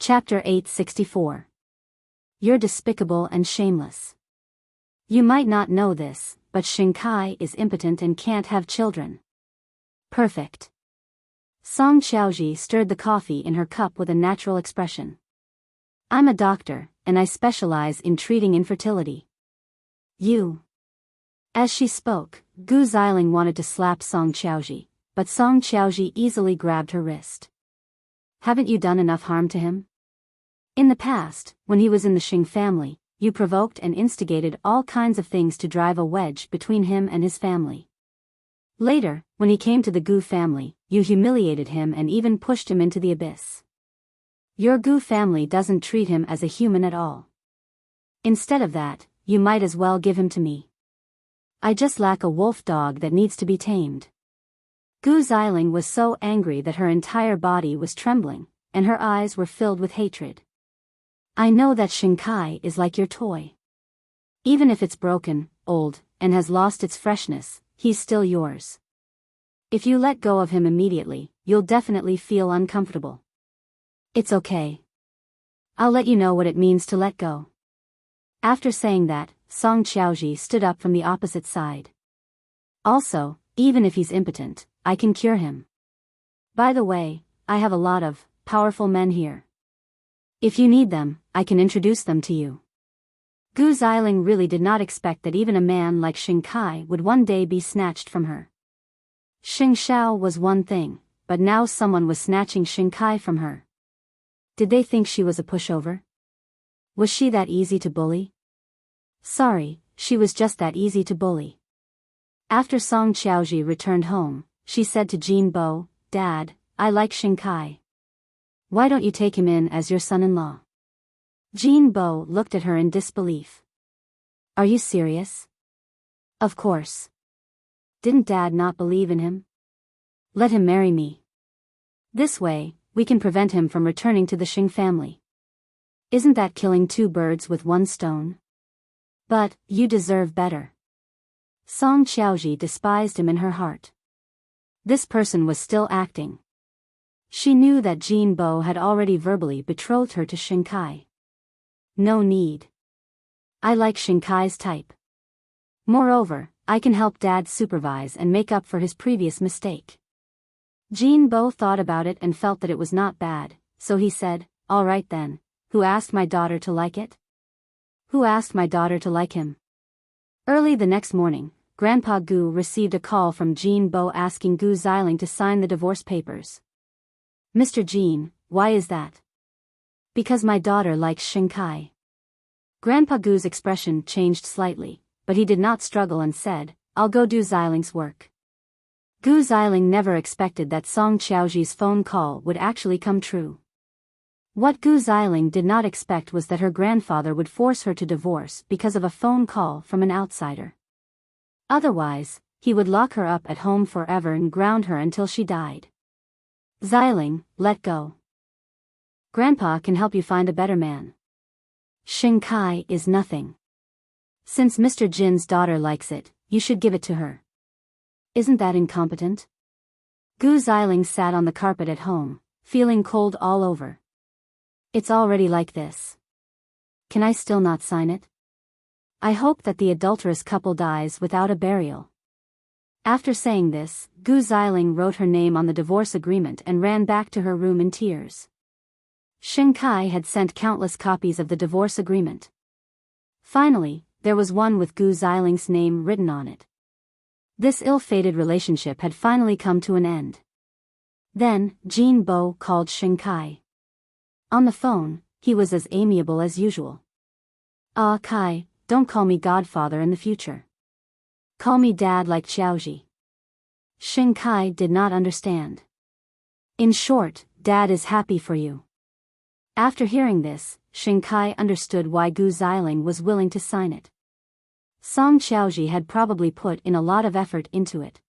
Chapter 864. You're despicable and shameless. You might not know this, but Shinkai is impotent and can't have children. Perfect. Song Xiaoji stirred the coffee in her cup with a natural expression. I'm a doctor, and I specialize in treating infertility. You. As she spoke, Gu Xiling wanted to slap Song Xiaoji, but Song Xiaoji easily grabbed her wrist. Haven't you done enough harm to him? In the past, when he was in the Xing family, you provoked and instigated all kinds of things to drive a wedge between him and his family. Later, when he came to the Gu family, you humiliated him and even pushed him into the abyss. Your Gu family doesn't treat him as a human at all. Instead of that, you might as well give him to me. I just lack a wolf dog that needs to be tamed. Gu Xiling was so angry that her entire body was trembling, and her eyes were filled with hatred. I know that Shinkai is like your toy. Even if it's broken, old, and has lost its freshness, he's still yours. If you let go of him immediately, you'll definitely feel uncomfortable. It's okay. I'll let you know what it means to let go. After saying that, Song Xiaoji stood up from the opposite side. Also, even if he's impotent, I can cure him. By the way, I have a lot of powerful men here. If you need them, I can introduce them to you. Gu Xiling really did not expect that even a man like Shinkai would one day be snatched from her. Xing Xiao was one thing, but now someone was snatching Shinkai from her. Did they think she was a pushover? Was she that easy to bully? Sorry, she was just that easy to bully. After Song Xiaoji returned home, she said to Jin Bo, Dad, I like Shinkai. Why don't you take him in as your son-in-law? Jin Bo looked at her in disbelief. Are you serious? Of course. Didn't Dad not believe in him? Let him marry me. This way, we can prevent him from returning to the Xing family. Isn't that killing two birds with one stone? But, you deserve better. Song Xiaoji despised him in her heart. This person was still acting. She knew that Jin Bo had already verbally betrothed her to Shinkai. No need. I like Shinkai's type. Moreover, I can help Dad supervise and make up for his previous mistake. Jin Bo thought about it and felt that it was not bad, so he said, all right then, who asked my daughter to like it? Who asked my daughter to like him? Early the next morning, Grandpa Gu received a call from Jin Bo asking Gu Xiling to sign the divorce papers. Mr. Jin, why is that? Because my daughter likes Shinkai. Grandpa Gu's expression changed slightly, but he did not struggle and said, I'll go do Xiling's work. Gu Xiling never expected that Song Xiaoji's phone call would actually come true. What Gu Xiling did not expect was that her grandfather would force her to divorce because of a phone call from an outsider. Otherwise, he would lock her up at home forever and ground her until she died. Xiling, let go. Grandpa can help you find a better man. Shinkai is nothing. Since Mr. Jin's daughter likes it, you should give it to her. Isn't that incompetent? Gu Xiling sat on the carpet at home, feeling cold all over. It's already like this. Can I still not sign it? I hope that the adulterous couple dies without a burial. After saying this, Gu Xiling wrote her name on the divorce agreement and ran back to her room in tears. Shinkai had sent countless copies of the divorce agreement. Finally, there was one with Gu Xiling's name written on it. This ill-fated relationship had finally come to an end. Then, Jin Bo called Shinkai. On the phone, he was as amiable as usual. Ah, Kai, don't call me godfather in the future. Call me dad like Xiaoji. Shinkai did not understand. In short, Dad is happy for you. After hearing this, Shinkai understood why Gu Xiling was willing to sign it. Song Xiaoji had probably put in a lot of effort into it.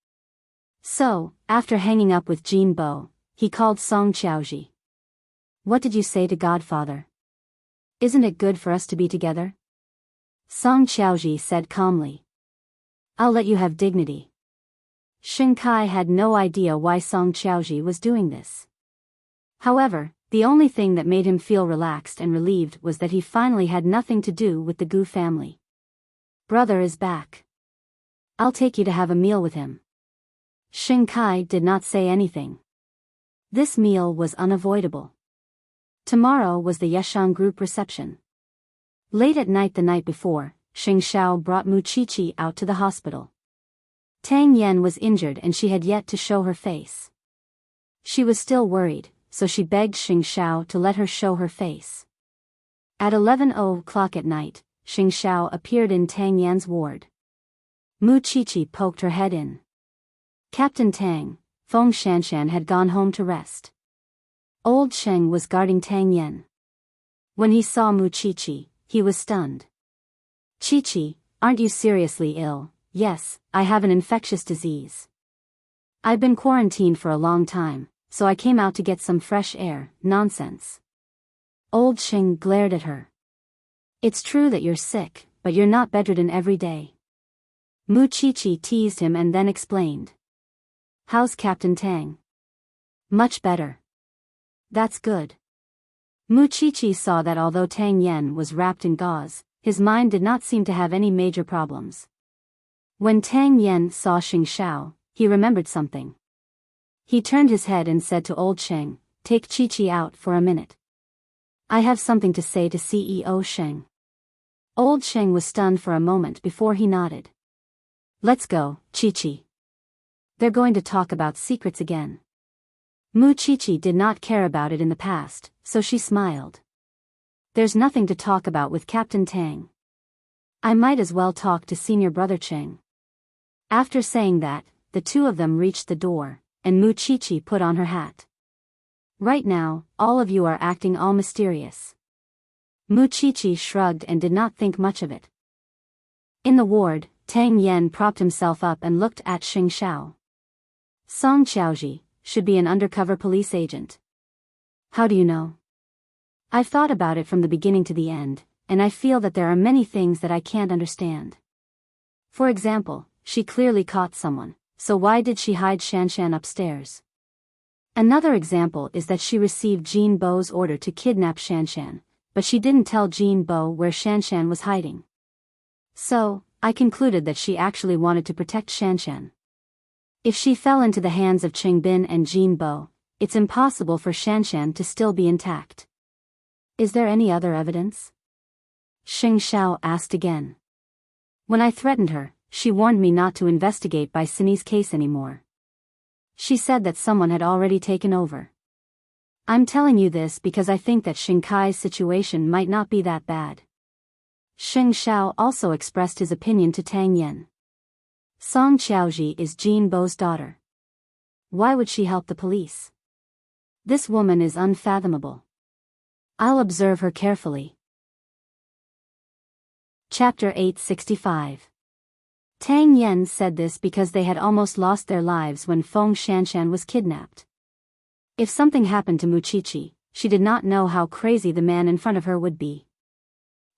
So, after hanging up with Jin Bo, he called Song Xiaoji. What did you say to Godfather? Isn't it good for us to be together? Song Xiaoji said calmly. I'll let you have dignity. Shinkai had no idea why Song Xiaoji was doing this. However, The only thing that made him feel relaxed and relieved was that he finally had nothing to do with the Gu family. Brother is back. I'll take you to have a meal with him. Xing Kai did not say anything. This meal was unavoidable. Tomorrow was the Yeshang group reception. Late at night the night before, Xing Xiao brought Mu Qiqi out to the hospital. Tang Yan was injured and she had yet to show her face. She was still worried, so she begged Xing Xiao to let her show her face. At 11:00 at night, Xing Xiao appeared in Tang Yan's ward. Mu Qiqi poked her head in. Captain Tang, Feng Shanshan had gone home to rest. Old Sheng was guarding Tang Yan. When he saw Mu Qiqi, he was stunned. Qiqi, aren't you seriously ill? Yes, I have an infectious disease. I've been quarantined for a long time, so I came out to get some fresh air. Nonsense. Old Sheng glared at her. It's true that you're sick, but you're not bedridden every day. Mu Qiqi teased him and then explained. How's Captain Tang? Much better. That's good. Mu Qiqi saw that although Tang Yan was wrapped in gauze, his mind did not seem to have any major problems. When Tang Yan saw Xing Xiao, he remembered something. He turned his head and said to Old Sheng, take Qiqi out for a minute. I have something to say to CEO Sheng. Old Sheng was stunned for a moment before he nodded. Let's go, Qiqi. They're going to talk about secrets again. Mu Qiqi did not care about it in the past, so she smiled. There's nothing to talk about with Captain Tang. I might as well talk to senior brother Cheng. After saying that, the two of them reached the door, and Mu Qiqi put on her hat. Right now, all of you are acting all mysterious. Mu Qiqi shrugged and did not think much of it. In the ward, Tang Yan propped himself up and looked at Xing Xiao. Song Qiaoji should be an undercover police agent. How do you know? I've thought about it from the beginning to the end, and I feel that there are many things that I can't understand. For example, she clearly caught someone, so why did she hide Shanshan upstairs? Another example is that she received Jean Bo's order to kidnap Shanshan, but she didn't tell Jean Bo where Shanshan was hiding. So, I concluded that she actually wanted to protect Shanshan. If she fell into the hands of Qing Bin and Jean Bo, it's impossible for Shanshan to still be intact. Is there any other evidence? Xing Xiao asked again. When I threatened her, she warned me not to investigate Bai Sini's case anymore. She said that someone had already taken over. I'm telling you this because I think that Xing Kai's situation might not be that bad. Xing Xiao also expressed his opinion to Tang Yan. Song Qiaoji is Jean Bo's daughter. Why would she help the police? This woman is unfathomable. I'll observe her carefully. Chapter 865. Tang Yan said this because they had almost lost their lives when Feng Shanshan was kidnapped. If something happened to Mu Qiqi, she did not know how crazy the man in front of her would be.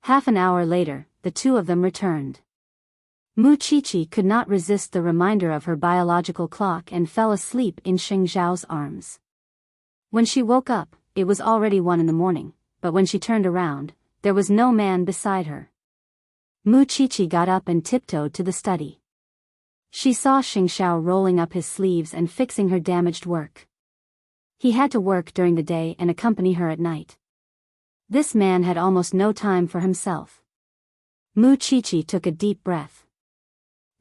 Half an hour later, the two of them returned. Mu Qiqi could not resist the reminder of her biological clock and fell asleep in Xing Zhao's arms. When she woke up, it was already 1 a.m, but when she turned around, there was no man beside her. Mu Qiqi got up and tiptoed to the study. She saw Xing Xiao rolling up his sleeves and fixing her damaged work. He had to work during the day and accompany her at night. This man had almost no time for himself. Mu Qiqi took a deep breath.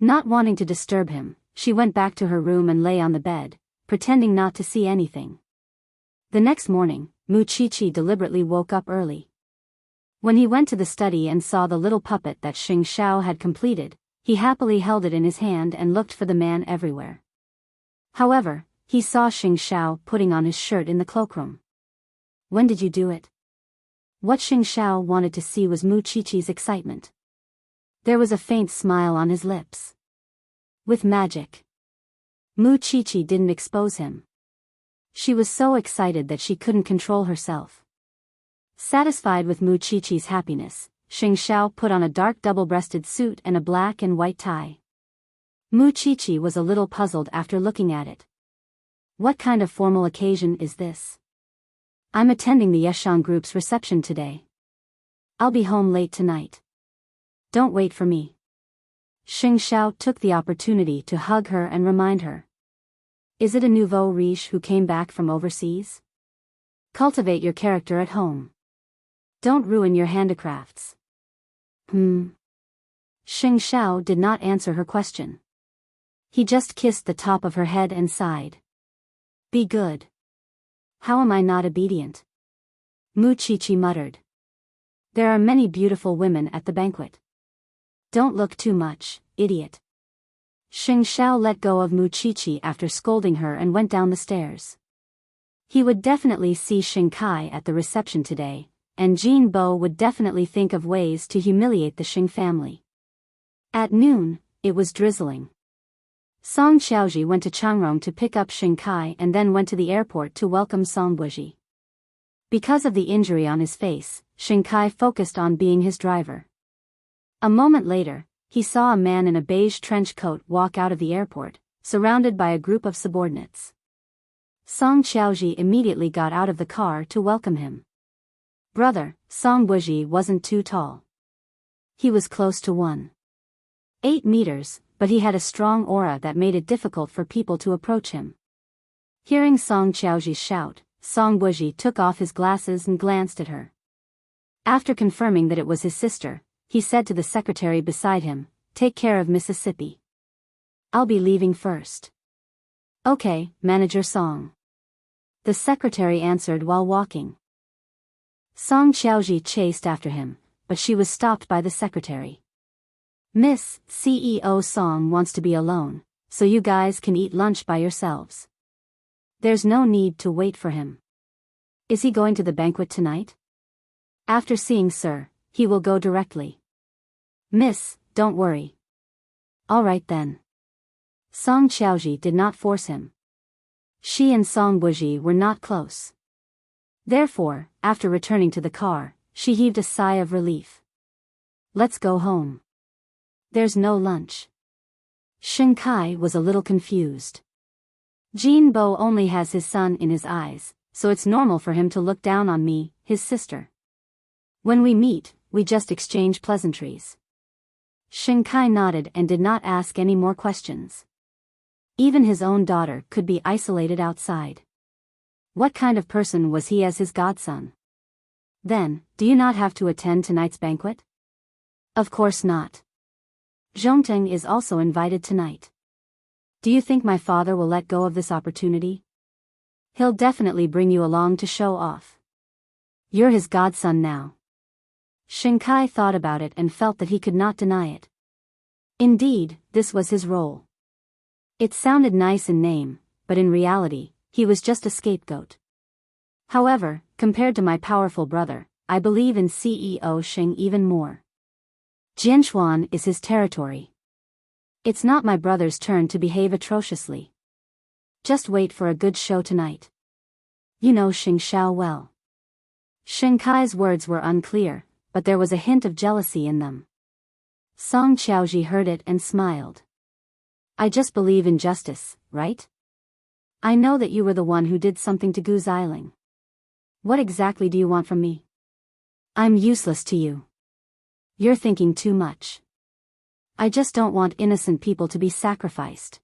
Not wanting to disturb him, she went back to her room and lay on the bed, pretending not to see anything. The next morning, Mu Qiqi deliberately woke up early. When he went to the study and saw the little puppet that Xing Xiao had completed, he happily held it in his hand and looked for the man everywhere. However, he saw Xing Xiao putting on his shirt in the cloakroom. When did you do it? What Xing Xiao wanted to see was Mu Qiqi's excitement. There was a faint smile on his lips. With magic. Mu Qiqi didn't expose him. She was so excited that she couldn't control herself. Satisfied with Mu Qiqi's happiness, Xing Xiao put on a dark double-breasted suit and a black and white tie. Mu Qiqi was a little puzzled after looking at it. What kind of formal occasion is this? I'm attending the Yeshan group's reception today. I'll be home late tonight. Don't wait for me. Xing Xiao took the opportunity to hug her and remind her. Is it a nouveau riche who came back from overseas? Cultivate your character at home. Don't ruin your handicrafts. Xing Xiao did not answer her question. He just kissed the top of her head and sighed. Be good. How am I not obedient? Mu Qiqi muttered. There are many beautiful women at the banquet. Don't look too much, idiot. Xing Xiao let go of Mu Qiqi after scolding her and went down the stairs. He would definitely see Xing Kai at the reception today, and Jin Bo would definitely think of ways to humiliate the Xing family. At noon, it was drizzling. Song Xiaoji went to Changrong to pick up Xing Kai and then went to the airport to welcome Song Buji. Because of the injury on his face, Xing Kai focused on being his driver. A moment later, he saw a man in a beige trench coat walk out of the airport, surrounded by a group of subordinates. Song Xiaoji immediately got out of the car to welcome him. Brother, Song Buji wasn't too tall. He was close to 1.8 meters, but he had a strong aura that made it difficult for people to approach him. Hearing Song Xiaoji's shout, Song Buji took off his glasses and glanced at her. After confirming that it was his sister, he said to the secretary beside him, "Take care of Mississippi. I'll be leaving first." "Okay, Manager Song." The secretary answered while walking. Song Xiaoji chased after him, but she was stopped by the secretary. "Miss, CEO Song wants to be alone, so you guys can eat lunch by yourselves. There's no need to wait for him. Is he going to the banquet tonight?" "After seeing Sir, he will go directly." "Miss, don't worry." "All right then." Song Xiaoji did not force him. She and Song Buji were not close. Therefore, after returning to the car, she heaved a sigh of relief. "Let's go home. There's no lunch." Xing Kai was a little confused. Jin Bo only has his son in his eyes, so it's normal for him to look down on me, his sister. When we meet, we just exchange pleasantries. Xing Kai nodded and did not ask any more questions. Even his own daughter could be isolated outside. What kind of person was he as his godson? Then, do you not have to attend tonight's banquet? Of course not. Zhongteng is also invited tonight. Do you think my father will let go of this opportunity? He'll definitely bring you along to show off. You're his godson now. Xing Kai thought about it and felt that he could not deny it. Indeed, this was his role. It sounded nice in name, but in reality, he was just a scapegoat. However, compared to my powerful brother, I believe in CEO Xing even more. Jianchuan is his territory. It's not my brother's turn to behave atrociously. Just wait for a good show tonight. You know Xing Xiao well. Xing Kai's words were unclear, but there was a hint of jealousy in them. Song Xiaoji heard it and smiled. I just believe in justice, right? I know that you were the one who did something to Gu Xiling. What exactly do you want from me? I'm useless to you. You're thinking too much. I just don't want innocent people to be sacrificed.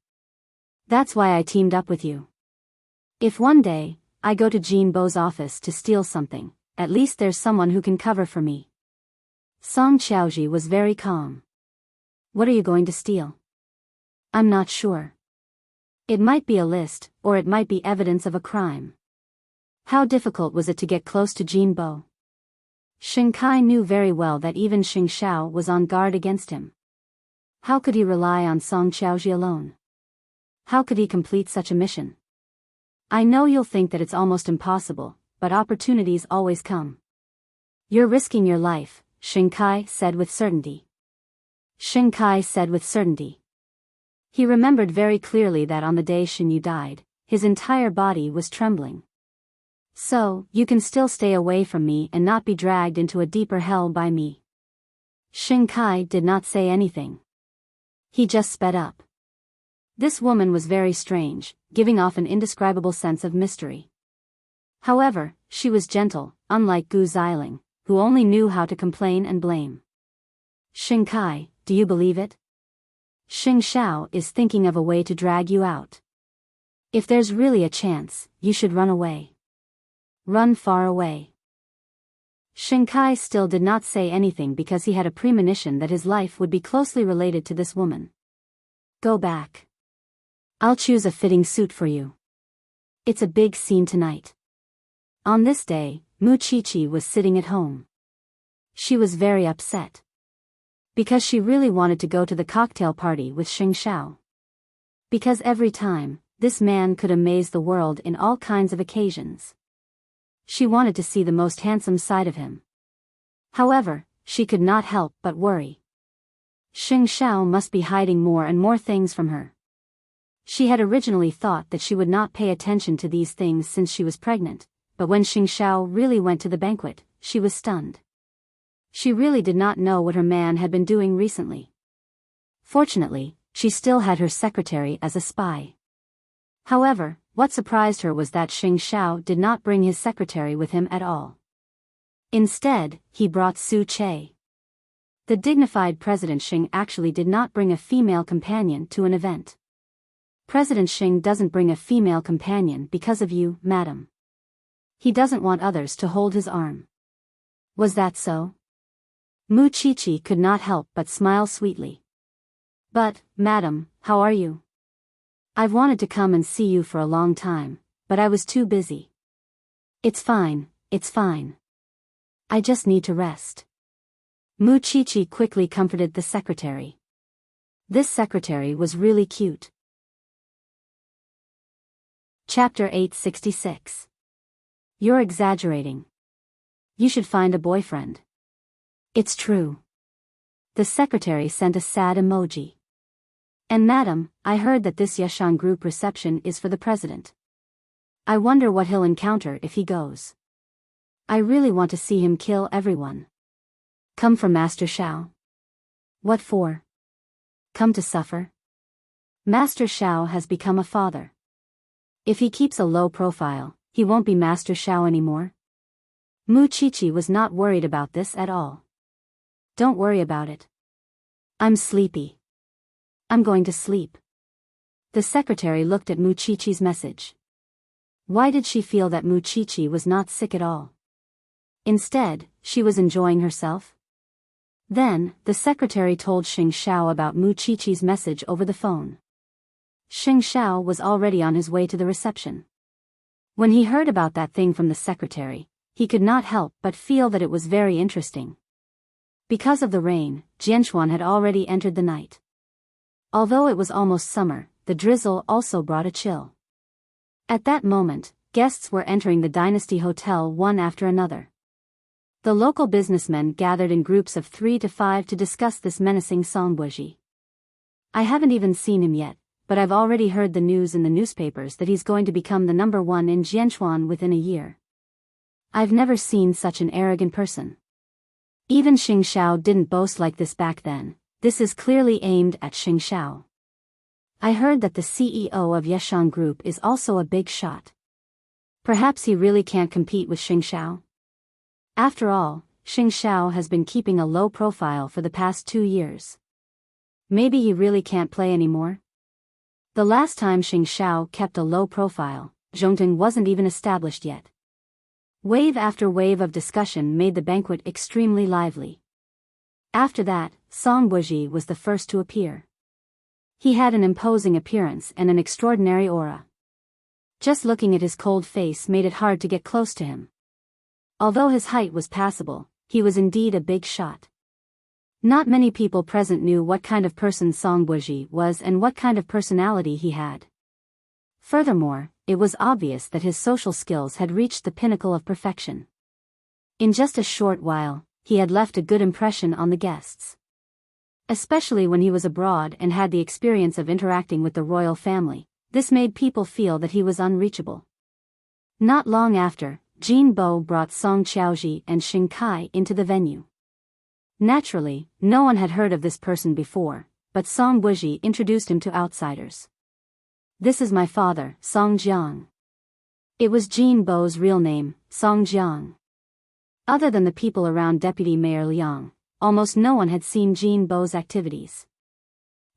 That's why I teamed up with you. If one day, I go to Jin Bo's office to steal something, at least there's someone who can cover for me. Song Xiaoji was very calm. What are you going to steal? I'm not sure. It might be a list, or it might be evidence of a crime. How difficult was it to get close to Jin Bo? Xing Kai knew very well that even Xing Xiao was on guard against him. How could he rely on Song Xiaoji alone? How could he complete such a mission? I know you'll think that it's almost impossible, but opportunities always come. You're risking your life, Xing Kai said with certainty. Xing Kai said with certainty. He remembered very clearly that on the day Xin Yu died, his entire body was trembling. So, you can still stay away from me and not be dragged into a deeper hell by me. Xing Kai did not say anything. He just sped up. This woman was very strange, giving off an indescribable sense of mystery. However, she was gentle, unlike Gu Xiling, who only knew how to complain and blame. Xing Kai, do you believe it? Xing Xiao is thinking of a way to drag you out. If there's really a chance, you should run away. Run far away. Xing Kai still did not say anything because he had a premonition that his life would be closely related to this woman. Go back. I'll choose a fitting suit for you. It's a big scene tonight. On this day, Mu Qiqi was sitting at home. She was very upset. Because she really wanted to go to the cocktail party with Xing Xiao. Because every time, this man could amaze the world in all kinds of occasions. She wanted to see the most handsome side of him. However, she could not help but worry. Xing Xiao must be hiding more and more things from her. She had originally thought that she would not pay attention to these things since she was pregnant, but when Xing Xiao really went to the banquet, she was stunned. She really did not know what her man had been doing recently. Fortunately, she still had her secretary as a spy. However, what surprised her was that Xing Xiao did not bring his secretary with him at all. Instead, he brought Su Che. The dignified President Xing actually did not bring a female companion to an event. President Xing doesn't bring a female companion because of you, madam. He doesn't want others to hold his arm. Was that so? Mu Qiqi could not help but smile sweetly. But, madam, how are you? I've wanted to come and see you for a long time, but I was too busy. It's fine, it's fine. I just need to rest. Mu Qiqi quickly comforted the secretary. This secretary was really cute. Chapter 866. You're exaggerating. You should find a boyfriend. It's true. The secretary sent a sad emoji. And madam, I heard that this Yeshan group reception is for the president. I wonder what he'll encounter if he goes. I really want to see him kill everyone. Come for Master Xiao. What for? Come to suffer? Master Xiao has become a father. If he keeps a low profile, he won't be Master Xiao anymore. Mu Qiqi was not worried about this at all. Don't worry about it. I'm sleepy. I'm going to sleep. The secretary looked at Mu Qiqi's message. Why did she feel that Mu Qiqi was not sick at all? Instead, she was enjoying herself. Then, the secretary told Xing Xiao about Mu Qiqi's message over the phone. Xing Xiao was already on his way to the reception. When he heard about that thing from the secretary, he could not help but feel that it was very interesting. Because of the rain, Jianxuan had already entered the night. Although it was almost summer, the drizzle also brought a chill. At that moment, guests were entering the Dynasty Hotel one after another. The local businessmen gathered in groups of 3 to 5 to discuss this menacing Songbuji. I haven't even seen him yet, but I've already heard the news in the newspapers that he's going to become the #1 in Jianxuan within a year. I've never seen such an arrogant person. Even Xing Xiao didn't boast like this back then. This is clearly aimed at Xing Xiao. I heard that the CEO of Yeshan Group is also a big shot. Perhaps he really can't compete with Xing Xiao. After all, Xing Xiao has been keeping a low profile for the past 2 years. Maybe he really can't play anymore? The last time Xing Xiao kept a low profile, Zhongting wasn't even established yet. Wave after wave of discussion made the banquet extremely lively. After that, Song Buji was the first to appear. He had an imposing appearance and an extraordinary aura. Just looking at his cold face made it hard to get close to him. Although his height was passable, he was indeed a big shot. Not many people present knew what kind of person Song Buji was and what kind of personality he had. Furthermore, it was obvious that his social skills had reached the pinnacle of perfection. In just a short while, he had left a good impression on the guests. Especially when he was abroad and had the experience of interacting with the royal family, this made people feel that he was unreachable. Not long after, Jin Bo brought Song Qiaoji and Xing Kai into the venue. Naturally, no one had heard of this person before, but Song Buji introduced him to outsiders. This is my father, Song Jiang. It was Jin Bo's real name, Song Jiang. Other than the people around Deputy Mayor Liang, almost no one had seen Jean Bo's activities.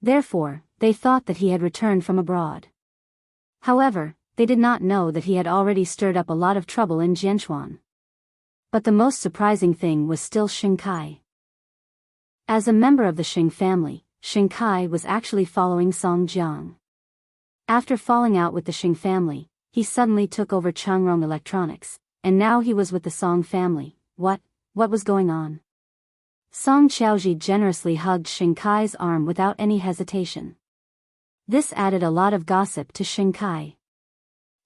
Therefore, they thought that he had returned from abroad. However, they did not know that he had already stirred up a lot of trouble in Jianchuan. But the most surprising thing was still Xing Kai. As a member of the Xing family, Xing Kai was actually following Song Jiang. After falling out with the Xing family, he suddenly took over Changrong Electronics, and now he was with the Song family. What was going on? Song Qiaoji generously hugged Xing Kai's arm without any hesitation. This added a lot of gossip to Xing Kai.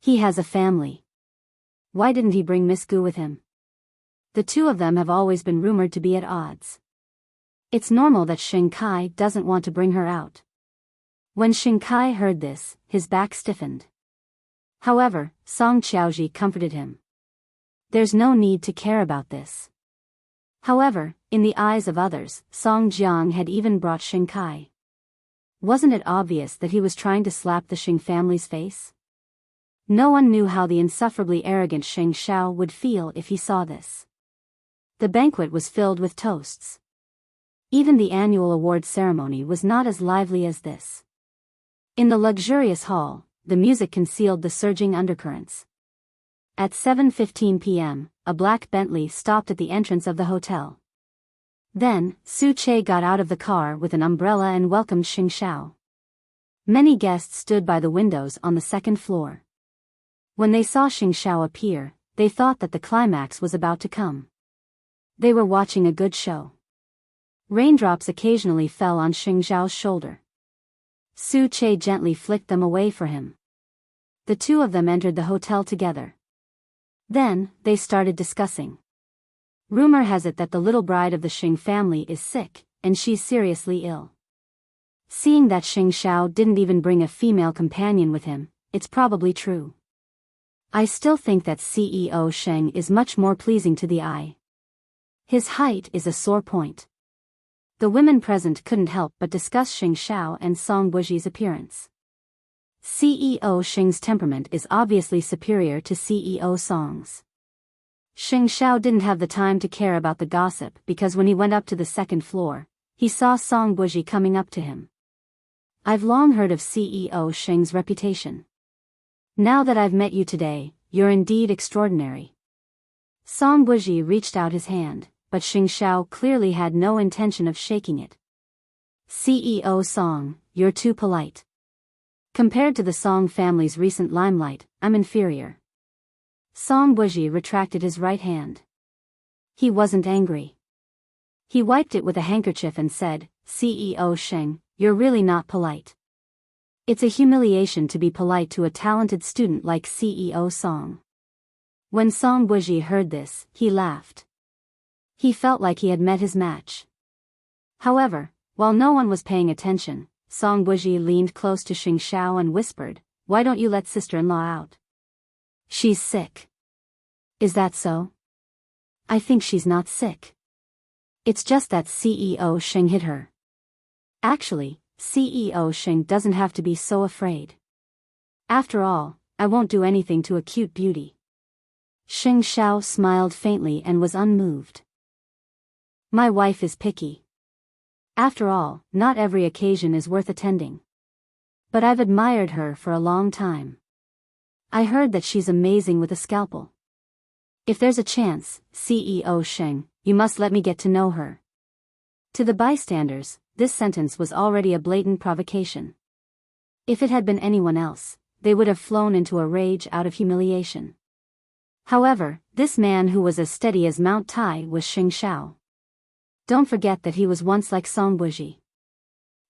He has a family. Why didn't he bring Miss Gu with him? The two of them have always been rumored to be at odds. It's normal that Xing Kai doesn't want to bring her out. When Xing Kai heard this, his back stiffened. However, Song Qiaoji comforted him. There's no need to care about this. However, in the eyes of others, Song Jiang had even brought Xing Kai. Wasn't it obvious that he was trying to slap the Xing family's face? No one knew how the insufferably arrogant Xing Xiao would feel if he saw this. The banquet was filled with toasts. Even the annual award ceremony was not as lively as this. In the luxurious hall, the music concealed the surging undercurrents. At 7:15 p.m., a black Bentley stopped at the entrance of the hotel. Then, Su Che got out of the car with an umbrella and welcomed Xing Xiao. Many guests stood by the windows on the second floor. When they saw Xing Xiao appear, they thought that the climax was about to come. They were watching a good show. Raindrops occasionally fell on Xing Xiao's shoulder. Su Che gently flicked them away for him. The two of them entered the hotel together. Then, they started discussing. Rumor has it that the little bride of the Xing family is sick, and she's seriously ill. Seeing that Xing Xiao didn't even bring a female companion with him, it's probably true. I still think that CEO Sheng is much more pleasing to the eye. His height is a sore point. The women present couldn't help but discuss Xing Xiao and Song Buji's appearance. CEO Sheng's temperament is obviously superior to CEO Song's. Xing Xiao didn't have the time to care about the gossip because when he went up to the second floor, he saw Song Buji coming up to him. I've long heard of CEO Sheng's reputation. Now that I've met you today, you're indeed extraordinary. Song Buji reached out his hand, but Xing Xiao clearly had no intention of shaking it. CEO Song, you're too polite. Compared to the Song family's recent limelight, I'm inferior. Song Buji retracted his right hand. He wasn't angry. He wiped it with a handkerchief and said, CEO Sheng, you're really not polite. It's a humiliation to be polite to a talented student like CEO Song. When Song Buji heard this, he laughed. He felt like he had met his match. However, while no one was paying attention, Song Buji leaned close to Xing Xiao and whispered, "Why don't you let sister-in-law out? She's sick." Is that so? I think she's not sick. It's just that CEO Sheng hit her. Actually, CEO Sheng doesn't have to be so afraid. After all, I won't do anything to a cute beauty. Xing Xiao smiled faintly and was unmoved. My wife is picky. After all, not every occasion is worth attending. But I've admired her for a long time. I heard that she's amazing with a scalpel. If there's a chance, CEO Sheng, you must let me get to know her. To the bystanders, this sentence was already a blatant provocation. If it had been anyone else, they would have flown into a rage out of humiliation. However, this man who was as steady as Mount Tai was Xing Xiao. Don't forget that he was once like Song Buji.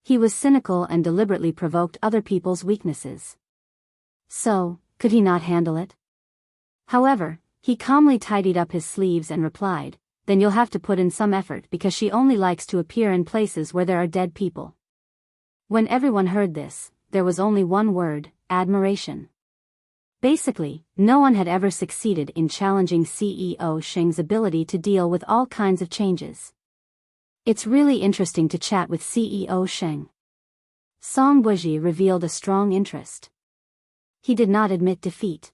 He was cynical and deliberately provoked other people's weaknesses. So, could he not handle it? However, he calmly tidied up his sleeves and replied, "Then you'll have to put in some effort because she only likes to appear in places where there are dead people." When everyone heard this, there was only one word: admiration. Basically, no one had ever succeeded in challenging CEO Sheng's ability to deal with all kinds of changes. It's really interesting to chat with CEO Sheng. Song Buji revealed a strong interest. He did not admit defeat.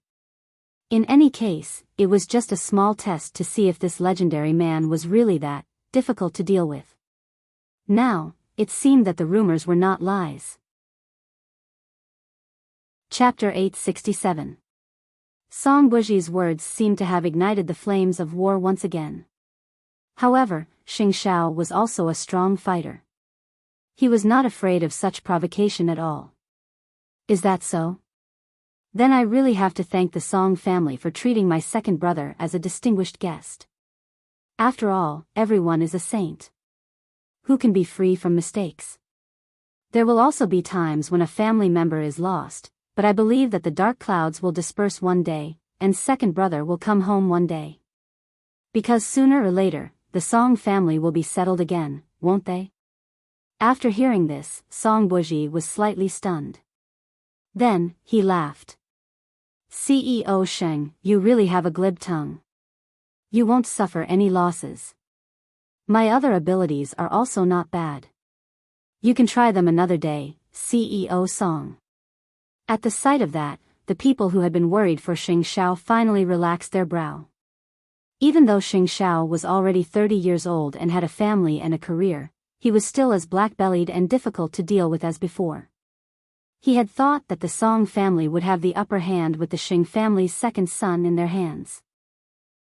In any case, it was just a small test to see if this legendary man was really that difficult to deal with. Now, it seemed that the rumors were not lies. Chapter 867. Song Buji's words seemed to have ignited the flames of war once again. However, Xing Shao was also a strong fighter. He was not afraid of such provocation at all. Is that so? Then I really have to thank the Song family for treating my second brother as a distinguished guest. After all, everyone is a saint. Who can be free from mistakes? There will also be times when a family member is lost, but I believe that the dark clouds will disperse one day, and second brother will come home one day. Because sooner or later, the Song family will be settled again, won't they? After hearing this, Song Buji was slightly stunned. Then, he laughed. CEO Sheng, you really have a glib tongue. You won't suffer any losses. My other abilities are also not bad. You can try them another day, CEO Song. At the sight of that, the people who had been worried for Xing Shao finally relaxed their brow. Even though Xing Shao was already 30 years old and had a family and a career, he was still as black-bellied and difficult to deal with as before. He had thought that the Song family would have the upper hand with the Xing family's second son in their hands.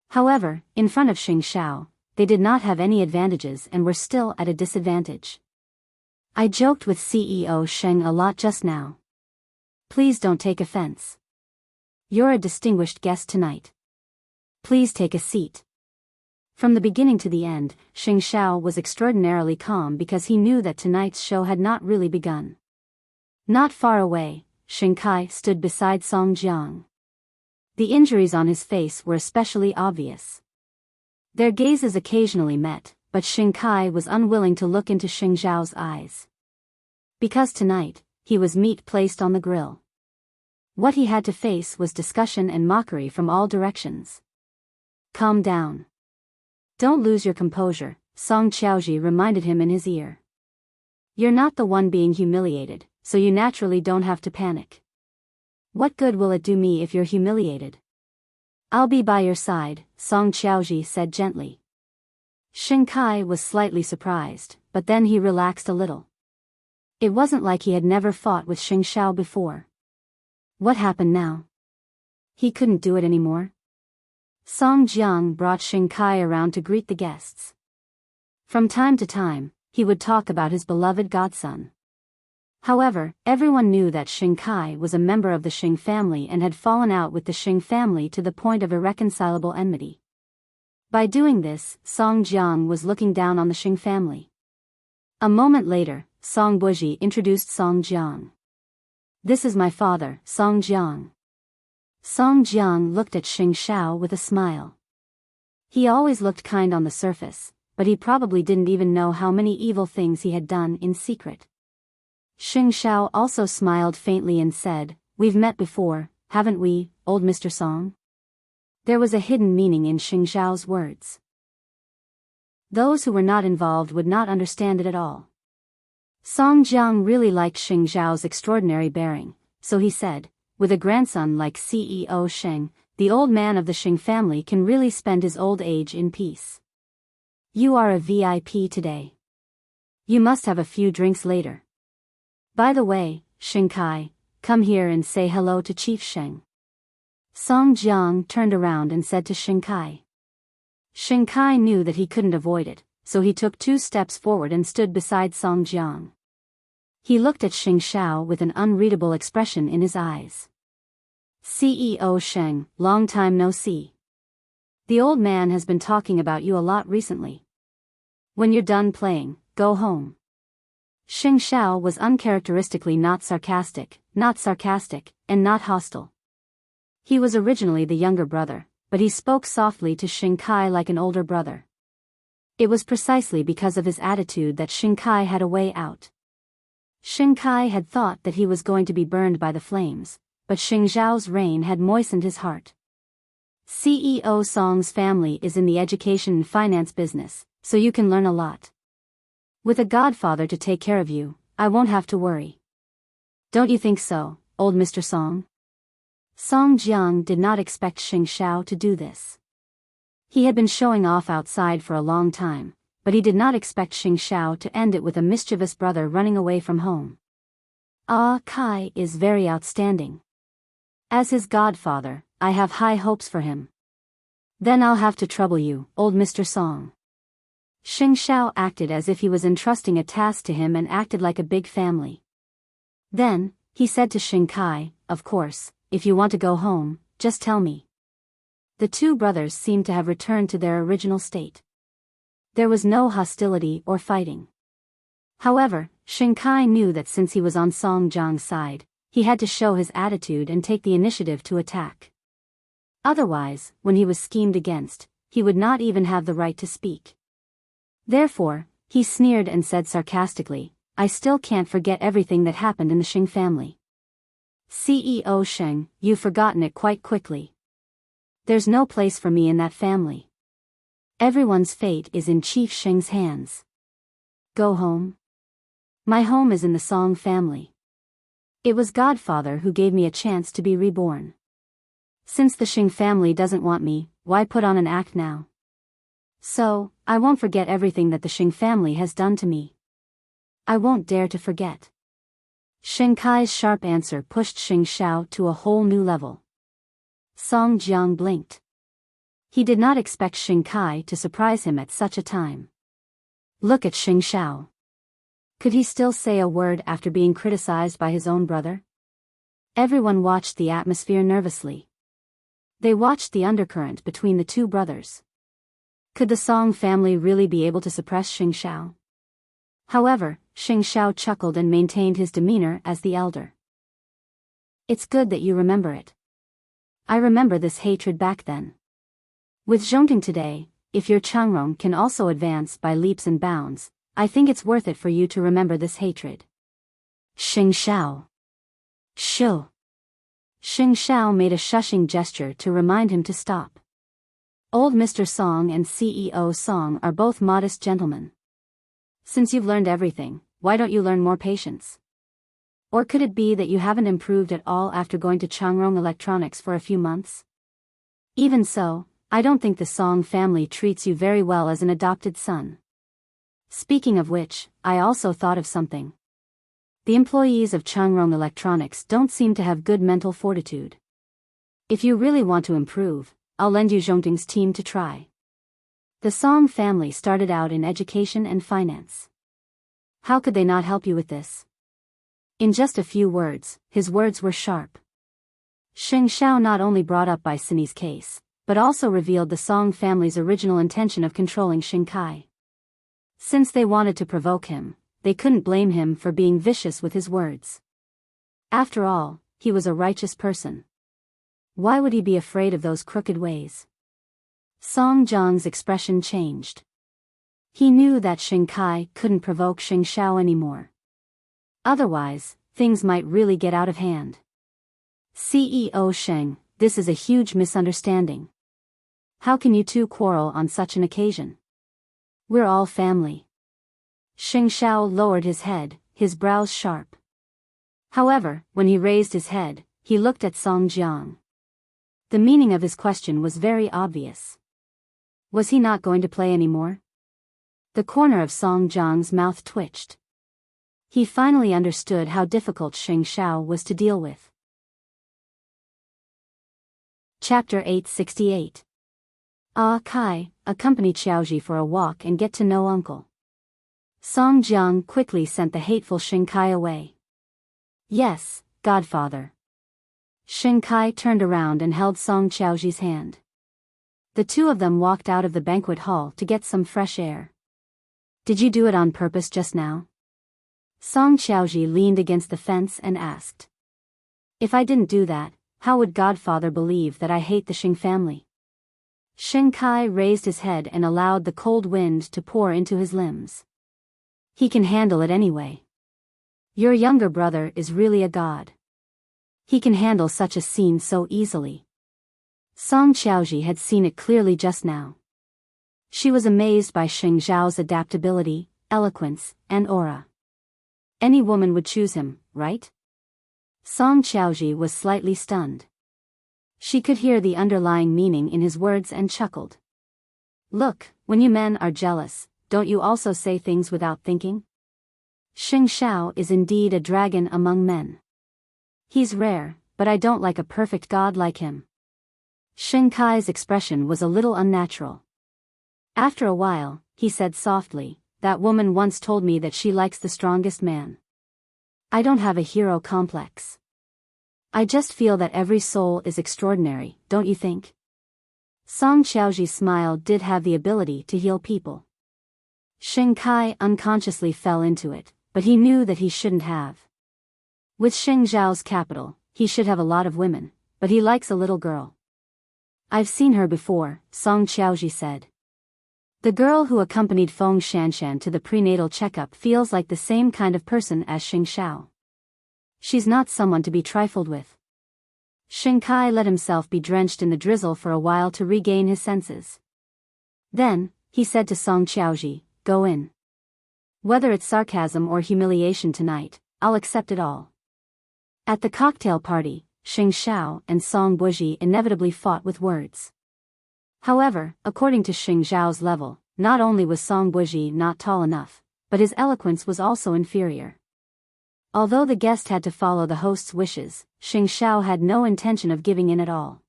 However, in front of Xing Shao, they did not have any advantages and were still at a disadvantage. I joked with CEO Sheng a lot just now. Please don't take offense. You're a distinguished guest tonight. Please take a seat. From the beginning to the end, Xing Shao was extraordinarily calm because he knew that tonight's show had not really begun. Not far away, Xing Kai stood beside Song Jiang. The injuries on his face were especially obvious. Their gazes occasionally met, but Xing Kai was unwilling to look into Xing Zhao's eyes. Because tonight, he was meat placed on the grill. What he had to face was discussion and mockery from all directions. Calm down. Don't lose your composure, Song Qiaoji reminded him in his ear. You're not the one being humiliated, so you naturally don't have to panic. What good will it do me if you're humiliated? I'll be by your side, Song Qiaoji said gently. Xing Kai was slightly surprised, but then he relaxed a little. It wasn't like he had never fought with Xing Shao before. What happened now? He couldn't do it anymore? Song Jiang brought Xing Kai around to greet the guests. From time to time, he would talk about his beloved godson. However, everyone knew that Xing Kai was a member of the Xing family and had fallen out with the Xing family to the point of irreconcilable enmity. By doing this, Song Jiang was looking down on the Xing family. A moment later, Song Buji introduced Song Jiang. This is my father, Song Jiang. Song Jiang looked at Xing Shao with a smile. He always looked kind on the surface, but he probably didn't even know how many evil things he had done in secret. Xing Shao also smiled faintly and said, "We've met before, haven't we, old Mr. Song?" There was a hidden meaning in Xing Shao's words. Those who were not involved would not understand it at all. Song Jiang really liked Xing Zhao's extraordinary bearing, so he said, with a grandson like CEO Sheng, the old man of the Xing family can really spend his old age in peace. You are a VIP today. You must have a few drinks later. By the way, Xing Kai, come here and say hello to Chief Sheng. Song Jiang turned around and said to Xing Kai. Xing Kai knew that he couldn't avoid it, so he took 2 steps forward and stood beside Song Jiang. He looked at Xing Shao with an unreadable expression in his eyes. CEO Sheng, long time no see. The old man has been talking about you a lot recently. When you're done playing, go home. Xing Shao was uncharacteristically not sarcastic, and not hostile. He was originally the younger brother, but he spoke softly to Xing Kai like an older brother. It was precisely because of his attitude that Xing Kai had a way out. Xing Kai had thought that he was going to be burned by the flames, but Xing Zhao's rain had moistened his heart. CEO Song's family is in the education and finance business, so you can learn a lot. With a godfather to take care of you, I won't have to worry. Don't you think so, old Mr. Song? Song Jiang did not expect Xing Xiao to do this. He had been showing off outside for a long time, but he did not expect Xing Xiao to end it with a mischievous brother running away from home. Kai is very outstanding. As his godfather, I have high hopes for him. Then I'll have to trouble you, old Mr. Song. Xing Xiao acted as if he was entrusting a task to him and acted like a big family. Then, he said to Xing Kai, of course, if you want to go home, just tell me. The two brothers seemed to have returned to their original state. There was no hostility or fighting. However, Xing Kai knew that since he was on Song Jiang's side, he had to show his attitude and take the initiative to attack. Otherwise, when he was schemed against, he would not even have the right to speak. Therefore, he sneered and said sarcastically, I still can't forget everything that happened in the Xing family. CEO Xing, you've forgotten it quite quickly. There's no place for me in that family. Everyone's fate is in Chief Xing's hands. Go home. My home is in the Song family. It was Godfather who gave me a chance to be reborn. Since the Xing family doesn't want me, why put on an act now? So, I won't forget everything that the Xing family has done to me. I won't dare to forget. Xing Kai's sharp answer pushed Xing Xiao to a whole new level. Song Jiang blinked. He did not expect Xing Kai to surprise him at such a time. Look at Xing Xiao. Could he still say a word after being criticized by his own brother? Everyone watched the atmosphere nervously. They watched the undercurrent between the two brothers. Could the Song family really be able to suppress Xing Xiao? However, Xing Xiao chuckled and maintained his demeanor as the elder. It's good that you remember it. I remember this hatred back then. With Zhongting today, if your Changrong can also advance by leaps and bounds, I think it's worth it for you to remember this hatred. Xing Xiao. Shoo. Xing Xiao made a shushing gesture to remind him to stop. Old Mr. Song and CEO Song are both modest gentlemen. Since you've learned everything, why don't you learn more patience? Or could it be that you haven't improved at all after going to Changrong Electronics for a few months? Even so, I don't think the Song family treats you very well as an adopted son. Speaking of which, I also thought of something. The employees of Changrong Electronics don't seem to have good mental fortitude. If you really want to improve, I'll lend you Zhongting's team to try. The Song family started out in education and finance. How could they not help you with this? In just a few words, his words were sharp. Xing Xiao not only brought up by Sini's case, but also revealed the Song family's original intention of controlling Xing Kai. Since they wanted to provoke him, they couldn't blame him for being vicious with his words. After all, he was a righteous person. Why would he be afraid of those crooked ways? Song Jiang's expression changed. He knew that Xing Kai couldn't provoke Xing Xiao anymore. Otherwise, things might really get out of hand. CEO Sheng, this is a huge misunderstanding. How can you two quarrel on such an occasion? We're all family. Xing Xiao lowered his head, his brows sharp. However, when he raised his head, he looked at Song Jiang. The meaning of his question was very obvious. Was he not going to play anymore? The corner of Song Jiang's mouth twitched. He finally understood how difficult Xing Xiao was to deal with. Chapter 868. Kai, accompany Xiaoji for a walk and get to know uncle. Song Jiang quickly sent the hateful Xing Kai away. Yes, godfather. Xing Kai turned around and held Song Xiaoji's hand. The two of them walked out of the banquet hall to get some fresh air. Did you do it on purpose just now? Song Xiaoji leaned against the fence and asked. If I didn't do that, how would Godfather believe that I hate the Xing family? Xing Kai raised his head and allowed the cold wind to pour into his limbs. He can handle it anyway. Your younger brother is really a god. He can handle such a scene so easily. Song Xiaoji had seen it clearly just now. She was amazed by Xing Zhao's adaptability, eloquence, and aura. Any woman would choose him, right? Song Xiaoji was slightly stunned. She could hear the underlying meaning in his words and chuckled. Look, when you men are jealous, don't you also say things without thinking? Xing Xiao is indeed a dragon among men. He's rare, but I don't like a perfect god like him. Xing Kai's expression was a little unnatural. After a while, he said softly, that woman once told me that she likes the strongest man. I don't have a hero complex. I just feel that every soul is extraordinary, don't you think? Song Qiaoji's smile did have the ability to heal people. Xing Kai unconsciously fell into it, but he knew that he shouldn't have. With Xing Zhao's capital, he should have a lot of women, but he likes a little girl. I've seen her before, Song Qiaoji said. The girl who accompanied Feng Shanshan to the prenatal checkup feels like the same kind of person as Xing Xiao. She's not someone to be trifled with. Xing Kai let himself be drenched in the drizzle for a while to regain his senses. Then, he said to Song Qiaoji, go in. Whether it's sarcasm or humiliation tonight, I'll accept it all. At the cocktail party, Xing Xiao and Song Buji inevitably fought with words. However, according to Xing Zhao's level, not only was Song Buji not tall enough, but his eloquence was also inferior. Although the guest had to follow the host's wishes, Xing Xiao had no intention of giving in at all.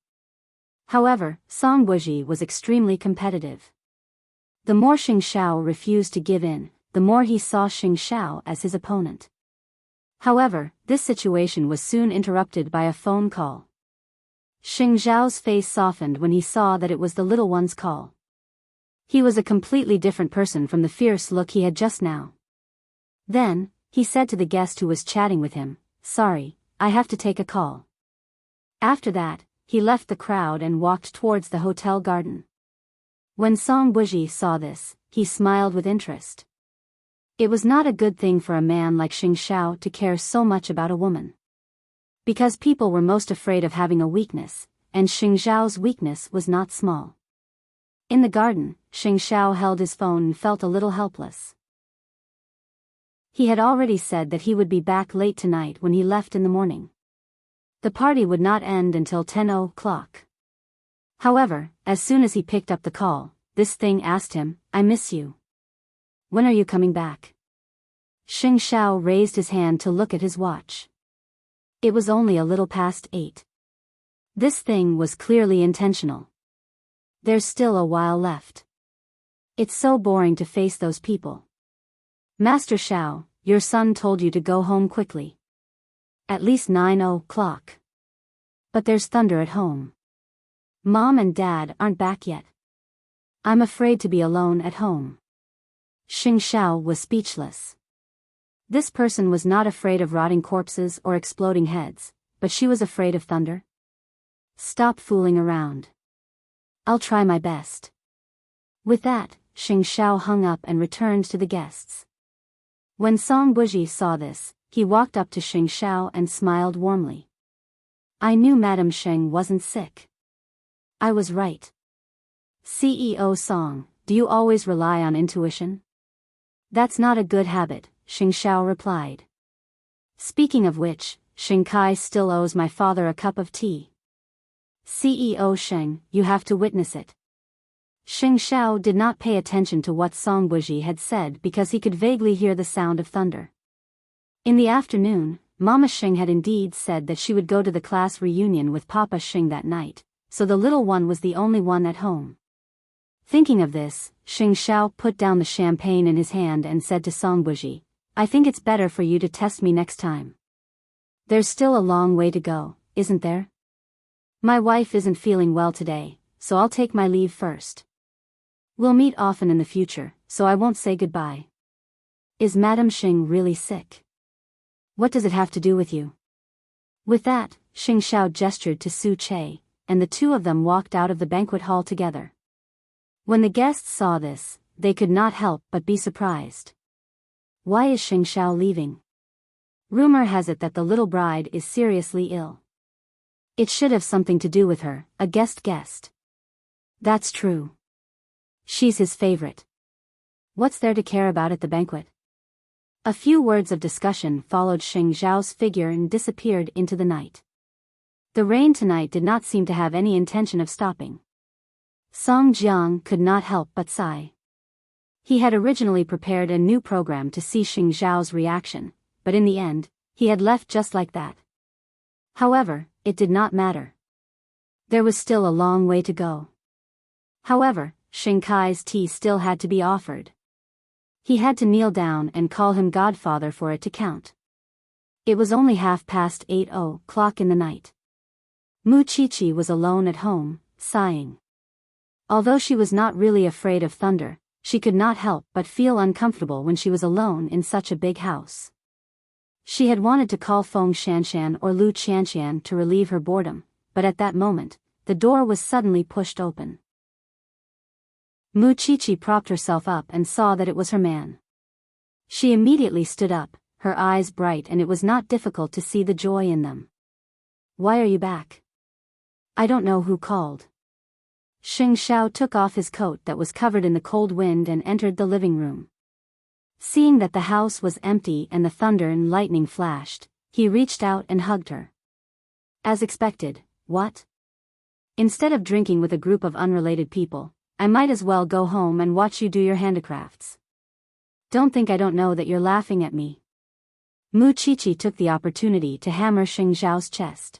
However, Song Buji was extremely competitive. The more Xing Xiao refused to give in, the more he saw Xing Xiao as his opponent. However, this situation was soon interrupted by a phone call. Xing Zhao's face softened when he saw that it was the little one's call. He was a completely different person from the fierce look he had just now. Then, he said to the guest who was chatting with him, sorry, I have to take a call. After that, he left the crowd and walked towards the hotel garden. When Song Buji saw this, he smiled with interest. It was not a good thing for a man like Xing Xiao to care so much about a woman. Because people were most afraid of having a weakness, and Xing Zhao's weakness was not small. In the garden, Xing Xiao held his phone and felt a little helpless. He had already said that he would be back late tonight when he left in the morning. The party would not end until 10 o'clock. However, as soon as he picked up the call, this thing asked him, I miss you. When are you coming back? Xing Xiao raised his hand to look at his watch. It was only a little past 8. This thing was clearly intentional. There's still a while left. It's so boring to face those people. Master Xiao, your son told you to go home quickly. At least 9 o'clock. But there's thunder at home. Mom and Dad aren't back yet. I'm afraid to be alone at home. Xing Xiao was speechless. This person was not afraid of rotting corpses or exploding heads, but she was afraid of thunder. Stop fooling around. I'll try my best. With that, Xing Xiao hung up and returned to the guests. When Song Buji saw this, he walked up to Xing Xiao and smiled warmly. I knew Madame Xing wasn't sick. I was right. CEO Song, do you always rely on intuition? That's not a good habit, Xing Xiao replied. Speaking of which, Xing Kai still owes my father a cup of tea. CEO Sheng, you have to witness it. Xing Xiao did not pay attention to what Song Buji had said because he could vaguely hear the sound of thunder. In the afternoon, Mama Xing had indeed said that she would go to the class reunion with Papa Xing that night, so the little one was the only one at home. Thinking of this, Xing Xiao put down the champagne in his hand and said to Song Buji, I think it's better for you to test me next time. There's still a long way to go, isn't there? My wife isn't feeling well today, so I'll take my leave first. We'll meet often in the future, so I won't say goodbye. Is Madame Xing really sick? What does it have to do with you? With that, Xing Xiao gestured to Su Che, and the two of them walked out of the banquet hall together. When the guests saw this, they could not help but be surprised. Why is Xing Xiao leaving? Rumor has it that the little bride is seriously ill. It should have something to do with her, a guest. That's true. She's his favorite. What's there to care about at the banquet? A few words of discussion followed Xing Zhao's figure and disappeared into the night. The rain tonight did not seem to have any intention of stopping. Song Jiang could not help but sigh. He had originally prepared a new program to see Xing Zhao's reaction, but in the end, he had left just like that. However, it did not matter. There was still a long way to go. However, Xing Kai's tea still had to be offered. He had to kneel down and call him godfather for it to count. It was only 8:30 in the night. Mu Qiqi was alone at home, sighing. Although she was not really afraid of thunder, she could not help but feel uncomfortable when she was alone in such a big house. She had wanted to call Feng Shanshan or Lu Qianshan to relieve her boredom, but at that moment, the door was suddenly pushed open. Mu Qiqi propped herself up and saw that it was her man. She immediately stood up, her eyes bright, and it was not difficult to see the joy in them. "Why are you back?" "I don't know who called." Xing Xiao took off his coat that was covered in the cold wind and entered the living room. Seeing that the house was empty and the thunder and lightning flashed, he reached out and hugged her. As expected, what? Instead of drinking with a group of unrelated people, I might as well go home and watch you do your handicrafts. Don't think I don't know that you're laughing at me. Mu Qiqi took the opportunity to hammer Xing Zhao's chest.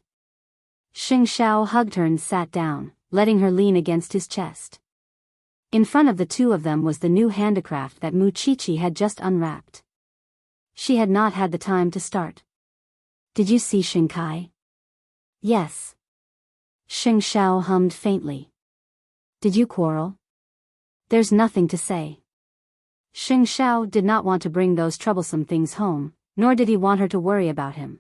Xing Xiao hugged her and sat down, letting her lean against his chest. In front of the two of them was the new handicraft that Mu Qiqi had just unwrapped. She had not had the time to start. "Did you see Xing Kai?" "Yes." Xing Xiao hummed faintly. "Did you quarrel?" "There's nothing to say." Xing Xiao did not want to bring those troublesome things home, nor did he want her to worry about him.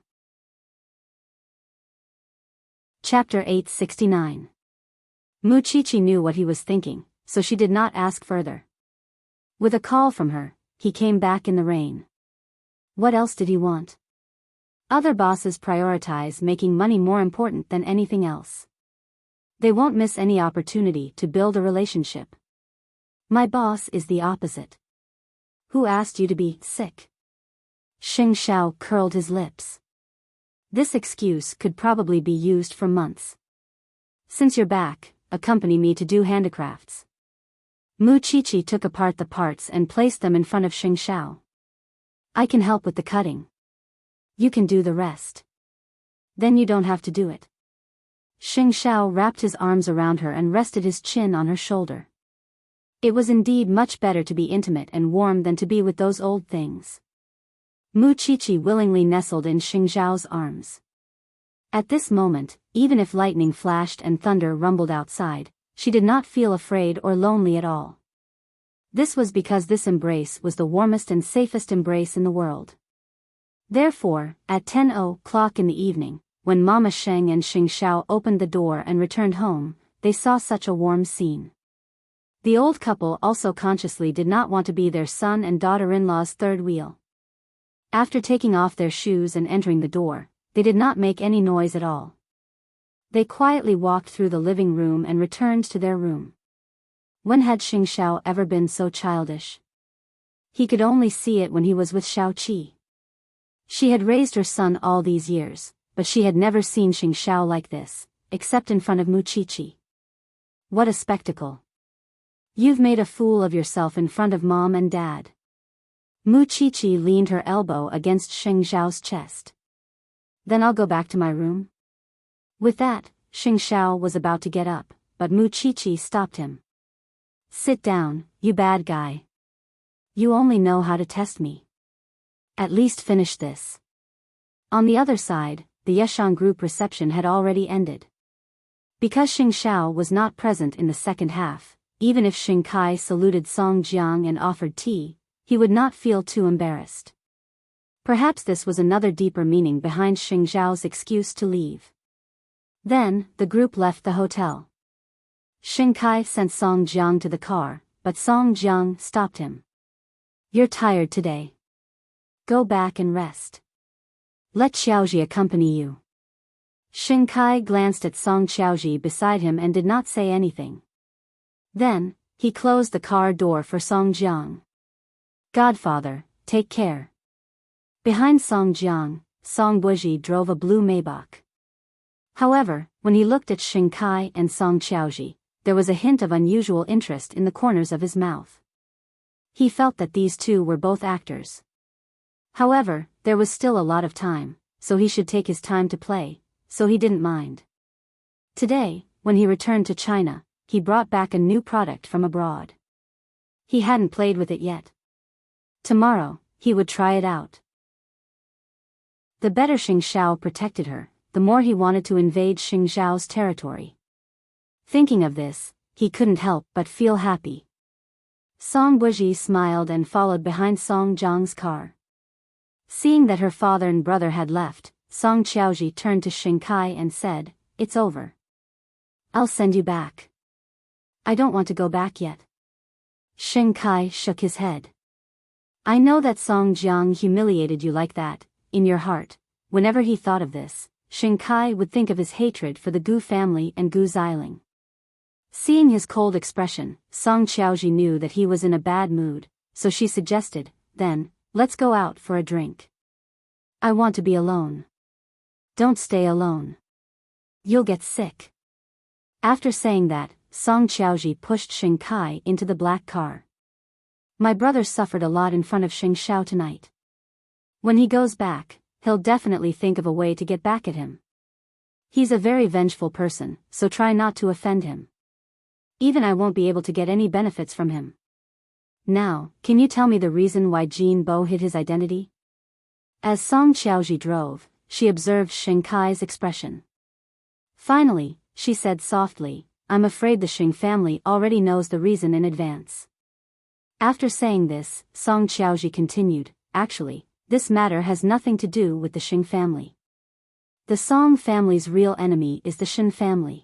Chapter 869. Mu Qiqi knew what he was thinking, so she did not ask further. With a call from her, he came back in the rain. What else did he want? Other bosses prioritize making money more important than anything else. They won't miss any opportunity to build a relationship. My boss is the opposite. Who asked you to be sick? Xing Xiao curled his lips. This excuse could probably be used for months. Since you're back, accompany me to do handicrafts. Mu Qiqi took apart the parts and placed them in front of Xing Xiao. I can help with the cutting. You can do the rest. Then you don't have to do it. Xing Xiao wrapped his arms around her and rested his chin on her shoulder. It was indeed much better to be intimate and warm than to be with those old things. Mu Qiqi willingly nestled in Xing Xiao's arms. At this moment, even if lightning flashed and thunder rumbled outside, she did not feel afraid or lonely at all. This was because this embrace was the warmest and safest embrace in the world. Therefore, at 10:00 in the evening, when Mama Sheng and Xing Xiao opened the door and returned home, they saw such a warm scene. The old couple also consciously did not want to be their son and daughter-in-law's third wheel. After taking off their shoes and entering the door, they did not make any noise at all. They quietly walked through the living room and returned to their room. When had Xing Xiao ever been so childish? He could only see it when he was with Xiao Qi. She had raised her son all these years, but she had never seen Xing Xiao like this, except in front of Mu Qiqi. What a spectacle. You've made a fool of yourself in front of Mom and Dad. Mu Qiqi leaned her elbow against Xing Xiao's chest. Then I'll go back to my room. With that, Xing Xiao was about to get up, but Mu Qiqi stopped him. Sit down, you bad guy. You only know how to test me. At least finish this. On the other side, the Yeshang group reception had already ended. Because Xing Xiao was not present in the second half, even if Xing Kai saluted Song Jiang and offered tea, he would not feel too embarrassed. Perhaps this was another deeper meaning behind Xing Zhao's excuse to leave. Then, the group left the hotel. Xing Kai sent Song Jiang to the car, but Song Jiang stopped him. You're tired today. Go back and rest. Let Xiaoji accompany you. Xing Kai glanced at Song Xiaoji beside him and did not say anything. Then, he closed the car door for Song Jiang. Godfather, take care. Behind Song Jiang, Song Buji drove a blue Maybach. However, when he looked at Xing Kai and Song Qiaoji, there was a hint of unusual interest in the corners of his mouth. He felt that these two were both actors. However, there was still a lot of time, so he should take his time to play, so he didn't mind. Today, when he returned to China, he brought back a new product from abroad. He hadn't played with it yet. Tomorrow, he would try it out. The better Xing Xiao protected her, the more he wanted to invade Xing Xiao's territory. Thinking of this, he couldn't help but feel happy. Song Buji smiled and followed behind Song Jiang's car. Seeing that her father and brother had left, Song Qiaoji turned to Xing Kai and said, "It's over. I'll send you back." "I don't want to go back yet." Xing Kai shook his head. "I know that Song Jiang humiliated you like that." In your heart, whenever he thought of this, Xing Kai would think of his hatred for the Gu family and Gu Xiling. Seeing his cold expression, Song Qiaoji knew that he was in a bad mood, so she suggested, "Then, let's go out for a drink." "I want to be alone." "Don't stay alone. You'll get sick." After saying that, Song Qiaoji pushed Xing Kai into the black car. "My brother suffered a lot in front of Xing Xiao tonight. When he goes back, he'll definitely think of a way to get back at him. He's a very vengeful person, so try not to offend him. Even I won't be able to get any benefits from him. Now, can you tell me the reason why Jin Bo hid his identity?" As Song Qiaoji drove, she observed Xing Kai's expression. Finally, she said softly, "I'm afraid the Xing family already knows the reason in advance." After saying this, Song Qiaoji continued, "Actually, this matter has nothing to do with the Xing family. The Song family's real enemy is the Shen family.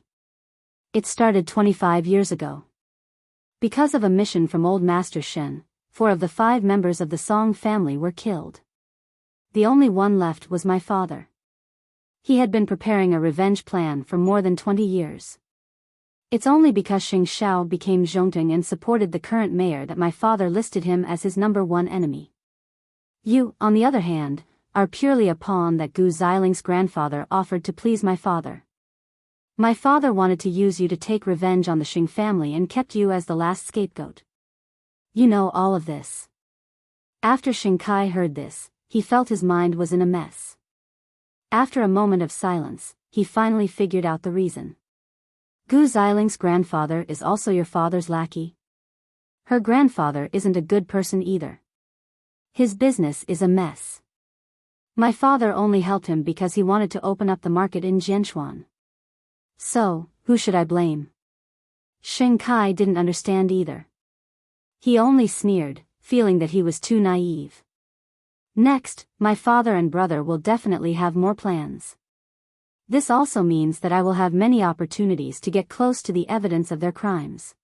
It started 25 years ago. Because of a mission from Old Master Shen, 4 of the 5 members of the Song family were killed. The only one left was my father. He had been preparing a revenge plan for more than 20 years. It's only because Xing Xiao became Zhongting and supported the current mayor that my father listed him as his #1 enemy. You, on the other hand, are purely a pawn that Gu Ziling's grandfather offered to please my father. My father wanted to use you to take revenge on the Xing family and kept you as the last scapegoat. You know all of this." After Xing Kai heard this, he felt his mind was in a mess. After a moment of silence, he finally figured out the reason. "Gu Ziling's grandfather is also your father's lackey? Her grandfather isn't a good person either. His business is a mess. My father only helped him because he wanted to open up the market in Jianchuan. So, who should I blame?" Xing Kai didn't understand either. He only sneered, feeling that he was too naive. "Next, my father and brother will definitely have more plans. This also means that I will have many opportunities to get close to the evidence of their crimes.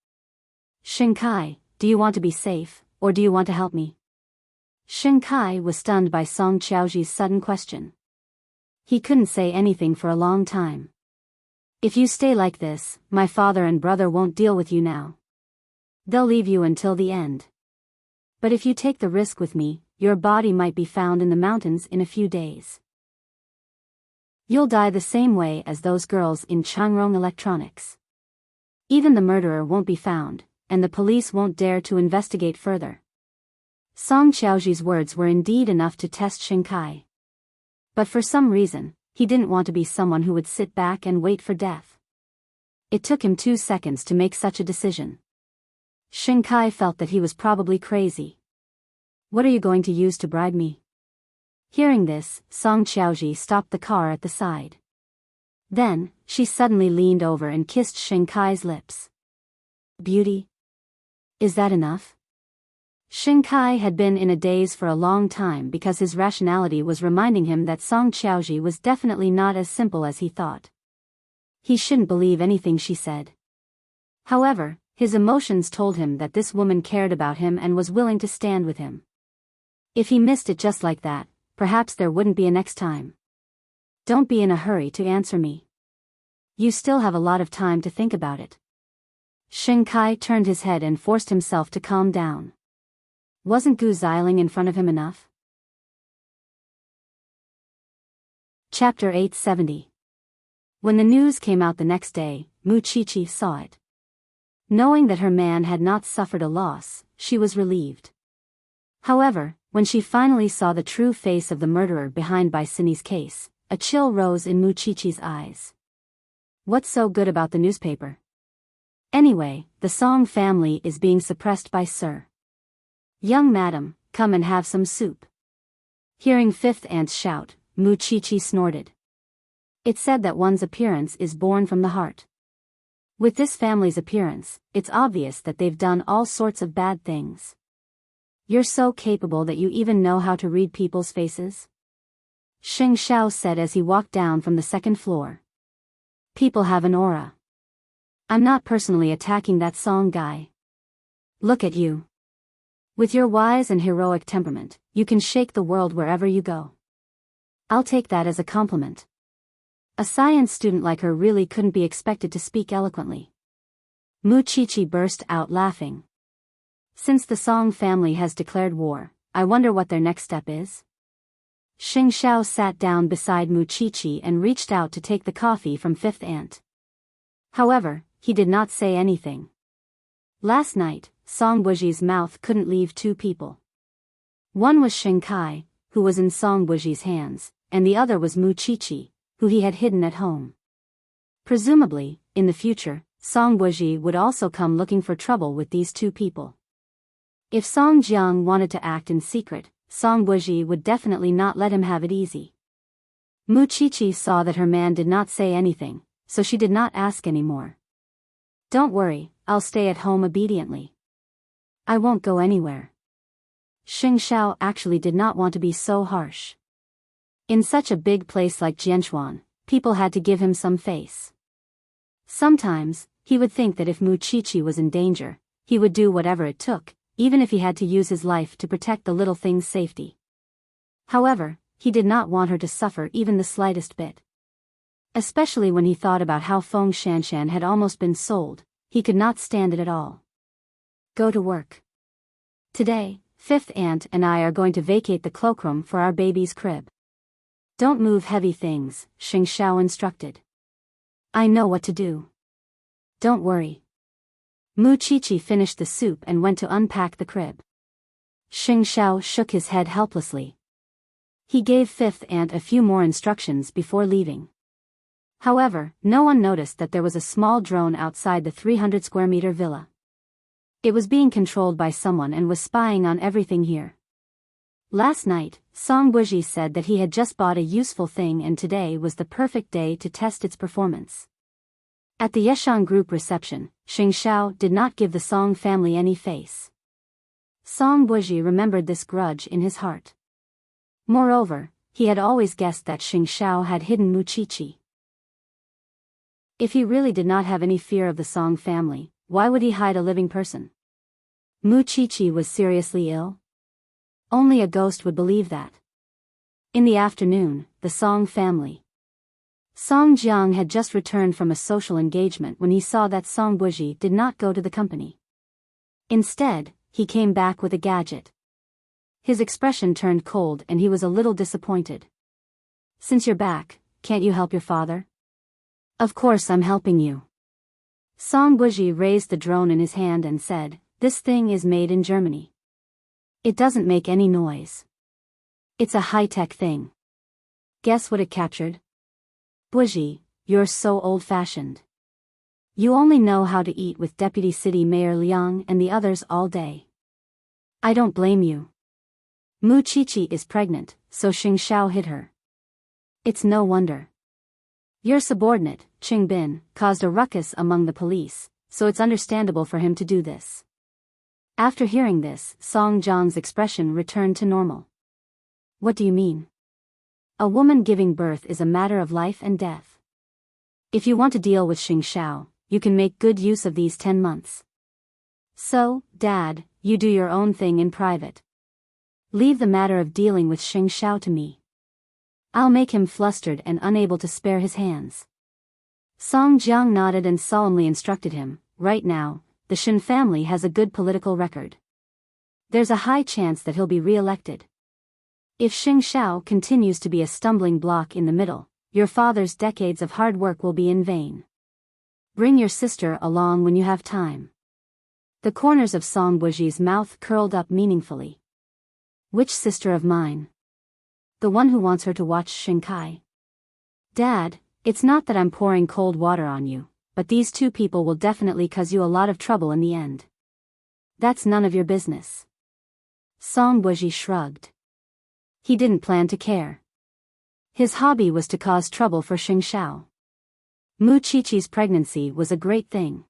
Xing Kai, do you want to be safe, or do you want to help me?" Xing Kai was stunned by Song Qiaoji's sudden question. He couldn't say anything for a long time. "If you stay like this, my father and brother won't deal with you now. They'll leave you until the end. But if you take the risk with me, your body might be found in the mountains in a few days. You'll die the same way as those girls in Changrong Electronics. Even the murderer won't be found, and the police won't dare to investigate further." Song Qiaoji's words were indeed enough to test Xing Kai. But for some reason, he didn't want to be someone who would sit back and wait for death. It took him 2 seconds to make such a decision. Xing Kai felt that he was probably crazy. "What are you going to use to bribe me?" Hearing this, Song Qiaoji stopped the car at the side. Then, she suddenly leaned over and kissed Xing Kai's lips. "Beauty? Is that enough?" Xing Kai had been in a daze for a long time because his rationality was reminding him that Song Qiaoji was definitely not as simple as he thought. He shouldn't believe anything she said. However, his emotions told him that this woman cared about him and was willing to stand with him. If he missed it just like that, perhaps there wouldn't be a next time. "Don't be in a hurry to answer me. You still have a lot of time to think about it." Xing Kai turned his head and forced himself to calm down. Wasn't Gu Xiling in front of him enough? Chapter 870. When the news came out the next day, Muchichi saw it. Knowing that her man had not suffered a loss, she was relieved. However, when she finally saw the true face of the murderer behind Baisini's case, a chill rose in Muchichi's eyes. What's so good about the newspaper? Anyway, the Song family is being suppressed by Sir. Young madam, come and have some soup. Hearing fifth aunt's shout, Muchichi snorted. It's said that one's appearance is born from the heart. With this family's appearance, it's obvious that they've done all sorts of bad things. You're so capable that you even know how to read people's faces? Xing Xiao said as he walked down from the second floor. People have an aura. I'm not personally attacking that Song guy. Look at you. With your wise and heroic temperament, you can shake the world wherever you go. I'll take that as a compliment. A science student like her really couldn't be expected to speak eloquently. Muchichi burst out laughing. Since the Song family has declared war, I wonder what their next step is? Xing Xiao sat down beside Muchichi and reached out to take the coffee from fifth aunt. However, he did not say anything. Last night, Song Buji's mouth couldn't leave two people. One was Xing Kai, who was in Song Buji's hands, and the other was Muchichi, who he had hidden at home. Presumably, in the future, Song Buji would also come looking for trouble with these two people. If Song Jiang wanted to act in secret, Song Buji would definitely not let him have it easy. Muchichi saw that her man did not say anything, so she did not ask any more. Don't worry, I'll stay at home obediently. I won't go anywhere. Xing Xiao actually did not want to be so harsh. In such a big place like Jianchuan, people had to give him some face. Sometimes, he would think that if Muchichi was in danger, he would do whatever it took, even if he had to use his life to protect the little thing's safety. However, he did not want her to suffer even the slightest bit. Especially when he thought about how Feng Shanshan had almost been sold, he could not stand it at all. Go to work. Today, fifth aunt and I are going to vacate the cloakroom for our baby's crib. Don't move heavy things, Xing Xiao instructed. I know what to do. Don't worry. Muchichi finished the soup and went to unpack the crib. Xing Xiao shook his head helplessly. He gave fifth aunt a few more instructions before leaving. However, no one noticed that there was a small drone outside the 300 square meter villa. It was being controlled by someone and was spying on everything here. Last night, Song Buji said that he had just bought a useful thing and today was the perfect day to test its performance. At the Yeshan group reception, Xing Xiao did not give the Song family any face. Song Buji remembered this grudge in his heart. Moreover, he had always guessed that Xing Xiao had hidden Muchichi. If he really did not have any fear of the Song family, why would he hide a living person? Muchichi was seriously ill? Only a ghost would believe that. In the afternoon, the Song family. Song Jiang had just returned from a social engagement when he saw that Song Buji did not go to the company. Instead, he came back with a gadget. His expression turned cold and he was a little disappointed. Since you're back, can't you help your father? Of course I'm helping you. Song Buji raised the drone in his hand and said, this thing is made in Germany. It doesn't make any noise. It's a high-tech thing. Guess what it captured? Buji, you're so old-fashioned. You only know how to eat with Deputy City Mayor Liang and the others all day. I don't blame you. Muchichi is pregnant, so Xing Xiao hid her. It's no wonder. Your subordinate, Qing Bin, caused a ruckus among the police, so it's understandable for him to do this. After hearing this, Song Jiang's expression returned to normal. What do you mean? A woman giving birth is a matter of life and death. If you want to deal with Xing Xiao, you can make good use of these 10 months. So, Dad, you do your own thing in private. Leave the matter of dealing with Xing Xiao to me. I'll make him flustered and unable to spare his hands. Song Jiang nodded and solemnly instructed him, right now, the Shin family has a good political record. There's a high chance that he'll be re-elected. If Xing Xiao continues to be a stumbling block in the middle, Your father's decades of hard work will be in vain. Bring your sister along when you have time. The corners of Song Buji's mouth curled up meaningfully. Which sister of mine? The one who wants her to watch Shinkai? Dad, it's not that I'm pouring cold water on you, but these two people will definitely cause you a lot of trouble in the end. That's none of your business. Song Buji shrugged. He didn't plan to care. His hobby was to cause trouble for Xing Xiao. Mu Qiqi's pregnancy was a great thing.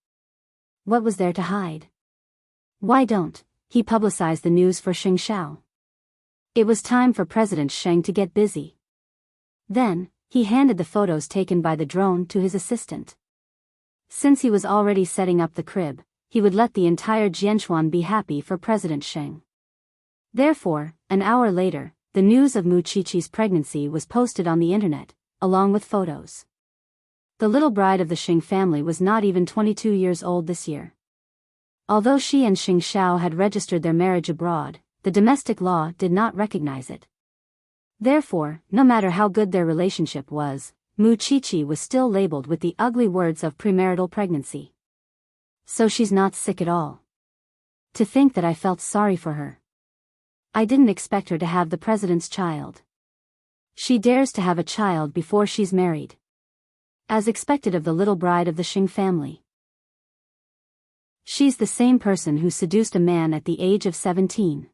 What was there to hide? Why don't he publicize the news for Xing Xiao? It was time for President Sheng to get busy. Then, he handed the photos taken by the drone to his assistant. Since he was already setting up the crib, he would let the entire Jianchuan be happy for President Sheng. Therefore, an hour later, the news of Mu Qiqi's pregnancy was posted on the internet, along with photos. The little bride of the Xing family was not even 22 years old this year. Although she and Xing Xiao had registered their marriage abroad, the domestic law did not recognize it. Therefore, no matter how good their relationship was, Mu Qiqi was still labeled with the ugly words of premarital pregnancy. So she's not sick at all. To think that I felt sorry for her. I didn't expect her to have the president's child. She dares to have a child before she's married. As expected of the little bride of the Xing family. She's the same person who seduced a man at the age of 17.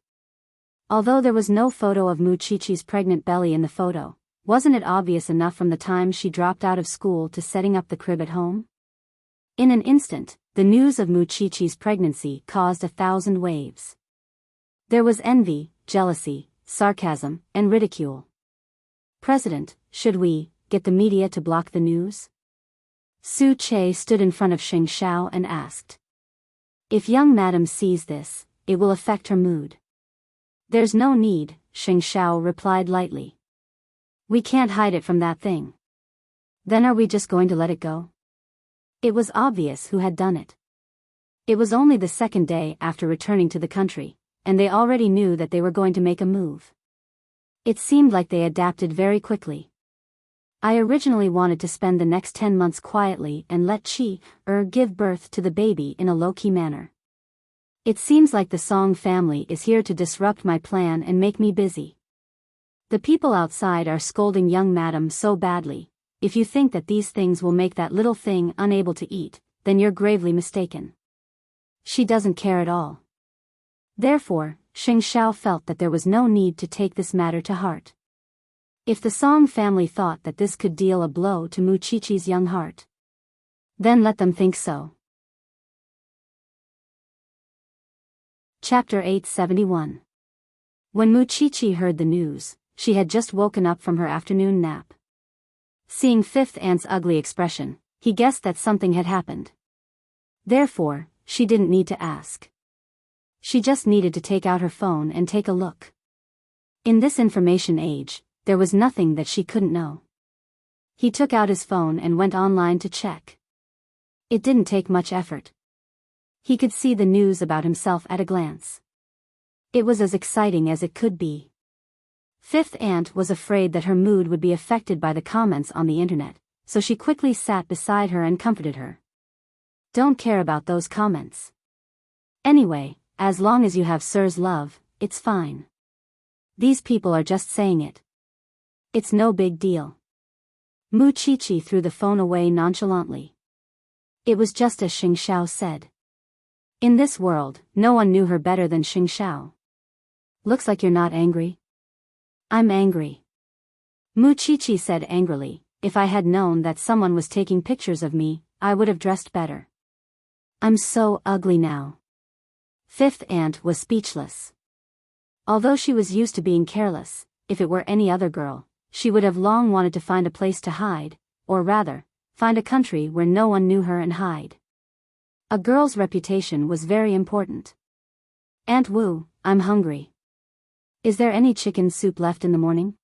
Although there was no photo of Mu Qiqi's pregnant belly in the photo, wasn't it obvious enough from the time she dropped out of school to setting up the crib at home? In an instant, the news of Mu Qiqi's pregnancy caused 1,000 waves. There was envy, jealousy, sarcasm, and ridicule. President, should we get the media to block the news? Su Che stood in front of Xing Xiao and asked. If young madam sees this, it will affect her mood. There's no need, Xing Xiao replied lightly. We can't hide it from that thing. Then are we just going to let it go? It was obvious who had done it. It was only the second day after returning to the country, and they already knew that they were going to make a move. It seemed like they adapted very quickly. I originally wanted to spend the next 10 months quietly and let Qi give birth to the baby in a low-key manner. It seems like the Song family is here to disrupt my plan and make me busy. The people outside are scolding young madam so badly. If you think that these things will make that little thing unable to eat, then you're gravely mistaken. She doesn't care at all. Therefore, Xing Xiao felt that there was no need to take this matter to heart. If the Song family thought that this could deal a blow to Mu Qiqi's young heart, then let them think so. Chapter 871. When Mu Qiqi heard the news, she had just woken up from her afternoon nap. Seeing Fifth Aunt's ugly expression, he guessed that something had happened. Therefore, she didn't need to ask. She just needed to take out her phone and take a look. In this information age, there was nothing that she couldn't know. He took out his phone and went online to check. It didn't take much effort. He could see the news about himself at a glance. It was as exciting as it could be. Fifth Aunt was afraid that her mood would be affected by the comments on the internet, so she quickly sat beside her and comforted her. Don't care about those comments. Anyway, as long as you have Sir's love, it's fine. These people are just saying it. It's no big deal. Mu Qiqi threw the phone away nonchalantly. It was just as Xing Xiao said. In this world, no one knew her better than Xing Xiao. Looks like you're not angry. I'm angry. Mu Qiqi said angrily, if I had known that someone was taking pictures of me, I would have dressed better. I'm so ugly now. Fifth Aunt was speechless. Although she was used to being careless, if it were any other girl, she would have long wanted to find a place to hide, or rather, find a country where no one knew her and hide. A girl's reputation was very important. Aunt Wu, I'm hungry. Is there any chicken soup left in the morning?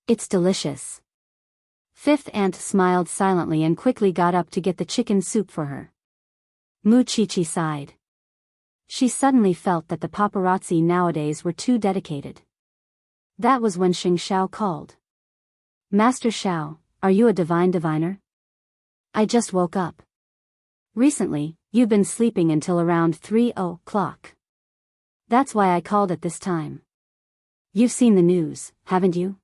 It's delicious. Fifth Aunt smiled silently and quickly got up to get the chicken soup for her. Mu Qiqi sighed. She suddenly felt that the paparazzi nowadays were too dedicated. That was when Xing Xiao called. Master Xiao, are you a divine diviner? I just woke up. Recently, you've been sleeping until around 3 o'clock. That's why I called at this time. You've seen the news, haven't you?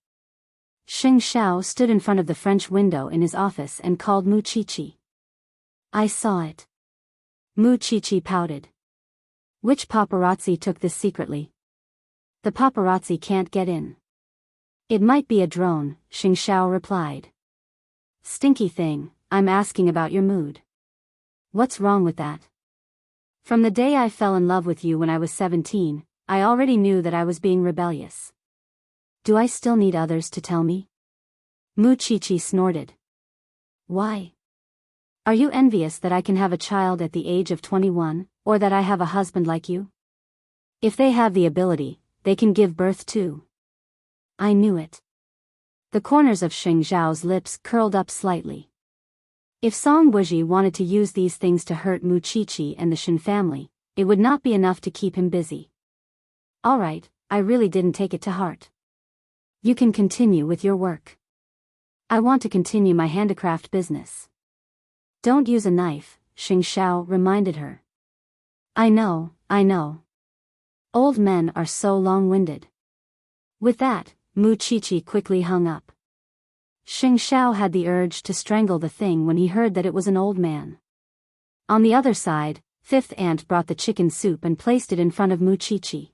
Xing Xiao stood in front of the French window in his office and called Mu Chichi. I saw it. Mu Chichi pouted. Which paparazzi took this secretly? The paparazzi can't get in. It might be a drone, Xing Xiao replied. Stinky thing, I'm asking about your mood. What's wrong with that? From the day I fell in love with you when I was 17, I already knew that I was being rebellious. Do I still need others to tell me? Mu Chichi snorted. Why? Are you envious that I can have a child at the age of 21, or that I have a husband like you? If they have the ability, they can give birth too. I knew it. The corners of Xing Zhao's lips curled up slightly. If Song Wuji wanted to use these things to hurt Mu Chichi and the Shin family, it would not be enough to keep him busy. Alright, I really didn't take it to heart. You can continue with your work. I want to continue my handicraft business. Don't use a knife, Xing Xiao reminded her. I know. Old men are so long-winded. With that, Mu Chichi quickly hung up. Xing Xiao had the urge to strangle the thing when he heard that it was an old man. On the other side, Fifth Aunt brought the chicken soup and placed it in front of Mu Chichi.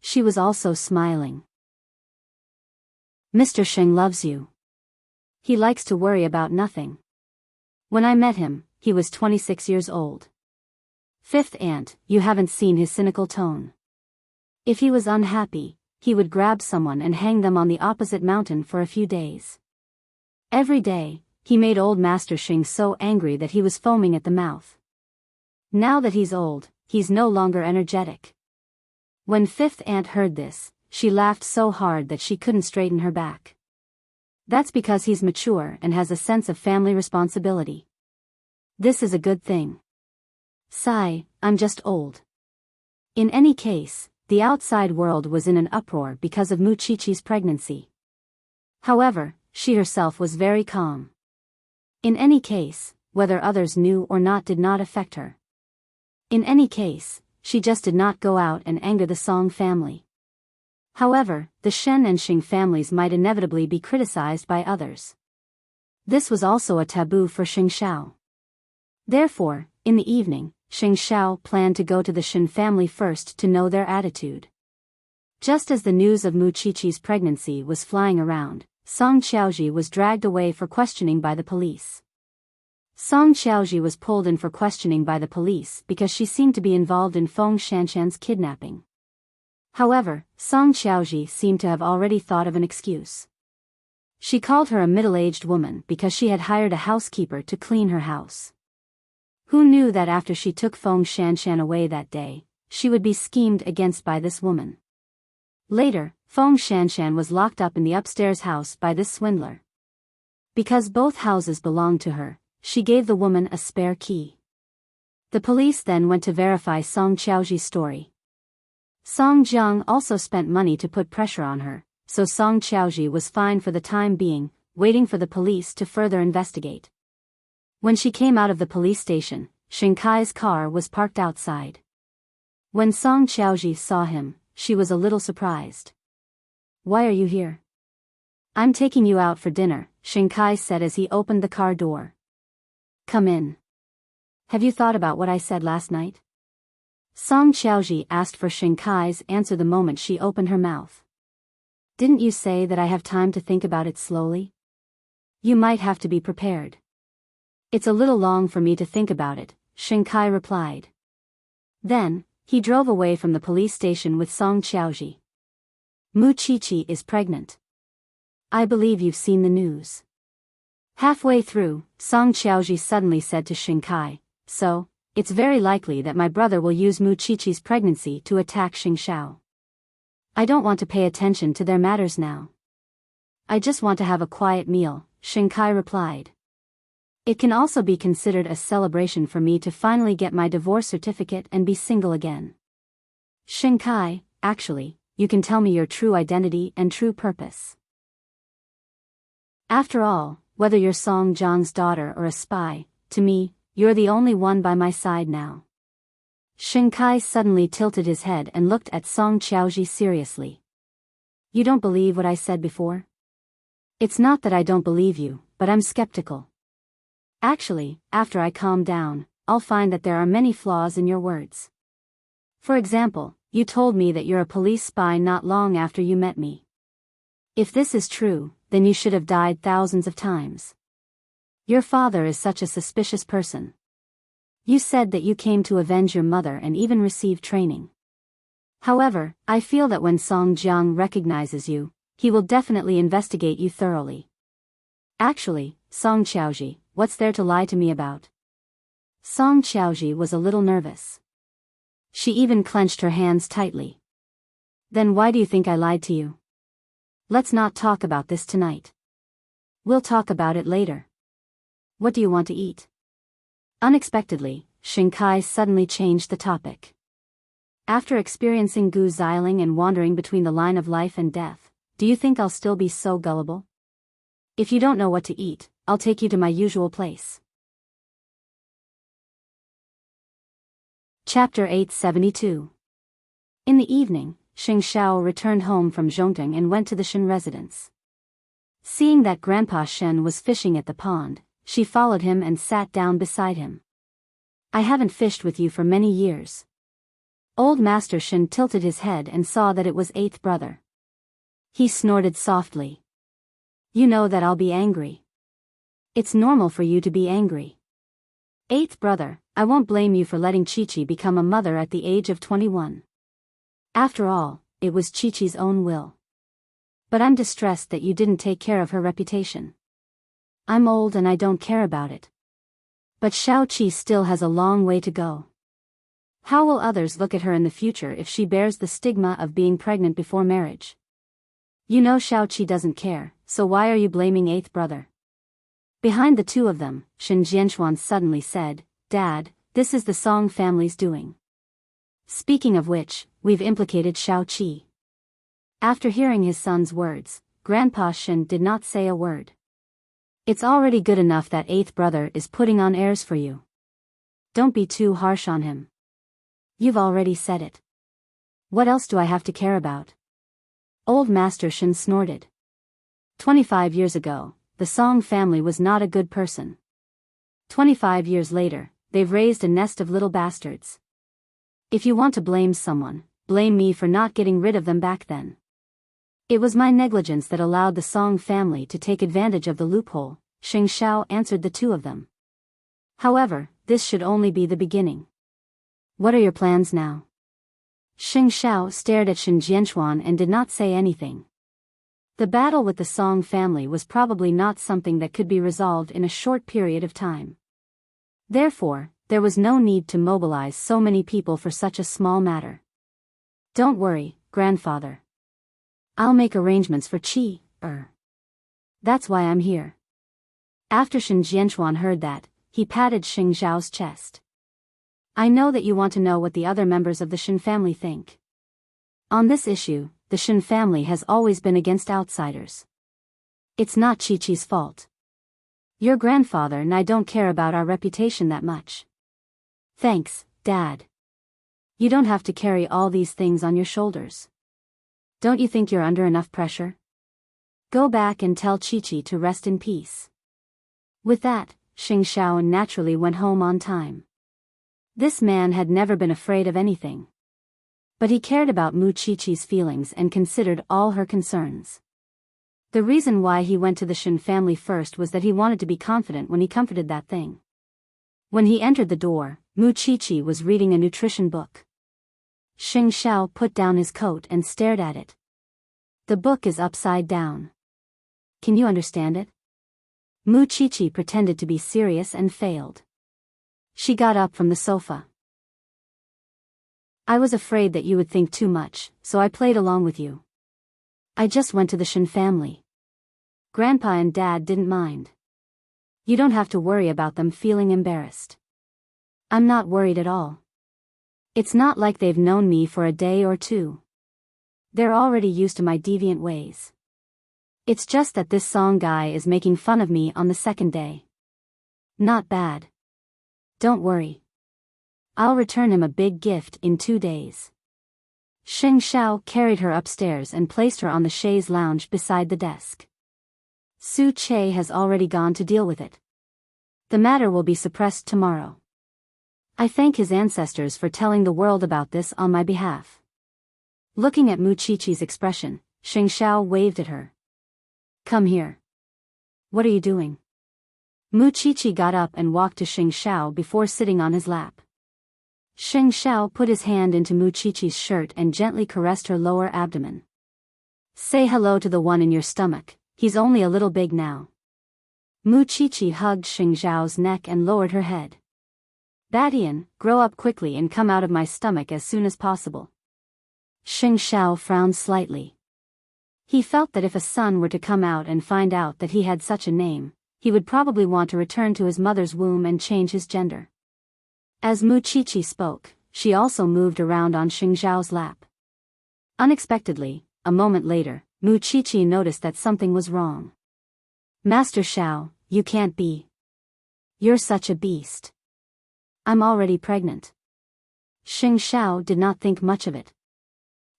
She was also smiling. Mr. Xing loves you. He likes to worry about nothing. When I met him, he was 26 years old. Fifth Aunt, you haven't seen his cynical tone. If he was unhappy, he would grab someone and hang them on the opposite mountain for a few days. Every day, he made old Master Xing so angry that he was foaming at the mouth. Now that he's old, he's no longer energetic. When Fifth Aunt heard this, she laughed so hard that she couldn't straighten her back. That's because he's mature and has a sense of family responsibility. This is a good thing. Sigh, I'm just old. In any case, the outside world was in an uproar because of Mu Chichi's pregnancy. However, she herself was very calm. In any case, whether others knew or not did not affect her. In any case, she just did not go out and anger the Song family. However, the Shen and Xing families might inevitably be criticized by others. This was also a taboo for Xing Xiao. Therefore, in the evening, Xing Xiao planned to go to the Shen family first to know their attitude. Just as the news of Mu Chichi's pregnancy was flying around, Song Qiaoji was dragged away for questioning by the police. Song Qiaoji was pulled in for questioning by the police because she seemed to be involved in Feng Shanshan's kidnapping. However, Song Qiaoji seemed to have already thought of an excuse. She called her a middle-aged woman because she had hired a housekeeper to clean her house. Who knew that after she took Feng Shanshan away that day, she would be schemed against by this woman. Later, Feng Shanshan was locked up in the upstairs house by this swindler. Because both houses belonged to her, she gave the woman a spare key. The police then went to verify Song Qiaoji's story. Song Jiang also spent money to put pressure on her, so Song Qiaoji was fine for the time being, waiting for the police to further investigate. When she came out of the police station, Xing Kai's car was parked outside. When Song Qiaoji saw him, she was a little surprised. Why are you here? I'm taking you out for dinner, Xing Kai said as he opened the car door. Come in. Have you thought about what I said last night? Song Qiaoji asked for Xing Kai's answer the moment she opened her mouth. Didn't you say that I have time to think about it slowly? You might have to be prepared. It's a little long for me to think about it, Xing Kai replied. Then, he drove away from the police station with Song Qiaoji. Mu Chichi is pregnant. I believe you've seen the news. Halfway through, Song Qiaoji suddenly said to Xing Kai, so, it's very likely that my brother will use Mu Chichi's pregnancy to attack Xing Xiao. I don't want to pay attention to their matters now. I just want to have a quiet meal, Xing Kai replied. It can also be considered a celebration for me to finally get my divorce certificate and be single again. Xing Kai, actually, you can tell me your true identity and true purpose. After all, whether you're Song Jiang's daughter or a spy, to me, you're the only one by my side now. Xing Kai suddenly tilted his head and looked at Song Qiaoji seriously. You don't believe what I said before? It's not that I don't believe you, but I'm skeptical. Actually, after I calm down, I'll find that there are many flaws in your words. For example, you told me that you're a police spy not long after you met me. If this is true, then you should have died thousands of times. Your father is such a suspicious person. You said that you came to avenge your mother and even received training. However, I feel that when Song Jiang recognizes you, he will definitely investigate you thoroughly. Actually, Song Qiaoji, what's there to lie to me about? Song Qiaoji was a little nervous. She even clenched her hands tightly. Then why do you think I lied to you? Let's not talk about this tonight. We'll talk about it later. What do you want to eat? Unexpectedly, Xing Kai suddenly changed the topic. After experiencing Gu Xiling and wandering between the line of life and death, do you think I'll still be so gullible? If you don't know what to eat, I'll take you to my usual place. Chapter 872. In the evening, Xing Xiao returned home from Zhongting and went to the Shen residence. Seeing that Grandpa Shen was fishing at the pond, she followed him and sat down beside him. I haven't fished with you for many years. Old Master Shen tilted his head and saw that it was eighth brother. He snorted softly. You know that I'll be angry. It's normal for you to be angry. Eighth brother, I won't blame you for letting Chi-Chi become a mother at the age of 21. After all, it was Chi-Chi's own will. But I'm distressed that you didn't take care of her reputation. I'm old and I don't care about it. But Xiao-Qi still has a long way to go. How will others look at her in the future if she bears the stigma of being pregnant before marriage? You know Xiao-Qi doesn't care, so why are you blaming eighth brother? Behind the two of them, Shen Jianchuan suddenly said, Dad, this is the Song family's doing. Speaking of which, we've implicated Xiao-Qi. After hearing his son's words, Grandpa Shen did not say a word. It's already good enough that eighth brother is putting on airs for you. Don't be too harsh on him. You've already said it. What else do I have to care about? Old Master Shen snorted. 25 years ago, the Song family was not a good person. 25 years later, they've raised a nest of little bastards. If you want to blame someone, blame me for not getting rid of them back then. It was my negligence that allowed the Song family to take advantage of the loophole, Xing Xiao answered the two of them. However, this should only be the beginning. What are your plans now? Xing Xiao stared at Shen Jianchuan and did not say anything. The battle with the Song family was probably not something that could be resolved in a short period of time. Therefore, there was no need to mobilize so many people for such a small matter. Don't worry, grandfather. I'll make arrangements for Qi. That's why I'm here. After Shen Jianchuan heard that, he patted Xing Xiao's chest. I know that you want to know what the other members of the Shen family think. On this issue, the Shen family has always been against outsiders. It's not Chi-Chi's fault. Your grandfather and I don't care about our reputation that much. Thanks, Dad. You don't have to carry all these things on your shoulders. Don't you think you're under enough pressure? Go back and tell Chi-Chi to rest in peace. With that, Xing Xiao naturally went home on time. This man had never been afraid of anything. But he cared about Mu Chi-Chi's feelings and considered all her concerns. The reason why he went to the Shen family first was that he wanted to be confident when he comforted that thing. When he entered the door, Mu Chi-Chi was reading a nutrition book. Xing Xiao put down his coat and stared at it. The book is upside down. Can you understand it? Mu Chi-Chi pretended to be serious and failed. She got up from the sofa. I was afraid that you would think too much, so I played along with you. I just went to the Shen family. Grandpa and Dad didn't mind. You don't have to worry about them feeling embarrassed. I'm not worried at all. It's not like they've known me for a day or two. They're already used to my deviant ways. It's just that this song guy is making fun of me on the second day. Not bad. Don't worry. I'll return him a big gift in 2 days. Xing Xiao carried her upstairs and placed her on the chaise lounge beside the desk. Su Che has already gone to deal with it. The matter will be suppressed tomorrow. I thank his ancestors for telling the world about this on my behalf. Looking at Mu Qiqi's expression, Xing Xiao waved at her. Come here. What are you doing? Mu Qiqi got up and walked to Xing Xiao before sitting on his lap. Xing Xiao put his hand into Mu Qiqi's shirt and gently caressed her lower abdomen. Say hello to the one in your stomach, he's only a little big now. Mu Qiqi hugged Xing Xiao's neck and lowered her head. Badian, grow up quickly and come out of my stomach as soon as possible. Xing Xiao frowned slightly. He felt that if a son were to come out and find out that he had such a name, he would probably want to return to his mother's womb and change his gender. As Mu Qiqi spoke, she also moved around on Xing Xiao's lap. Unexpectedly, a moment later, Mu Qiqi noticed that something was wrong. Master Xiao, you can't be. You're such a beast. I'm already pregnant. Xing Xiao did not think much of it.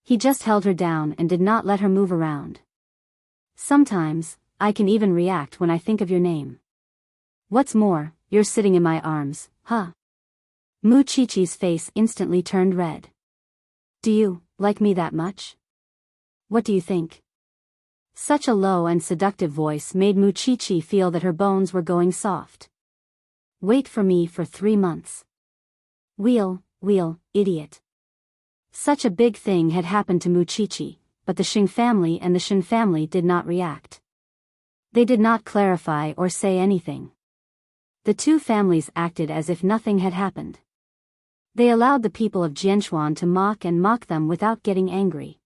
He just held her down and did not let her move around. Sometimes, I can even react when I think of your name. What's more, you're sitting in my arms, huh? Mu Qiqi's face instantly turned red. Do you like me that much? What do you think? Such a low and seductive voice made Mu Qiqi feel that her bones were going soft. Wait for me for 3 months. Wheel, idiot. Such a big thing had happened to Mu Qiqi, but the Xing family and the Shen family did not react. They did not clarify or say anything. The two families acted as if nothing had happened. They allowed the people of Jianchuan to mock them without getting angry.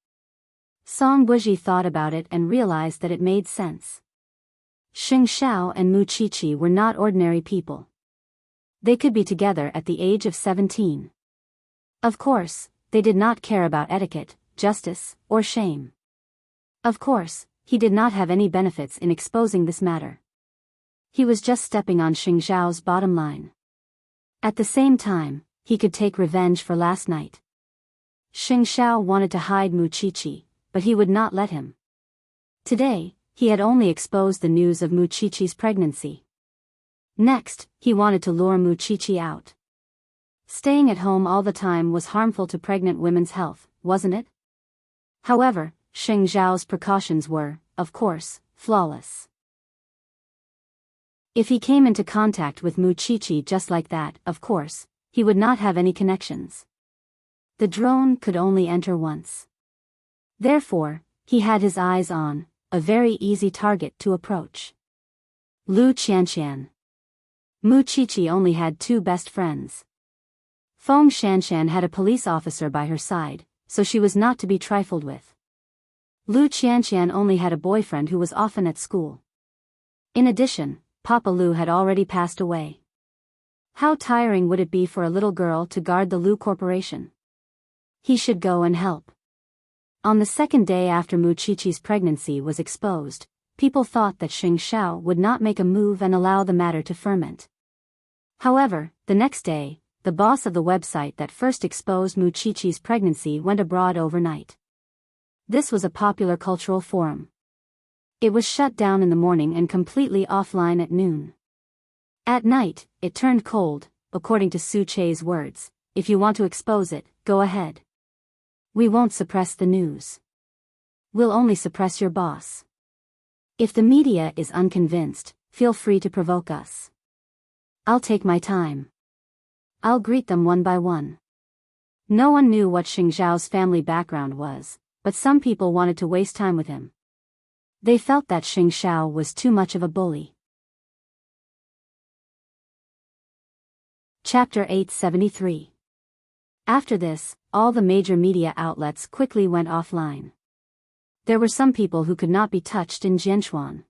Song Buji thought about it and realized that it made sense. Xing Xiao and Mu Qiqi were not ordinary people. They could be together at the age of 17. Of course, they did not care about etiquette, justice, or shame. Of course, he did not have any benefits in exposing this matter. He was just stepping on Xing Xiao's bottom line. At the same time, he could take revenge for last night. Xing Xiao wanted to hide Mu Qiqi, but he would not let him. Today, he had only exposed the news of Mu Qiqi's pregnancy. Next, he wanted to lure Mu Qiqi out. Staying at home all the time was harmful to pregnant women's health, wasn't it? However, Xing Xiao's precautions were, of course, flawless. If he came into contact with Mu Qiqi just like that, of course, he would not have any connections. The drone could only enter once. Therefore, he had his eyes on a very easy target to approach. Lu Qianqian. Mu Qiqi only had 2 best friends. Feng Shanshan had a police officer by her side, so she was not to be trifled with. Lu Qianqian only had a boyfriend who was often at school. In addition, Papa Lu had already passed away. How tiring would it be for a little girl to guard the Lu Corporation? He should go and help. On the second day after Mu Qiqi's pregnancy was exposed, people thought that Xing Xiao would not make a move and allow the matter to ferment. However, the next day, the boss of the website that first exposed Mu Qiqi's pregnancy went abroad overnight. This was a popular cultural forum. It was shut down in the morning and completely offline at noon. At night, it turned cold, according to Su Che's words. If you want to expose it, go ahead. We won't suppress the news. We'll only suppress your boss. If the media is unconvinced, feel free to provoke us. I'll take my time. I'll greet them one by one. No one knew what Xing Xiao's family background was, but some people wanted to waste time with him. They felt that Xing Xiao was too much of a bully. Chapter 873. After this, all the major media outlets quickly went offline. There were some people who could not be touched in Jianchuan.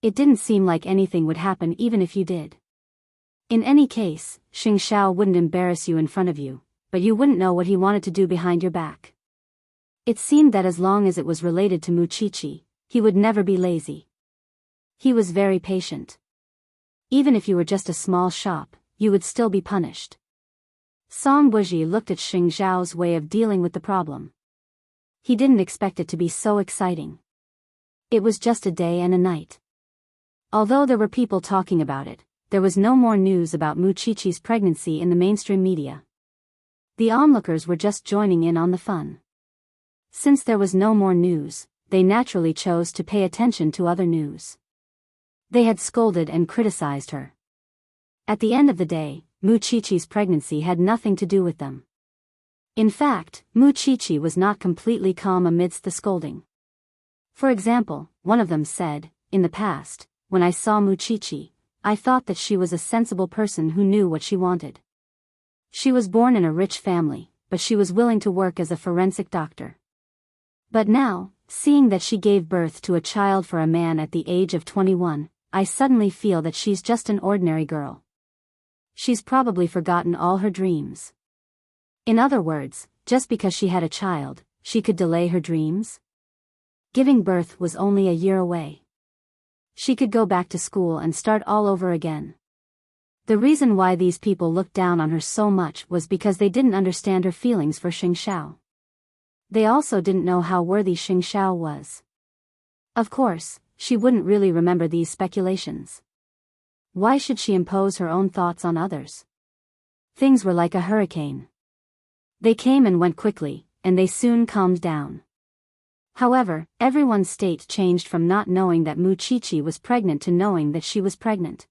It didn't seem like anything would happen even if you did. In any case, Xing Xiao wouldn't embarrass you in front of you, but you wouldn't know what he wanted to do behind your back. It seemed that as long as it was related to Mu Qiqi, he would never be lazy. He was very patient. Even if you were just a small shop, you would still be punished. Song Buji looked at Xing Zhao's way of dealing with the problem. He didn't expect it to be so exciting. It was just a day and a night. Although there were people talking about it, there was no more news about Muqiqi's pregnancy in the mainstream media. The onlookers were just joining in on the fun. Since there was no more news, they naturally chose to pay attention to other news. They had scolded and criticized her. At the end of the day, Muqiqi's pregnancy had nothing to do with them. In fact, Muqiqi was not completely calm amidst the scolding. For example, one of them said, "In the past, when I saw Muqiqi, I thought that she was a sensible person who knew what she wanted. She was born in a rich family, but she was willing to work as a forensic doctor. But now, seeing that she gave birth to a child for a man at the age of 21, I suddenly feel that she's just an ordinary girl. She's probably forgotten all her dreams." In other words, just because she had a child, she could delay her dreams? Giving birth was only a year away. She could go back to school and start all over again. The reason why these people looked down on her so much was because they didn't understand her feelings for Xing Xiao. They also didn't know how worthy Xing Xiao was. Of course, she wouldn't really remember these speculations. Why should she impose her own thoughts on others? Things were like a hurricane. They came and went quickly, and they soon calmed down. However, everyone's state changed from not knowing that Muqiqi was pregnant to knowing that she was pregnant.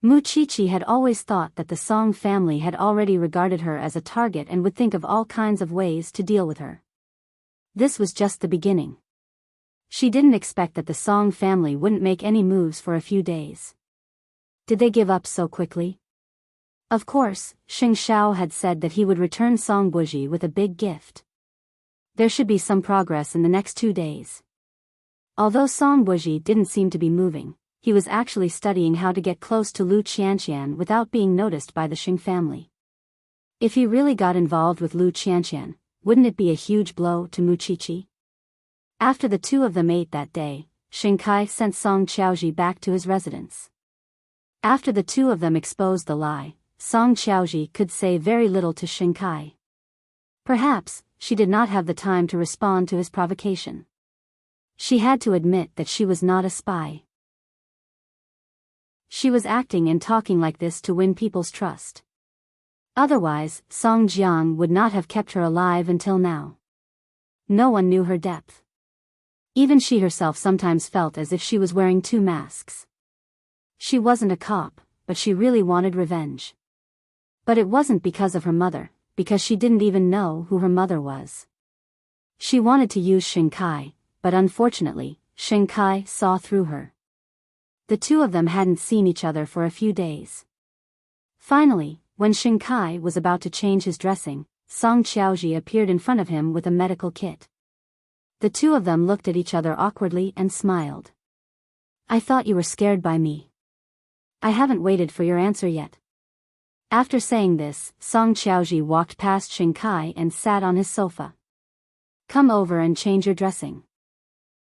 Muqiqi had always thought that the Song family had already regarded her as a target and would think of all kinds of ways to deal with her. This was just the beginning. She didn't expect that the Song family wouldn't make any moves for a few days. Did they give up so quickly? Of course, Xing Xiao had said that he would return Song Buji with a big gift. There should be some progress in the next 2 days. Although Song Buji didn't seem to be moving, he was actually studying how to get close to Lu Qianqian without being noticed by the Xing family. If he really got involved with Lu Qianqian, wouldn't it be a huge blow to Muqiqi? After the two of them ate that day, Xing Kai sent Song Qiaozhi back to his residence. After the two of them exposed the lie, Song Qiaozhi could say very little to Xing Kai. Perhaps, she did not have the time to respond to his provocation. She had to admit that she was not a spy. She was acting and talking like this to win people's trust. Otherwise, Song Jiang would not have kept her alive until now. No one knew her depth. Even she herself sometimes felt as if she was wearing 2 masks. She wasn't a cop, but she really wanted revenge. But it wasn't because of her mother, because she didn't even know who her mother was. She wanted to use Xing Kai, but unfortunately, Xing Kai saw through her. The two of them hadn't seen each other for a few days. Finally, when Xing Kai was about to change his dressing, Song Qiaozhi appeared in front of him with a medical kit. The two of them looked at each other awkwardly and smiled. "I thought you were scared by me. I haven't waited for your answer yet." After saying this, Song Qiaozhi walked past Xing Kai and sat on his sofa. "Come over and change your dressing.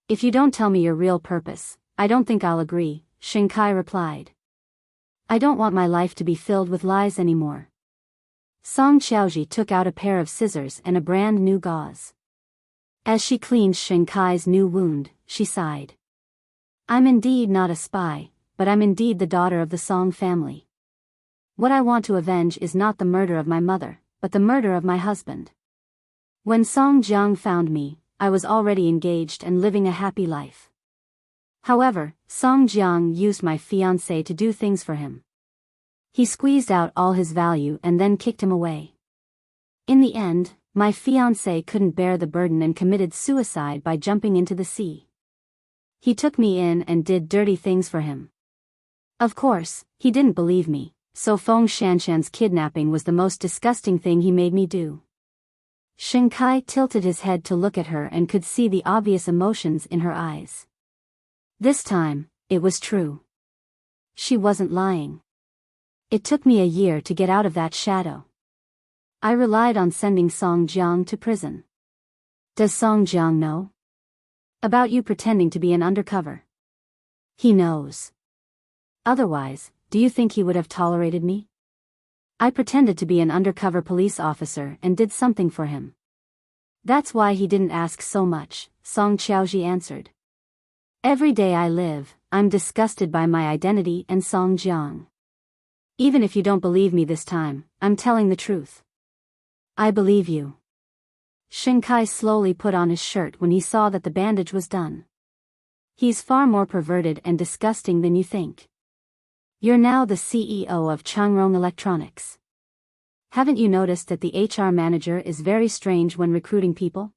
If you don't tell me your real purpose, I don't think I'll agree," Xing Kai replied. "I don't want my life to be filled with lies anymore." Song Qiaozhi took out a pair of scissors and a brand new gauze. As she cleaned Xing Kai's new wound, she sighed. "I'm indeed not a spy, but I'm indeed the daughter of the Song family. What I want to avenge is not the murder of my mother, but the murder of my husband. When Song Jiang found me, I was already engaged and living a happy life. However, Song Jiang used my fiancé to do things for him. He squeezed out all his value and then kicked him away. In the end, my fiancé couldn't bear the burden and committed suicide by jumping into the sea. He took me in and did dirty things for him. Of course, he didn't believe me, so Feng Shanshan's kidnapping was the most disgusting thing he made me do." Xing Kai tilted his head to look at her and could see the obvious emotions in her eyes. This time, it was true. She wasn't lying. "It took me a year to get out of that shadow. I relied on sending Song Jiang to prison. Does Song Jiang know?" About you pretending to be an undercover. He knows. Otherwise, do you think he would have tolerated me? I pretended to be an undercover police officer and did something for him. That's why he didn't ask so much, Song Qiaoji answered. Every day I live, I'm disgusted by my identity and Song Jiang. Even if you don't believe me this time, I'm telling the truth. I believe you. Shinkai slowly put on his shirt when he saw that the bandage was done. He's far more perverted and disgusting than you think. You're now the CEO of Changrong Electronics. Haven't you noticed that the HR manager is very strange when recruiting people?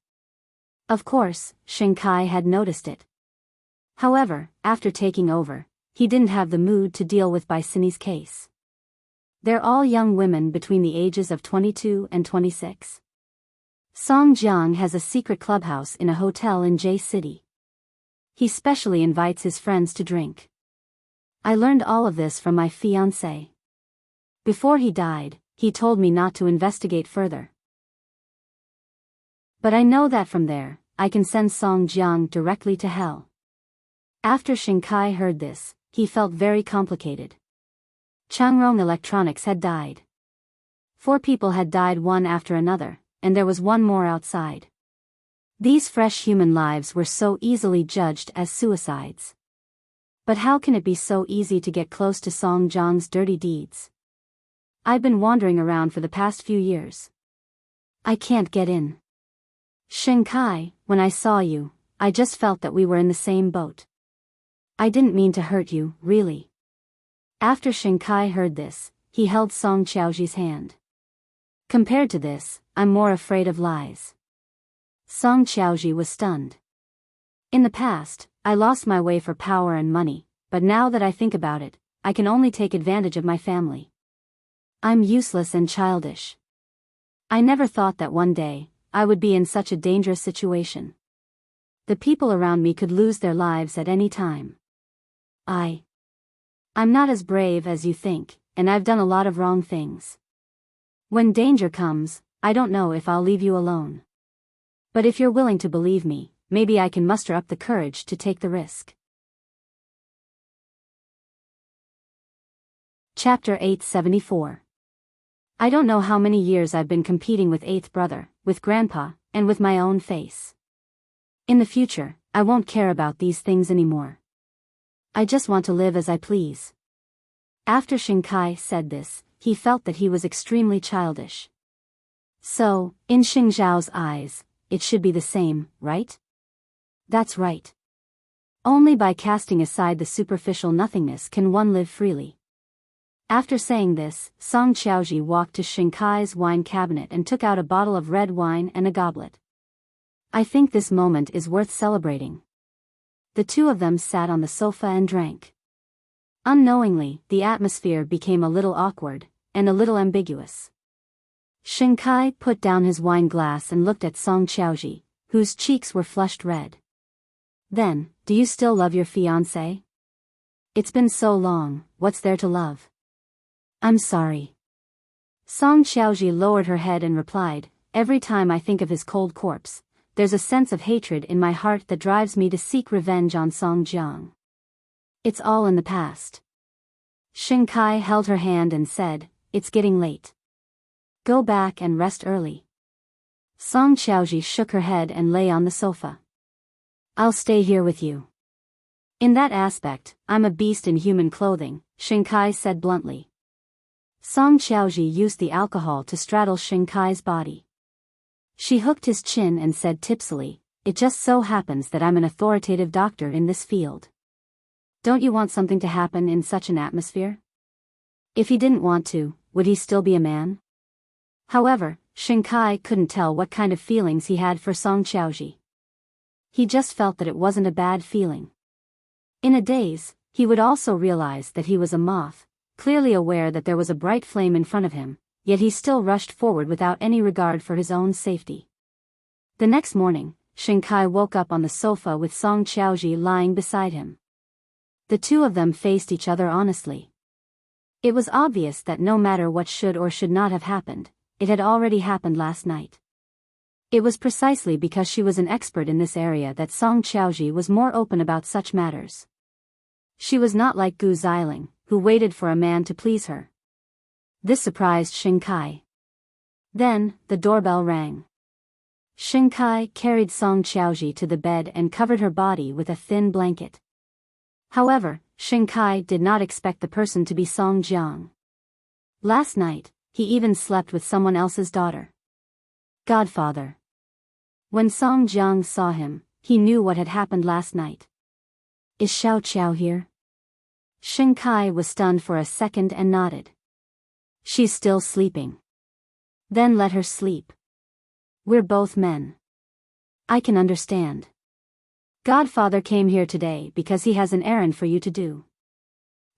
Of course, Shinkai had noticed it. However, after taking over, he didn't have the mood to deal with Baisini's case. They're all young women between the ages of 22 and 26. Song Jiang has a secret clubhouse in a hotel in J City. He specially invites his friends to drink. I learned all of this from my fiancé. Before he died, he told me not to investigate further. But I know that from there, I can send Song Jiang directly to hell. After Shinkai heard this, he felt very complicated. Changrong Electronics had died. 4 people had died one after another, and there was one more outside. These fresh human lives were so easily judged as suicides. But how can it be so easy to get close to Song Jiang's dirty deeds? I've been wandering around for the past few years. I can't get in. Shinkai, when I saw you, I just felt that we were in the same boat. I didn't mean to hurt you, really. After Shinkai heard this, he held Song Qiaoji's hand. Compared to this, I'm more afraid of lies. Song Qiaoji was stunned. In the past, I lost my way for power and money, but now that I think about it, I can only take advantage of my family. I'm useless and childish. I never thought that one day, I would be in such a dangerous situation. The people around me could lose their lives at any time. I'm not as brave as you think, and I've done a lot of wrong things. When danger comes, I don't know if I'll leave you alone. But if you're willing to believe me, maybe I can muster up the courage to take the risk. Chapter 874. I don't know how many years I've been competing with Eighth Brother, with Grandpa, and with my own face. In the future, I won't care about these things anymore. I just want to live as I please. After Shinkai said this, he felt that he was extremely childish. So, in Xingzhao's eyes, it should be the same, right? That's right. Only by casting aside the superficial nothingness can one live freely. After saying this, Song Qiaoji walked to Shinkai's wine cabinet and took out a bottle of red wine and a goblet. I think this moment is worth celebrating. The two of them sat on the sofa and drank. Unknowingly, the atmosphere became a little awkward, and a little ambiguous. Shinkai put down his wine glass and looked at Song Qiaoji, whose cheeks were flushed red. Then, do you still love your fiancé? It's been so long, what's there to love? I'm sorry. Song Qiaoji lowered her head and replied, every time I think of his cold corpse, there's a sense of hatred in my heart that drives me to seek revenge on Song Jiang. It's all in the past. Shinkai held her hand and said, it's getting late. Go back and rest early. Song Qiaoji shook her head and lay on the sofa. I'll stay here with you. In that aspect, I'm a beast in human clothing, Shinkai said bluntly. Song Qiaoji used the alcohol to straddle Shinkai's body. She hooked his chin and said tipsily, it just so happens that I'm an authoritative doctor in this field. Don't you want something to happen in such an atmosphere? If he didn't want to, would he still be a man? However, Shinkai couldn't tell what kind of feelings he had for Song Qiaoji. He just felt that it wasn't a bad feeling. In a daze, he would also realize that he was a moth, clearly aware that there was a bright flame in front of him, yet he still rushed forward without any regard for his own safety. The next morning, Shinkai woke up on the sofa with Song Qiaoji lying beside him. The two of them faced each other honestly. It was obvious that no matter what should or should not have happened, it had already happened last night. It was precisely because she was an expert in this area that Song Qiaoji was more open about such matters. She was not like Gu Xiling, who waited for a man to please her. This surprised Xing Kai. Then, the doorbell rang. Xing Kai carried Song Qiaoji to the bed and covered her body with a thin blanket. However, Xing Kai did not expect the person to be Song Jiang. Last night, he even slept with someone else's daughter. Godfather. When Song Jiang saw him, he knew what had happened last night. Is Xiao Qiao here? Xing Kai was stunned for a second and nodded. She's still sleeping. Then let her sleep. We're both men. I can understand. Godfather came here today because he has an errand for you to do.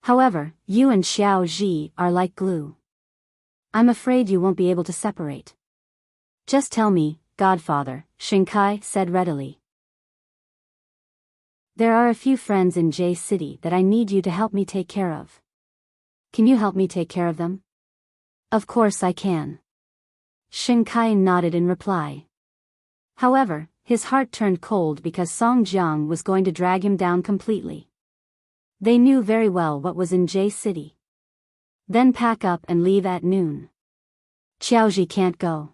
However, you and Xiao Ji are like glue. I'm afraid you won't be able to separate. Just tell me, Godfather, Xing Kai said readily. There are a few friends in J City that I need you to help me take care of. Can you help me take care of them? Of course I can. Xing Kai nodded in reply. However, his heart turned cold because Song Jiang was going to drag him down completely. They knew very well what was in J City. Then pack up and leave at noon. Qiaoji can't go.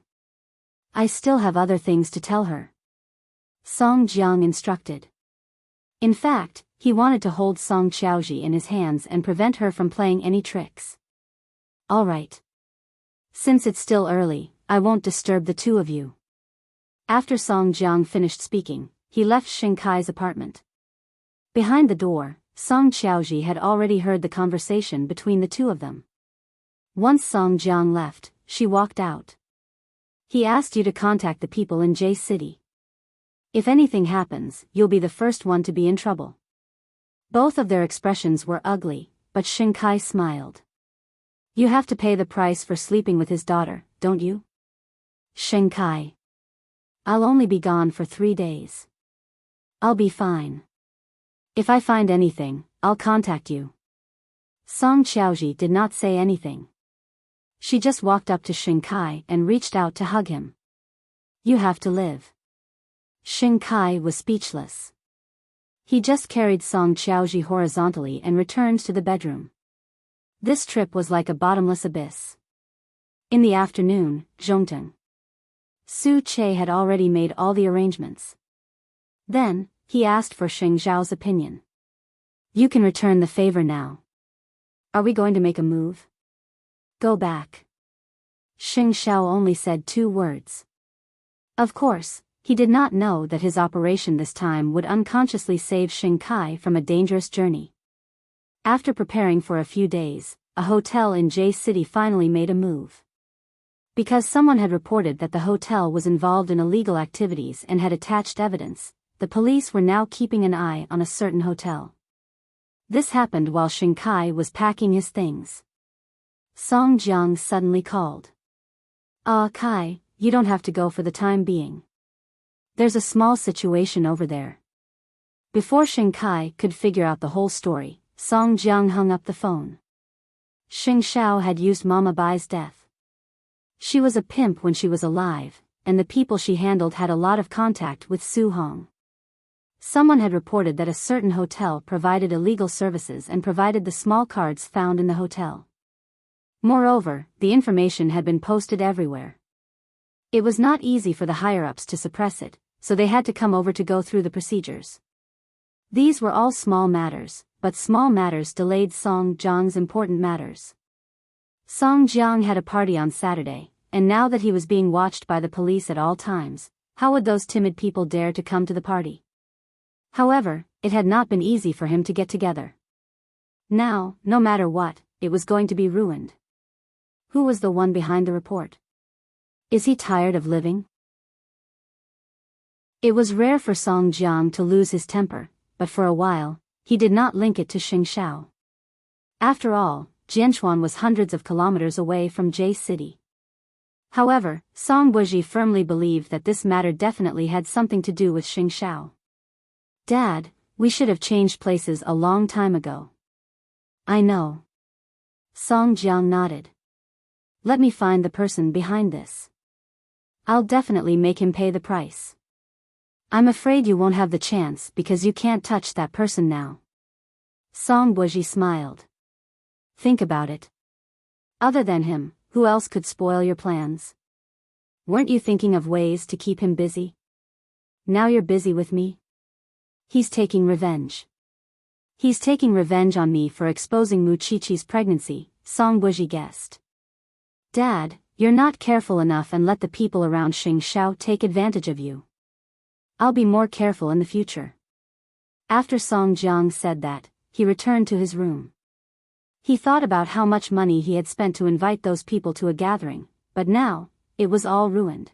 I still have other things to tell her. Song Jiang instructed. In fact, he wanted to hold Song Qiaoji in his hands and prevent her from playing any tricks. All right. Since it's still early, I won't disturb the two of you. After Song Jiang finished speaking, he left Xing Kai's apartment. Behind the door, Song Qiaoji had already heard the conversation between the two of them. Once Song Jiang left, she walked out. He asked you to contact the people in J City. If anything happens, you'll be the first one to be in trouble. Both of their expressions were ugly, but Xing Kai smiled. You have to pay the price for sleeping with his daughter, don't you? Xing Kai. I'll only be gone for 3 days. I'll be fine. If I find anything, I'll contact you. Song Qiaoji did not say anything. She just walked up to Xing Kai and reached out to hug him. You have to live. Xing Kai was speechless. He just carried Song Qiaoji horizontally and returned to the bedroom. This trip was like a bottomless abyss. In the afternoon, Zhongteng. Su Che had already made all the arrangements. Then, he asked for Xing Zhao's opinion. You can return the favor now. Are we going to make a move? Go back. Xing Zhao only said 2 words. Of course, he did not know that his operation this time would unconsciously save Xing Kai from a dangerous journey. After preparing for a few days, a hotel in J City finally made a move. Because someone had reported that the hotel was involved in illegal activities and had attached evidence, the police were now keeping an eye on a certain hotel. This happened while Xing Kai was packing his things. Song Jiang suddenly called. Kai, you don't have to go for the time being. There's a small situation over there. Before Xing Kai could figure out the whole story, Song Jiang hung up the phone. Xing Zhao had used Mama Bai's death. She was a pimp when she was alive, and the people she handled had a lot of contact with Su Hong. Someone had reported that a certain hotel provided illegal services and provided the small cards found in the hotel. Moreover, the information had been posted everywhere. It was not easy for the higher-ups to suppress it, so they had to come over to go through the procedures. These were all small matters, but small matters delayed Song Jiang's important matters. Song Jiang had a party on Saturday, and now that he was being watched by the police at all times, how would those timid people dare to come to the party? However, it had not been easy for him to get together. Now, no matter what, it was going to be ruined. Who was the one behind the report? Is he tired of living? It was rare for Song Jiang to lose his temper, but for a while, he did not link it to Xing Zhao. After all, Jianchuan was hundreds of kilometers away from J City. However, Song Buji firmly believed that this matter definitely had something to do with Xing Zhao. Dad, we should have changed places a long time ago. I know. Song Jiang nodded. Let me find the person behind this. I'll definitely make him pay the price. I'm afraid you won't have the chance because you can't touch that person now. Song Buji smiled. Think about it. Other than him, who else could spoil your plans? Weren't you thinking of ways to keep him busy? Now you're busy with me? He's taking revenge. He's taking revenge on me for exposing Muchichi's pregnancy, Song Buji guessed. Dad, you're not careful enough and let the people around Xing Xiao take advantage of you. I'll be more careful in the future. After Song Jiang said that, he returned to his room. He thought about how much money he had spent to invite those people to a gathering, but now, it was all ruined.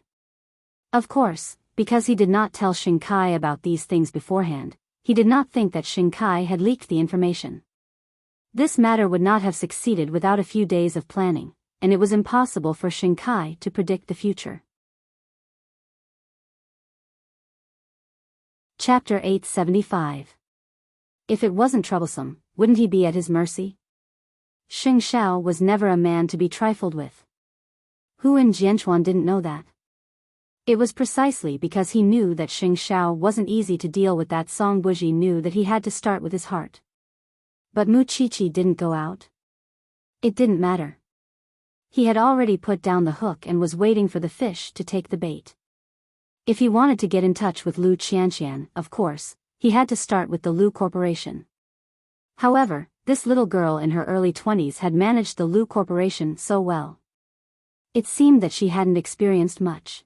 Of course, because he did not tell Xing Kai about these things beforehand, he did not think that Xing Kai had leaked the information. This matter would not have succeeded without a few days of planning, and it was impossible for Xing Kai to predict the future. Chapter 875. If it wasn't troublesome, wouldn't he be at his mercy? Xing Xiao was never a man to be trifled with. Hu and Jianchuan didn't know that. It was precisely because he knew that Xing Xiao wasn't easy to deal with that Song Buji knew that he had to start with his heart. But Muchichi didn't go out. It didn't matter. He had already put down the hook and was waiting for the fish to take the bait. If he wanted to get in touch with Lu Qianqian, of course, he had to start with the Lu Corporation. However, this little girl in her early 20s had managed the Lu Corporation so well. It seemed that she hadn't experienced much.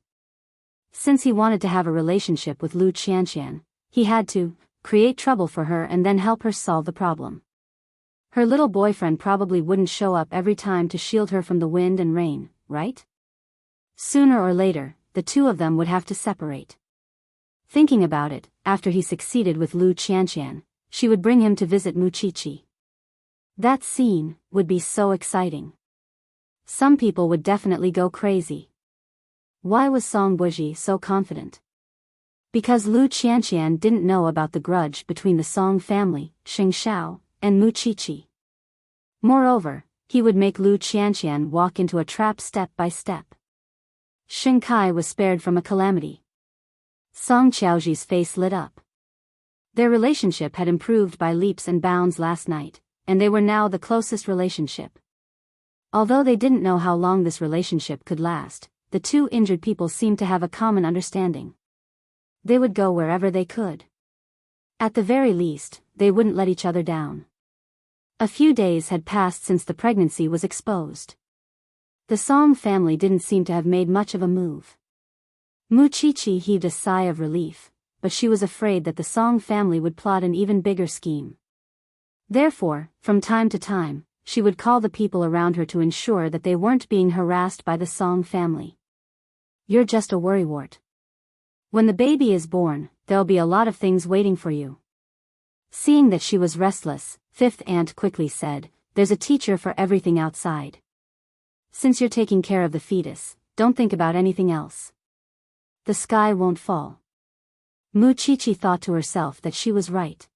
Since he wanted to have a relationship with Lu Qianqian, he had to create trouble for her and then help her solve the problem. Her little boyfriend probably wouldn't show up every time to shield her from the wind and rain, right? Sooner or later, the two of them would have to separate. Thinking about it, after he succeeded with Lu Qianqian, she would bring him to visit Muchichi. That scene would be so exciting. Some people would definitely go crazy. Why was Song Buji so confident? Because Lu Qianqian didn't know about the grudge between the Song family, Xing Xiao, and Muchichi. Moreover, he would make Lu Qianqian walk into a trap step by step. Xing Kai was spared from a calamity. Song Qiaoji's face lit up. Their relationship had improved by leaps and bounds last night, and they were now the closest relationship. Although they didn't know how long this relationship could last, the two injured people seemed to have a common understanding. They would go wherever they could. At the very least, they wouldn't let each other down. A few days had passed since the pregnancy was exposed. The Song family didn't seem to have made much of a move. Muchichi heaved a sigh of relief, but she was afraid that the Song family would plot an even bigger scheme. Therefore, from time to time, she would call the people around her to ensure that they weren't being harassed by the Song family. You're just a worrywart. When the baby is born, there'll be a lot of things waiting for you. Seeing that she was restless, Fifth Aunt quickly said, there's a teacher for everything outside. Since you're taking care of the fetus, don't think about anything else. The sky won't fall. Muchichi thought to herself that she was right.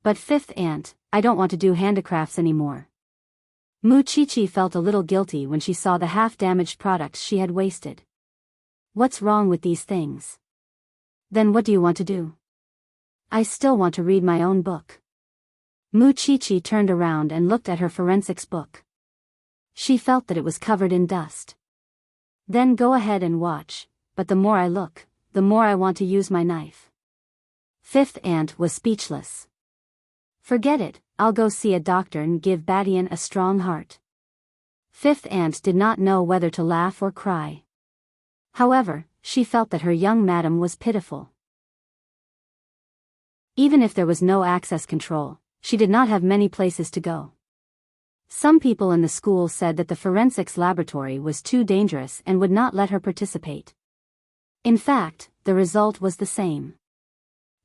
But Fifth Aunt, I don't want to do handicrafts anymore. Muchichi felt a little guilty when she saw the half-damaged products she had wasted. What's wrong with these things? Then what do you want to do? I still want to read my own book. Muchichi turned around and looked at her forensics book. She felt that it was covered in dust. Then go ahead and watch, but the more I look, the more I want to use my knife. Fifth Aunt was speechless. Forget it, I'll go see a doctor and give Badian a strong heart. Fifth Aunt did not know whether to laugh or cry. However, she felt that her young madam was pitiful. Even if there was no access control, she did not have many places to go. Some people in the school said that the forensics laboratory was too dangerous and would not let her participate. In fact, the result was the same.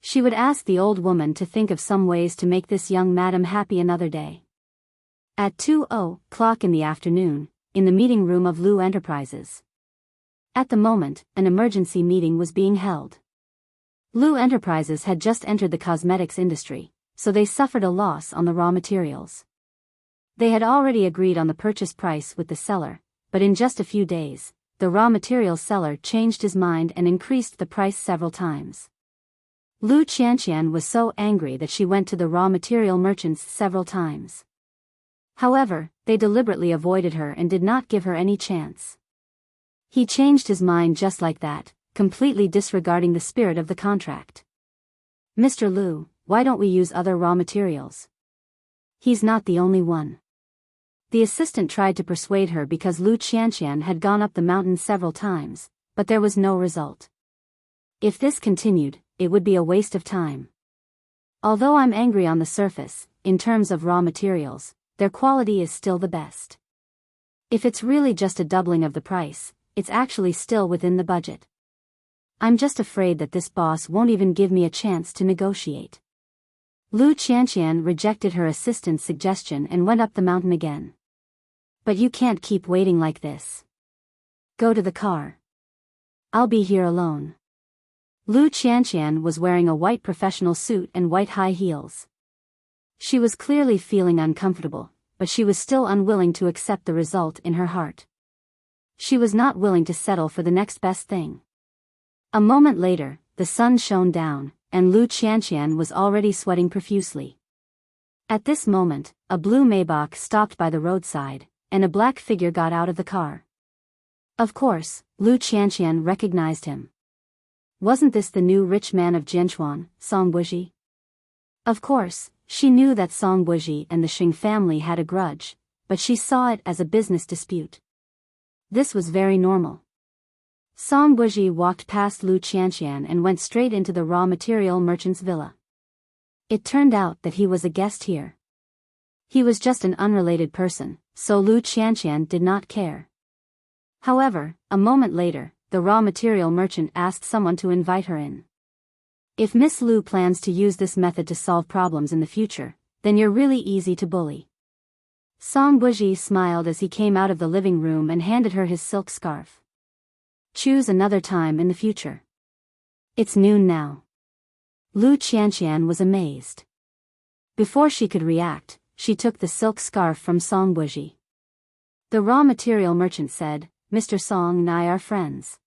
She would ask the old woman to think of some ways to make this young madam happy another day. At 2:00 in the afternoon, in the meeting room of Lu Enterprises. At the moment, an emergency meeting was being held. Lu Enterprises had just entered the cosmetics industry, so they suffered a loss on the raw materials. They had already agreed on the purchase price with the seller, but in just a few days, the raw materials seller changed his mind and increased the price several times. Lu Qianqian was so angry that she went to the raw material merchants several times. However, they deliberately avoided her and did not give her any chance. He changed his mind just like that, completely disregarding the spirit of the contract. "Mr. Lu, why don't we use other raw materials? He's not the only one." The assistant tried to persuade her because Lu Qianqian had gone up the mountain several times, but there was no result. If this continued, it would be a waste of time. Although I'm angry on the surface, in terms of raw materials, their quality is still the best. If it's really just a doubling of the price, it's actually still within the budget. I'm just afraid that this boss won't even give me a chance to negotiate. Lu Qianqian rejected her assistant's suggestion and went up the mountain again. "But you can't keep waiting like this. Go to the car. I'll be here alone." Lu Qianqian was wearing a white professional suit and white high heels. She was clearly feeling uncomfortable, but she was still unwilling to accept the result in her heart. She was not willing to settle for the next best thing. A moment later, the sun shone down, and Lu Qianqian was already sweating profusely. At this moment, a blue Maybach stopped by the roadside, and a black figure got out of the car. Of course, Lu Qianqian recognized him. Wasn't this the new rich man of Jianchuan, Song Buji? Of course, she knew that Song Buji and the Xing family had a grudge, but she saw it as a business dispute. This was very normal. Song Buji walked past Lu Qianqian and went straight into the raw material merchant's villa. It turned out that he was a guest here. He was just an unrelated person, so Lu Qianqian did not care. However, a moment later, the raw material merchant asked someone to invite her in. "If Miss Lu plans to use this method to solve problems in the future, then you're really easy to bully." Song Buji smiled as he came out of the living room and handed her his silk scarf. "Choose another time in the future. It's noon now." Lu Qianqian was amazed. Before she could react, she took the silk scarf from Song Buji. The raw material merchant said, "Mr. Song and I are friends.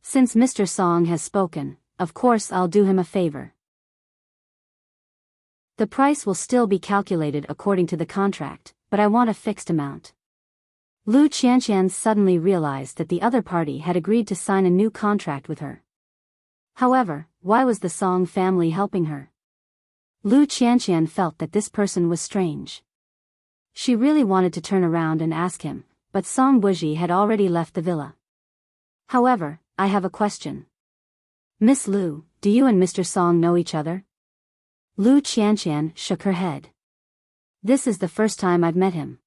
Since Mr. Song has spoken, of course I'll do him a favor. The price will still be calculated according to the contract, but I want a fixed amount." Lu Qianqian suddenly realized that the other party had agreed to sign a new contract with her. However, why was the Song family helping her? Lu Qianqian felt that this person was strange. She really wanted to turn around and ask him, but Song Buji had already left the villa. "However, I have a question. Miss Lu, do you and Mr. Song know each other?" Lu Qianqian shook her head. "This is the first time I've met him."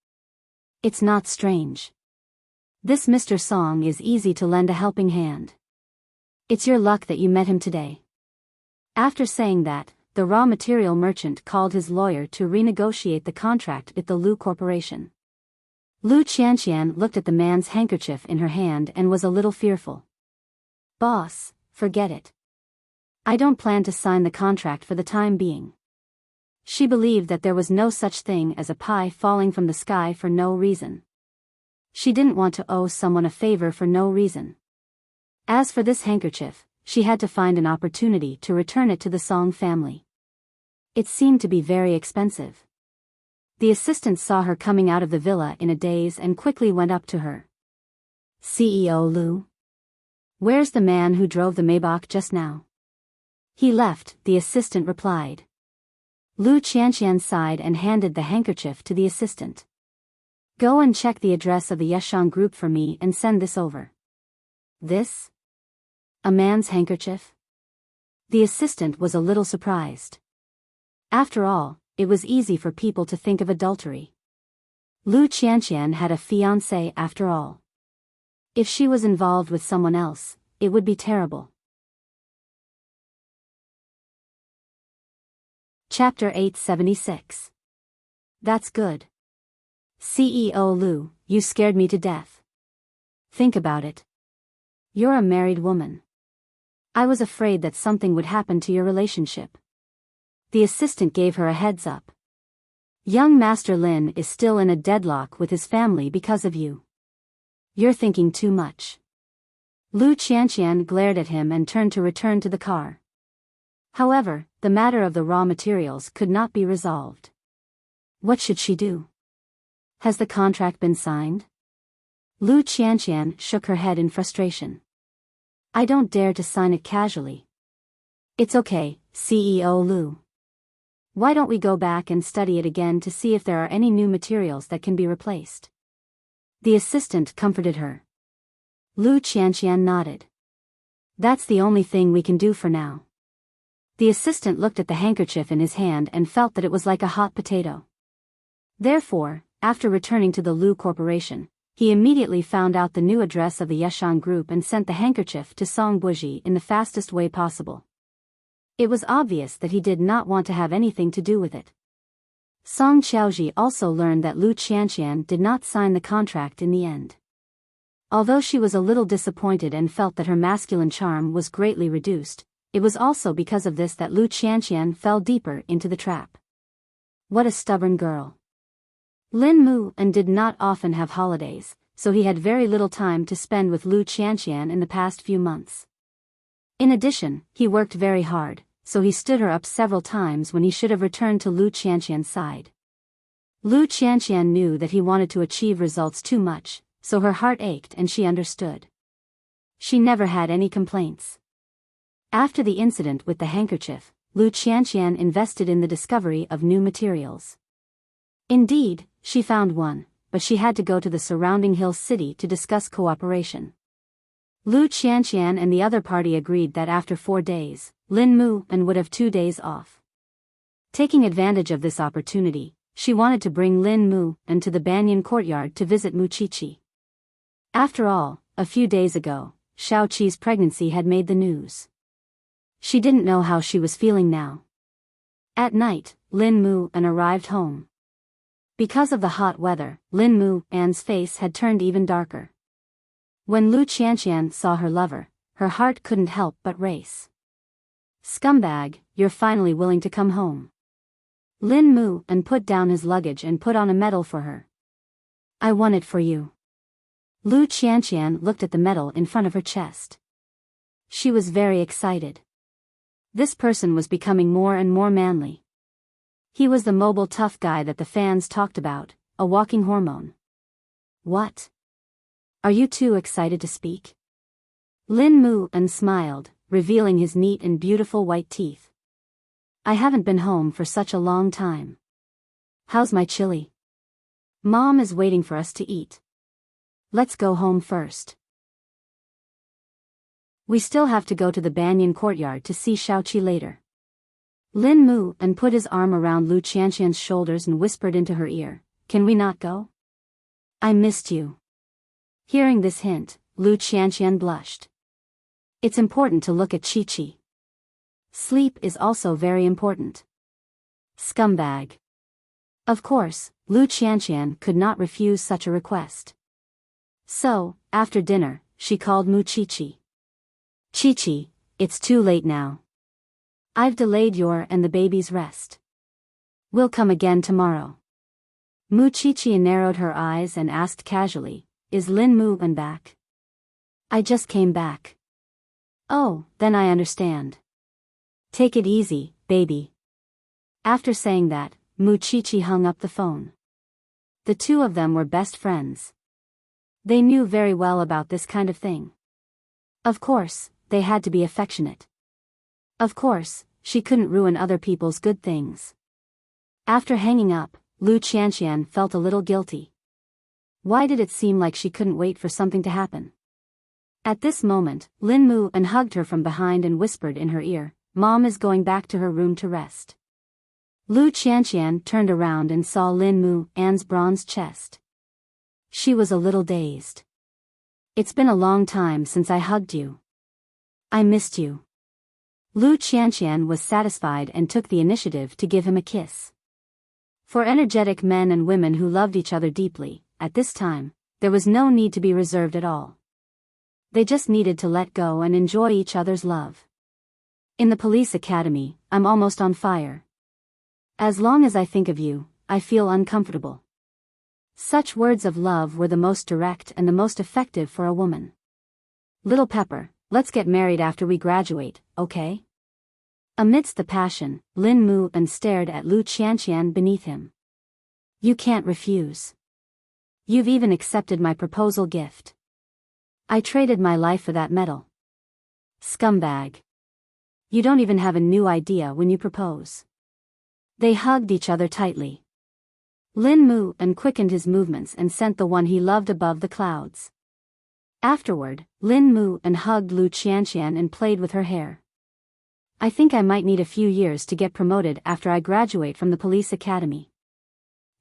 "It's not strange. This Mr. Song is easy to lend a helping hand. It's your luck that you met him today." After saying that, the raw material merchant called his lawyer to renegotiate the contract with the Lu Corporation. Lu Qianqian looked at the man's handkerchief in her hand and was a little fearful. "Boss, forget it. I don't plan to sign the contract for the time being." She believed that there was no such thing as a pie falling from the sky for no reason. She didn't want to owe someone a favor for no reason. As for this handkerchief, she had to find an opportunity to return it to the Song family. It seemed to be very expensive. The assistant saw her coming out of the villa in a daze and quickly went up to her. "CEO Lu? Where's the man who drove the Maybach just now?" "He left," the assistant replied. Lu Qianqian sighed and handed the handkerchief to the assistant. "Go and check the address of the Yeshang group for me and send this over." "This? A man's handkerchief?" The assistant was a little surprised. After all, it was easy for people to think of adultery. Lu Qianqian had a fiancé after all. If she was involved with someone else, it would be terrible. Chapter 876. That's good. CEO Lu, you scared me to death. Think about it. You're a married woman. I was afraid that something would happen to your relationship. The assistant gave her a heads up. Young Master Lin is still in a deadlock with his family because of you. You're thinking too much. Lu Qianqian glared at him and turned to return to the car. However, the matter of the raw materials could not be resolved. What should she do? Has the contract been signed? Lu Qianqian shook her head in frustration. I don't dare to sign it casually. It's okay, CEO Lu. Why don't we go back and study it again to see if there are any new materials that can be replaced? The assistant comforted her. Lu Qianqian nodded. That's the only thing we can do for now. The assistant looked at the handkerchief in his hand and felt that it was like a hot potato. Therefore, after returning to the Lu Corporation, he immediately found out the new address of the Yeshan Group and sent the handkerchief to Song Buji in the fastest way possible. It was obvious that he did not want to have anything to do with it. Song Qiaoji also learned that Lu Qianqian did not sign the contract in the end. Although she was a little disappointed and felt that her masculine charm was greatly reduced, it was also because of this that Lu Qianqian fell deeper into the trap. What a stubborn girl. Lin Mu and did not often have holidays, so he had very little time to spend with Lu Qianqian in the past few months. In addition, he worked very hard, so he stood her up several times when he should have returned to Lu Qianqian's side. Lu Qianqian knew that he wanted to achieve results too much, so her heart ached and she understood. She never had any complaints. After the incident with the handkerchief, Lu Qianqian invested in the discovery of new materials. Indeed, she found one, but she had to go to the surrounding hill city to discuss cooperation. Lu Qianqian and the other party agreed that after 4 days, Lin Mu and would have 2 days off. Taking advantage of this opportunity, she wanted to bring Lin Mu and to the Banyan courtyard to visit Mu Qiqi. After all, a few days ago, Xiao Qi's pregnancy had made the news. She didn't know how she was feeling now. At night, Lin Mu and arrived home. Because of the hot weather, Lin Mu An's face had turned even darker. When Lu Qianqian saw her lover, her heart couldn't help but race. Scumbag, you're finally willing to come home. Lin Mu and put down his luggage and put on a medal for her. I won it for you. Lu Qianqian looked at the medal in front of her chest. She was very excited. This person was becoming more and more manly. He was the mobile tough guy that the fans talked about, a walking hormone. What? Are you too excited to speak? Lin Mu and smiled, revealing his neat and beautiful white teeth. I haven't been home for such a long time. How's my chili? Mom is waiting for us to eat. Let's go home first. We still have to go to the Banyan courtyard to see Xiaoqi later. Lin Mu and put his arm around Lu Qianqian's shoulders and whispered into her ear, Can we not go? I missed you. Hearing this hint, Lu Qianqian blushed. It's important to look at Qiqi. Sleep is also very important. Scumbag. Of course, Lu Qianqian could not refuse such a request. So, after dinner, she called Mu Qiqi. Qiqi, it's too late now. I've delayed your and the baby's rest. We'll come again tomorrow. Mu Qiqi narrowed her eyes and asked casually, Is Lin Mu back? I just came back. Oh, then I understand. Take it easy, baby. After saying that, Mu Qiqi hung up the phone. The two of them were best friends. They knew very well about this kind of thing. Of course, they had to be affectionate. Of course, she couldn't ruin other people's good things. After hanging up, Lu Qianqian felt a little guilty. Why did it seem like she couldn't wait for something to happen? At this moment, Lin Mu hugged her from behind and whispered in her ear, Mom is going back to her room to rest. Lu Qianqian turned around and saw Lin Mu An's bronze chest. She was a little dazed. It's been a long time since I hugged you. I missed you. Lu Qianqian was satisfied and took the initiative to give him a kiss. For energetic men and women who loved each other deeply, at this time, there was no need to be reserved at all. They just needed to let go and enjoy each other's love. In the police academy, I'm almost on fire. As long as I think of you, I feel uncomfortable. Such words of love were the most direct and the most effective for a woman. Little Pepper, let's get married after we graduate, okay? Amidst the passion, Lin Mu and stared at Lu Qianqian beneath him. You can't refuse. You've even accepted my proposal gift. I traded my life for that medal. Scumbag. You don't even have a new idea when you propose. They hugged each other tightly. Lin Mu and quickened his movements and sent the one he loved above the clouds. Afterward, Lin Mu and hugged Lu Qianqian and played with her hair. I think I might need a few years to get promoted after I graduate from the police academy.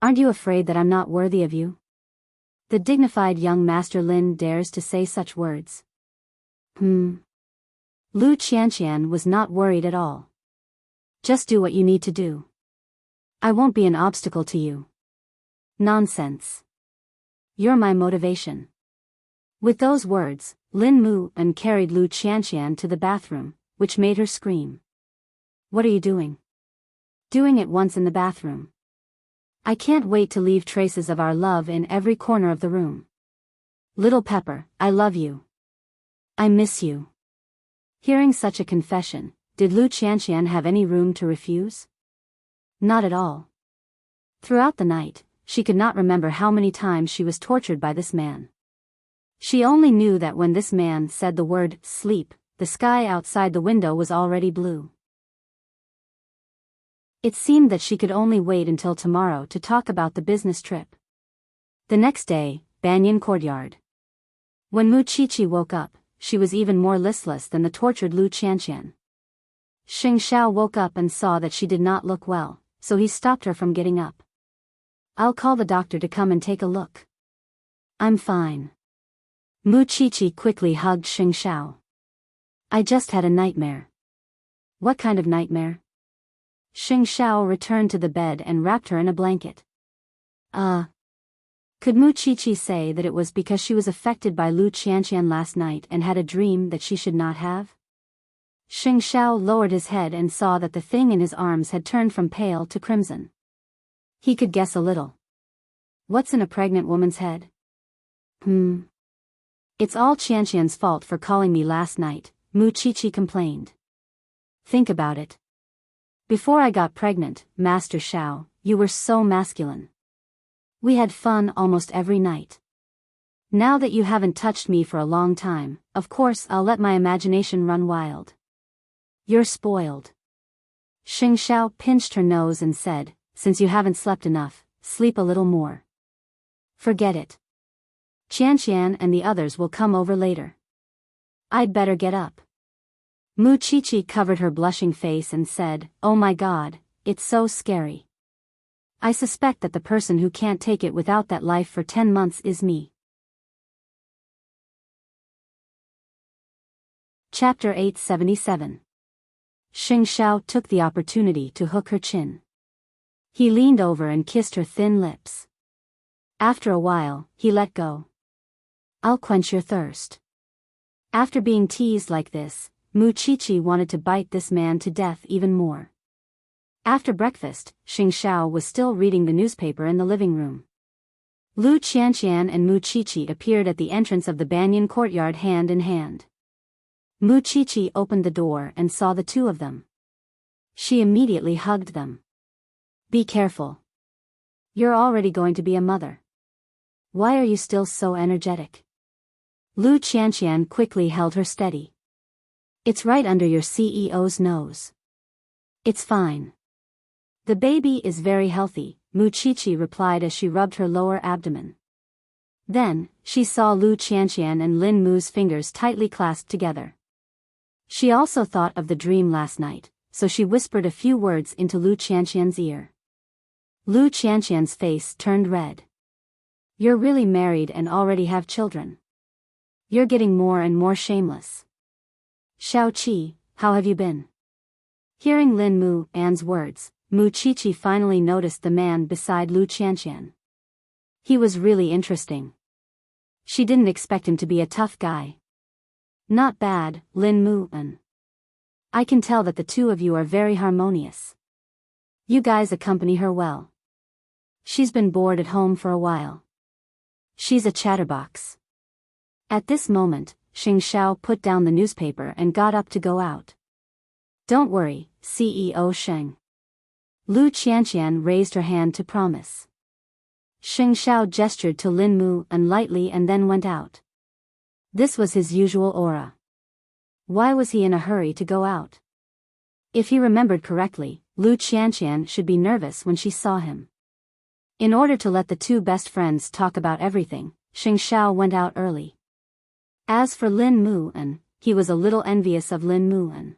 Aren't you afraid that I'm not worthy of you? The dignified young Master Lin dares to say such words. Lu Qianqian was not worried at all. Just do what you need to do. I won't be an obstacle to you. Nonsense. You're my motivation. With those words, Lin Mu and carried Lu Qianqian to the bathroom, which made her scream. What are you doing? Doing it once in the bathroom. I can't wait to leave traces of our love in every corner of the room. Little Pepper, I love you. I miss you. Hearing such a confession, did Lu Qianqian have any room to refuse? Not at all. Throughout the night, she could not remember how many times she was tortured by this man. She only knew that when this man said the word sleep, the sky outside the window was already blue. It seemed that she could only wait until tomorrow to talk about the business trip. The next day, Banyan Courtyard. When Mu Qiqi woke up, she was even more listless than the tortured Lu Qianqian. Xing Xiao woke up and saw that she did not look well, so he stopped her from getting up. I'll call the doctor to come and take a look. I'm fine. Mu Qiqi quickly hugged Xing Xiao. I just had a nightmare. What kind of nightmare? Xing Xiao returned to the bed and wrapped her in a blanket. Could Mu Qiqi say that it was because she was affected by Lu Qianqian last night and had a dream that she should not have? Xing Xiao lowered his head and saw that the thing in his arms had turned from pale to crimson. He could guess a little. What's in a pregnant woman's head? It's all Qianqian's fault for calling me last night, Mu Qiqi complained. Think about it. Before I got pregnant, Master Xiao, you were so masculine. We had fun almost every night. Now that you haven't touched me for a long time, of course I'll let my imagination run wild. You're spoiled. Xing Xiao pinched her nose and said, since you haven't slept enough, sleep a little more. Forget it. Qianqian and the others will come over later. I'd better get up. Mu Qiqi covered her blushing face and said, oh my god, it's so scary. I suspect that the person who can't take it without that life for 10 months is me. Chapter 877. Xing Xiao took the opportunity to hook her chin. He leaned over and kissed her thin lips. After a while, he let go. I'll quench your thirst. After being teased like this, Mu Qiqi wanted to bite this man to death even more. After breakfast, Xing Xiao was still reading the newspaper in the living room. Lu Qianqian and Mu Qiqi appeared at the entrance of the Banyan Courtyard hand in hand. Mu Qiqi opened the door and saw the two of them. She immediately hugged them. Be careful. You're already going to be a mother. Why are you still so energetic? Lu Qianqian quickly held her steady. It's right under your CEO's nose. It's fine. The baby is very healthy, Mu Qiqi replied as she rubbed her lower abdomen. Then, she saw Lu Qianqian and Lin Mu's fingers tightly clasped together. She also thought of the dream last night, so she whispered a few words into Lu Qianqian's ear. Lu Qianqian's face turned red. You're really married and already have children. You're getting more and more shameless. Xiao Qi, how have you been? Hearing Lin Mu An's words, Mu Qiqi finally noticed the man beside Lu Qianqian. He was really interesting. She didn't expect him to be a tough guy. Not bad, Lin Mu An. I can tell that the two of you are very harmonious. You guys accompany her well. She's been bored at home for a while. She's a chatterbox. At this moment, Xing Xiao put down the newspaper and got up to go out. Don't worry, CEO Sheng. Lu Qianqian raised her hand to promise. Xing Xiao gestured to Lin Mu and lightly and then went out. This was his usual aura. Why was he in a hurry to go out? If he remembered correctly, Lu Qianqian should be nervous when she saw him. In order to let the two best friends talk about everything, Xing Xiao went out early. As for Lin Muan, he was a little envious of Lin Muan.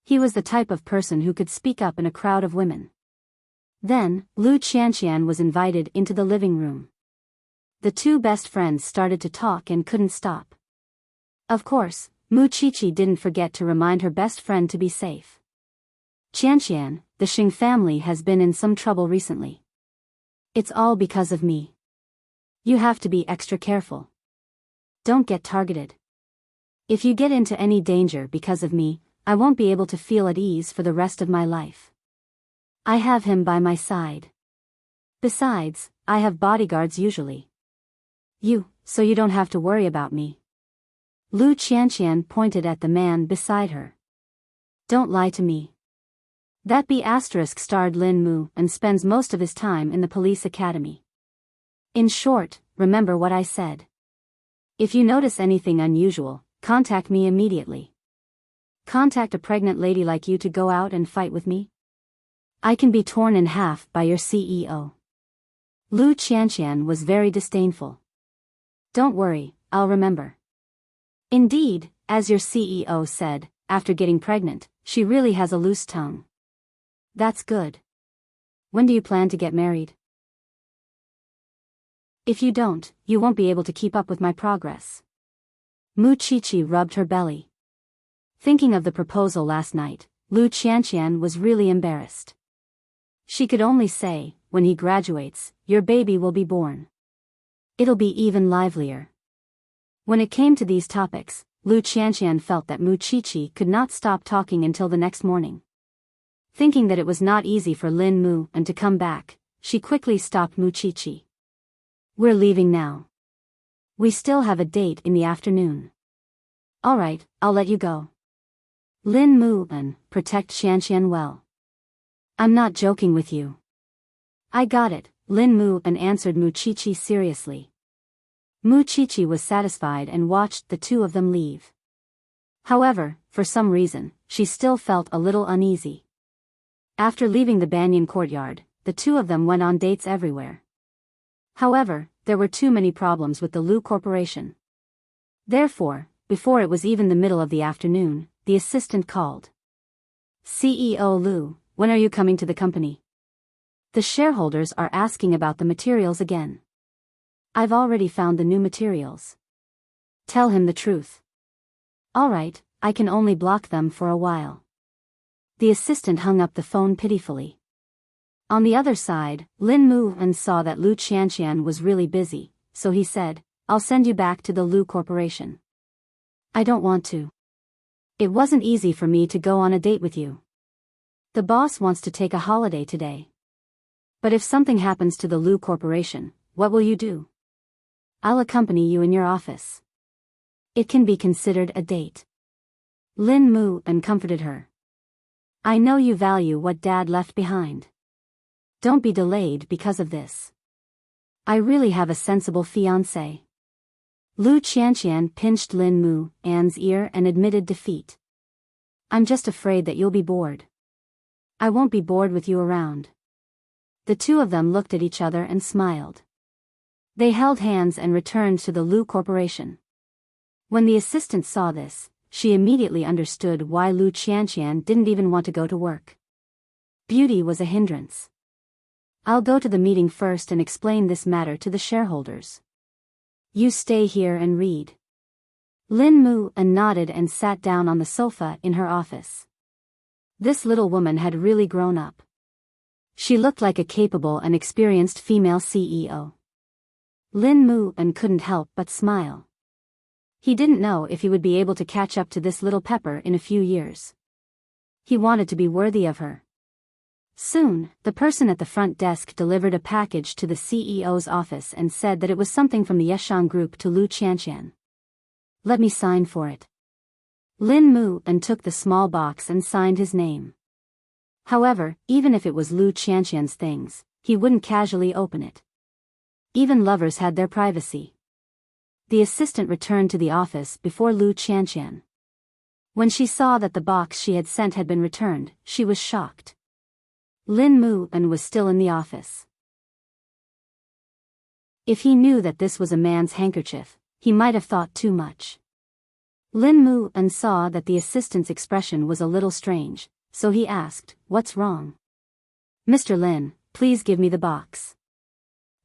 He was the type of person who could speak up in a crowd of women. Then, Lu Qianqian was invited into the living room. The two best friends started to talk and couldn't stop. Of course, Mu Qiqi didn't forget to remind her best friend to be safe. Qianqian, the Xing family has been in some trouble recently. It's all because of me. You have to be extra careful. Don't get targeted. If you get into any danger because of me, I won't be able to feel at ease for the rest of my life. I have him by my side. Besides, I have bodyguards usually. So you don't have to worry about me. Lu Qianqian pointed at the man beside her. Don't lie to me. That B** starred Lin Mu and spends most of his time in the police academy. In short, remember what I said. If you notice anything unusual, contact me immediately. Contact a pregnant lady like you to go out and fight with me? I can be torn in half by your CEO. Lu Qianqian was very disdainful. Don't worry, I'll remember. Indeed, as your CEO said, after getting pregnant, she really has a loose tongue. That's good. When do you plan to get married? If you don't, you won't be able to keep up with my progress. Mu Qiqi rubbed her belly. Thinking of the proposal last night, Lu Qianqian was really embarrassed. She could only say, when he graduates, your baby will be born. It'll be even livelier. When it came to these topics, Lu Qianqian felt that Mu Qiqi could not stop talking until the next morning. Thinking that it was not easy for Lin Mu and to come back, she quickly stopped Mu Qiqi. We're leaving now. We still have a date in the afternoon. All right, I'll let you go. Lin Mu and protect Qianqian well. I'm not joking with you. I got it, Lin Mu and answered Mu Qiqi seriously. Mu Qiqi was satisfied and watched the two of them leave. However, for some reason, she still felt a little uneasy. After leaving the banyan courtyard, the two of them went on dates everywhere. However, there were too many problems with the Lu Corporation. Therefore, before it was even the middle of the afternoon, the assistant called. CEO Lu, when are you coming to the company? The shareholders are asking about the materials again. I've already found the new materials. Tell him the truth. All right, I can only block them for a while. The assistant hung up the phone pitifully. On the other side, Lin Mu saw that Lu Qianqian was really busy, so he said, I'll send you back to the Lu Corporation. I don't want to. It wasn't easy for me to go on a date with you. The boss wants to take a holiday today. But if something happens to the Lu Corporation, what will you do? I'll accompany you in your office. It can be considered a date. Lin Mu comforted her. I know you value what Dad left behind. Don't be delayed because of this. I really have a sensible fiancé. Lu Qianqian pinched Lin Mu's ear and admitted defeat. I'm just afraid that you'll be bored. I won't be bored with you around. The two of them looked at each other and smiled. They held hands and returned to the Lu Corporation. When the assistant saw this, she immediately understood why Lu Qianqian didn't even want to go to work. Beauty was a hindrance. I'll go to the meeting first and explain this matter to the shareholders. You stay here and read. Lin Mu nodded and sat down on the sofa in her office. This little woman had really grown up. She looked like a capable and experienced female CEO. Lin Mu couldn't help but smile. He didn't know if he would be able to catch up to this little pepper in a few years. He wanted to be worthy of her. Soon, the person at the front desk delivered a package to the CEO's office and said that it was something from the Yeshang group to Lu Qianqian. "Let me sign for it." Lin Mu and took the small box and signed his name. However, even if it was Lu Qianqian's things, he wouldn't casually open it. Even lovers had their privacy. The assistant returned to the office before Lu Qianqian. When she saw that the box she had sent had been returned, she was shocked. Lin Mu and was still in the office. If he knew that this was a man's handkerchief, he might have thought too much. Lin Mu and saw that the assistant's expression was a little strange, so he asked, "What's wrong?" "Mr. Lin, please give me the box.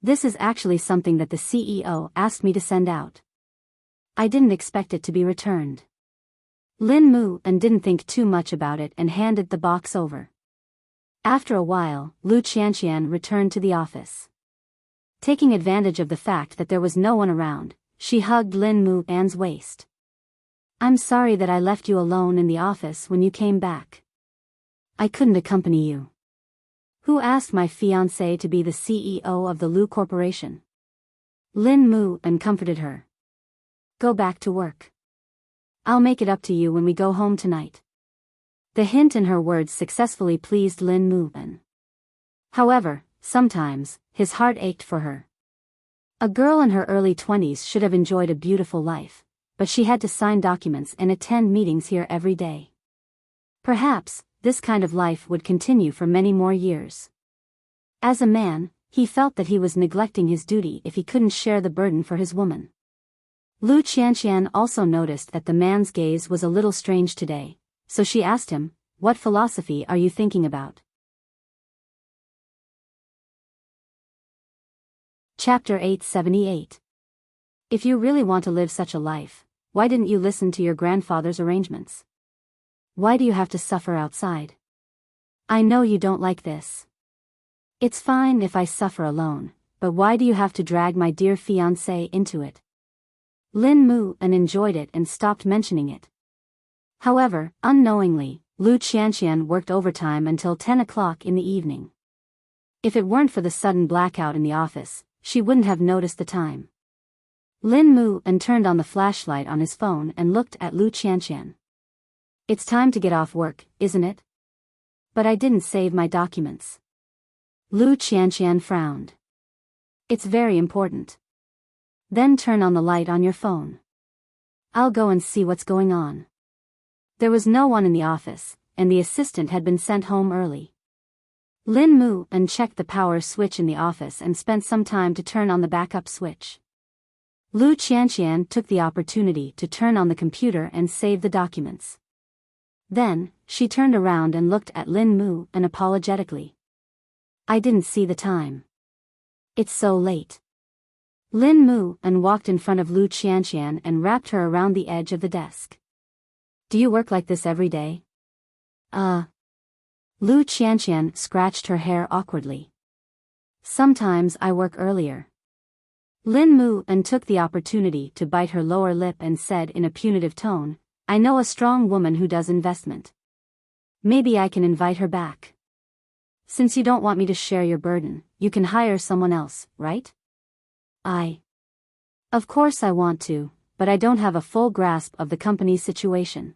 This is actually something that the CEO asked me to send out. I didn't expect it to be returned." Lin Mu and didn't think too much about it and handed the box over. After a while, Lu Qianqian returned to the office. Taking advantage of the fact that there was no one around, she hugged Lin Mu An's waist. "I'm sorry that I left you alone in the office when you came back. I couldn't accompany you." "Who asked my fiancé to be the CEO of the Lu Corporation?" Lin Mu and comforted her. "Go back to work. I'll make it up to you when we go home tonight." The hint in her words successfully pleased Lin Mu An. However, sometimes, his heart ached for her. A girl in her early 20s should have enjoyed a beautiful life, but she had to sign documents and attend meetings here every day. Perhaps, this kind of life would continue for many more years. As a man, he felt that he was neglecting his duty if he couldn't share the burden for his woman. Lu Qianqian also noticed that the man's gaze was a little strange today, so she asked him, "What philosophy are you thinking about?" Chapter 878. If you really want to live such a life, why didn't you listen to your grandfather's arrangements? Why do you have to suffer outside? I know you don't like this. It's fine if I suffer alone, but why do you have to drag my dear fiancé into it? Lin Mu and enjoyed it and stopped mentioning it. However, unknowingly, Lu Qianqian worked overtime until 10 o'clock in the evening. If it weren't for the sudden blackout in the office, she wouldn't have noticed the time. Lin Mu and turned on the flashlight on his phone and looked at Lu Qianqian. "It's time to get off work, isn't it?" "But I didn't save my documents." Lu Qianqian frowned. "It's very important." "Then turn on the light on your phone. I'll go and see what's going on." There was no one in the office, and the assistant had been sent home early. Lin Mu and checked the power switch in the office and spent some time to turn on the backup switch. Lu Qianqian took the opportunity to turn on the computer and save the documents. Then, she turned around and looked at Lin Mu and apologetically. "I didn't see the time. It's so late." Lin Mu and walked in front of Lu Qianqian and wrapped her around the edge of the desk. "Do you work like this every day?" Lu Qianqian scratched her hair awkwardly. "Sometimes I work earlier." Lin Mu and took the opportunity to bite her lower lip and said in a punitive tone, "I know a strong woman who does investment. Maybe I can invite her back. Since you don't want me to share your burden, you can hire someone else, right?" Of course I want to, but I don't have a full grasp of the company's situation.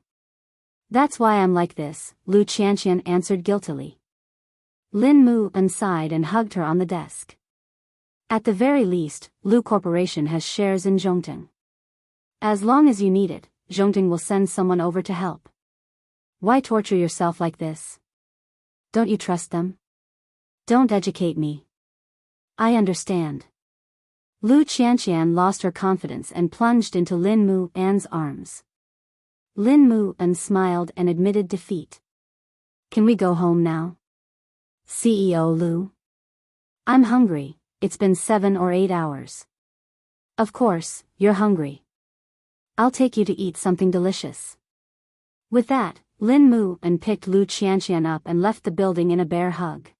That's why I'm like this," Lu Qianqian answered guiltily. Lin Mu and sighed and hugged her on the desk. At the very least, Lu Corporation has shares in Zhongting. As long as you need it, Zhongting will send someone over to help. Why torture yourself like this? Don't you trust them? Don't educate me. I understand. Lu Qianqian lost her confidence and plunged into Lin Mu An's arms. Lin Mu An smiled and admitted defeat. "Can we go home now?" "CEO Lu? I'm hungry, it's been 7 or 8 hours." "Of course, you're hungry. I'll take you to eat something delicious." With that, Lin Mu An picked Lu Qianqian up and left the building in a bear hug.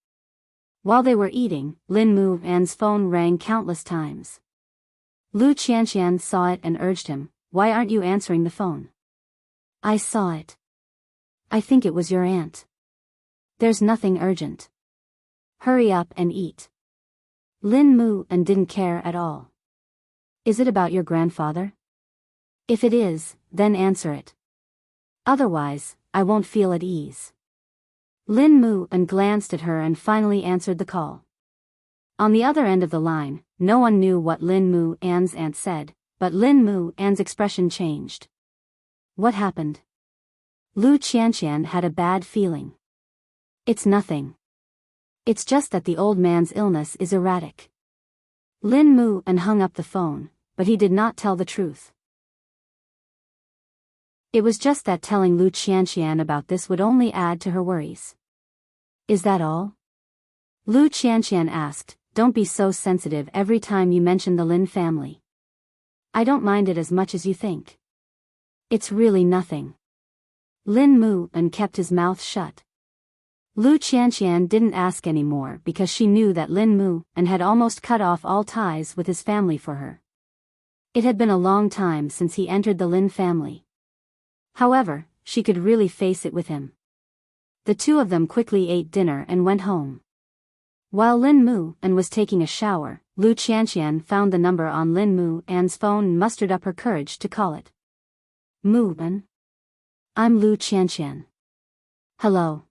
While they were eating, Lin Mu An's phone rang countless times. Lu Qianqian saw it and urged him, "Why aren't you answering the phone?" "I saw it. I think it was your aunt. There's nothing urgent." Hurry up and eat. Lin moved and didn't care at all. Is it about your grandfather? If it is, then answer it. Otherwise, I won't feel at ease. Lin moved and glanced at her and finally answered the call. On the other end of the line, no one knew what Lin Mu An's aunt said, but Lin Mu An's expression changed. What happened? Lu Qianqian had a bad feeling. It's nothing. It's just that the old man's illness is erratic. Lin Mu An hung up the phone, but he did not tell the truth. It was just that telling Lu Qianqian about this would only add to her worries. Is that all? Lu Qianqian asked. Don't be so sensitive every time you mention the Lin family. I don't mind it as much as you think. It's really nothing. Lin Mu An kept his mouth shut. Lu Qianqian didn't ask any more because she knew that Lin Mu An had almost cut off all ties with his family for her. It had been a long time since he entered the Lin family. However, she could really face it with him. The two of them quickly ate dinner and went home. While Lin Mu An was taking a shower, Lu Qianqian found the number on Lin Mu An's phone and mustered up her courage to call it. Mu An? I'm Lu Qianqian. Hello.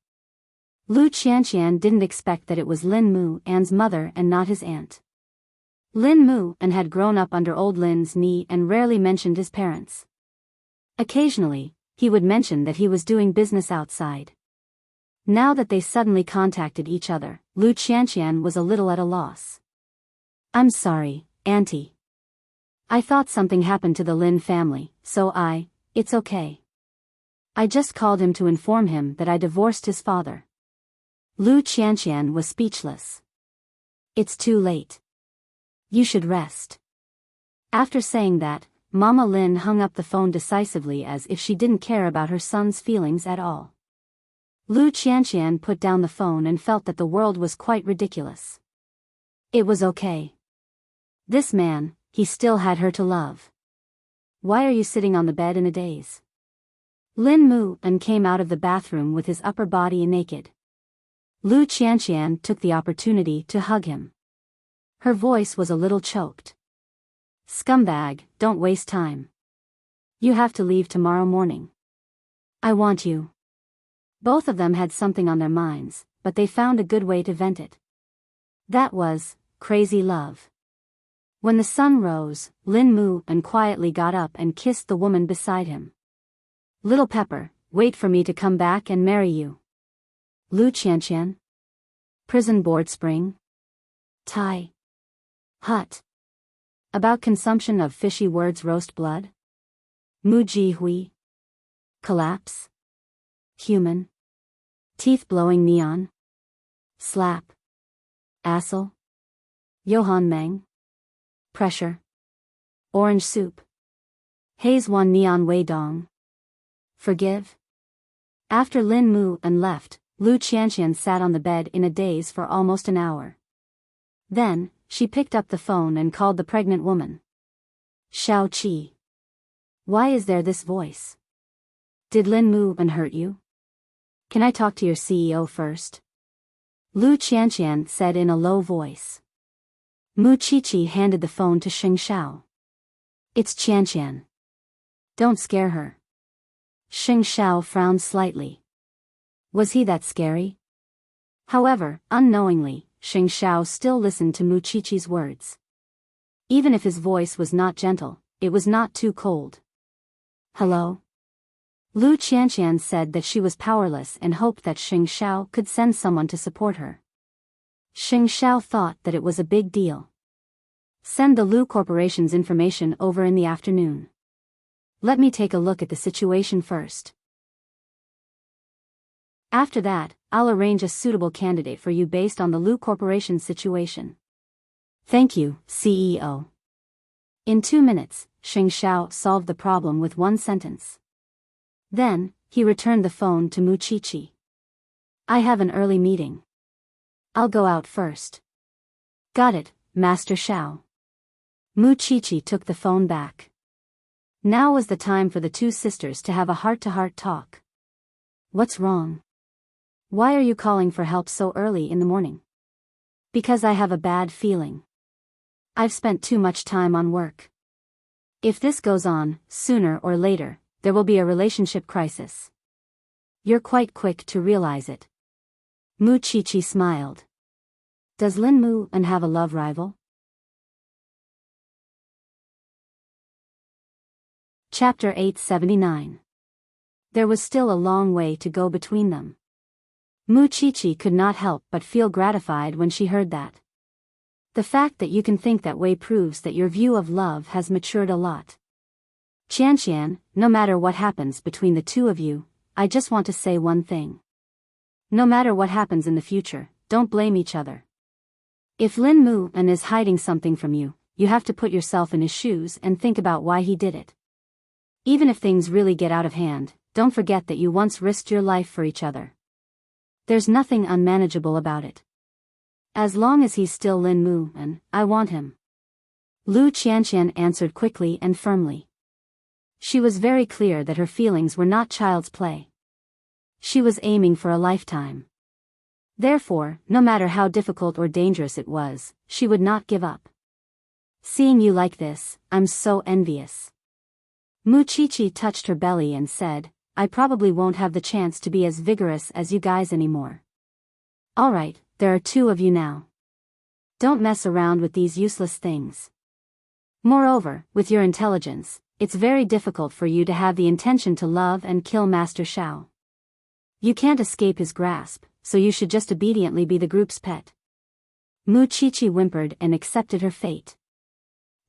Lu Qianqian didn't expect that it was Lin Mu An's mother and not his aunt. Lin Mu An had grown up under old Lin's knee and rarely mentioned his parents. Occasionally, he would mention that he was doing business outside. Now that they suddenly contacted each other, Lu Qianqian was a little at a loss. I'm sorry, Auntie. I thought something happened to the Lin family, so it's okay. I just called him to inform him that I divorced his father. Lu Qianqian was speechless. It's too late. You should rest. After saying that, Mama Lin hung up the phone decisively as if she didn't care about her son's feelings at all. Lu Qianqian put down the phone and felt that the world was quite ridiculous. It was okay. This man, he still had her to love. Why are you sitting on the bed in a daze? Lin Mu An came out of the bathroom with his upper body naked. Lu Qianqian took the opportunity to hug him. Her voice was a little choked. Scumbag, don't waste time. You have to leave tomorrow morning. I want you. Both of them had something on their minds, but they found a good way to vent it. That was crazy love. When the sun rose, Lin Mu An quietly got up and kissed the woman beside him. Little Pepper, wait for me to come back and marry you. Lu Qianqian. Prison board spring. Tai. Hut. About consumption of fishy words roast blood. Mu Ji Hui. Collapse. Human. Teeth-blowing neon. Slap. Assel. Johann Meng. Pressure. Orange soup. Haze Wan Neon Wei Dong. Forgive. After Lin Mu An left, Lu Qianqian sat on the bed in a daze for almost an hour. Then, she picked up the phone and called the pregnant woman. Shao Qi. Why is there this voice? Did Lin Mu An hurt you? Can I talk to your CEO first? Lu Qianqian said in a low voice. Mu Qiqi handed the phone to Xing Shao. It's Qianqian. Don't scare her. Xing Shao frowned slightly. Was he that scary? However, unknowingly, Xing Shao still listened to Mu Qiqi's words. Even if his voice was not gentle, it was not too cold. Hello? Lu Qianqian said that she was powerless and hoped that Xing Shao could send someone to support her. Xing Shao thought that it was a big deal. Send the Lu Corporation's information over in the afternoon. Let me take a look at the situation first. After that, I'll arrange a suitable candidate for you based on the Lu Corporation's situation. Thank you, CEO. In 2 minutes, Xing Shao solved the problem with one sentence. Then, he returned the phone to Mu Qiqi. I have an early meeting. I'll go out first. Got it, Master Shao. Mu Qiqi took the phone back. Now was the time for the two sisters to have a heart-to-heart talk. What's wrong? Why are you calling for help so early in the morning? Because I have a bad feeling. I've spent too much time on work. If this goes on, sooner or later, there will be a relationship crisis. You're quite quick to realize it. Mu Chichi smiled. Does Lin Mu and have a love rival? Chapter 879. There was still a long way to go between them. Mu Chichi could not help but feel gratified when she heard that. The fact that you can think that way proves that your view of love has matured a lot. Qianqian, no matter what happens between the two of you, I just want to say one thing. No matter what happens in the future, don't blame each other. If Lin Mu and is hiding something from you, you have to put yourself in his shoes and think about why he did it. Even if things really get out of hand, don't forget that you once risked your life for each other. There's nothing unmanageable about it. As long as he's still Lin Mu and I want him. Lu Qianqian answered quickly and firmly. She was very clear that her feelings were not child's play. She was aiming for a lifetime. Therefore, no matter how difficult or dangerous it was, she would not give up. Seeing you like this, I'm so envious. Mu Chichi touched her belly and said, I probably won't have the chance to be as vigorous as you guys anymore. Alright, there are two of you now. Don't mess around with these useless things. Moreover, with your intelligence, it's very difficult for you to have the intention to love and kill Master Shao. You can't escape his grasp, so you should just obediently be the group's pet. Mu Chichi whimpered and accepted her fate.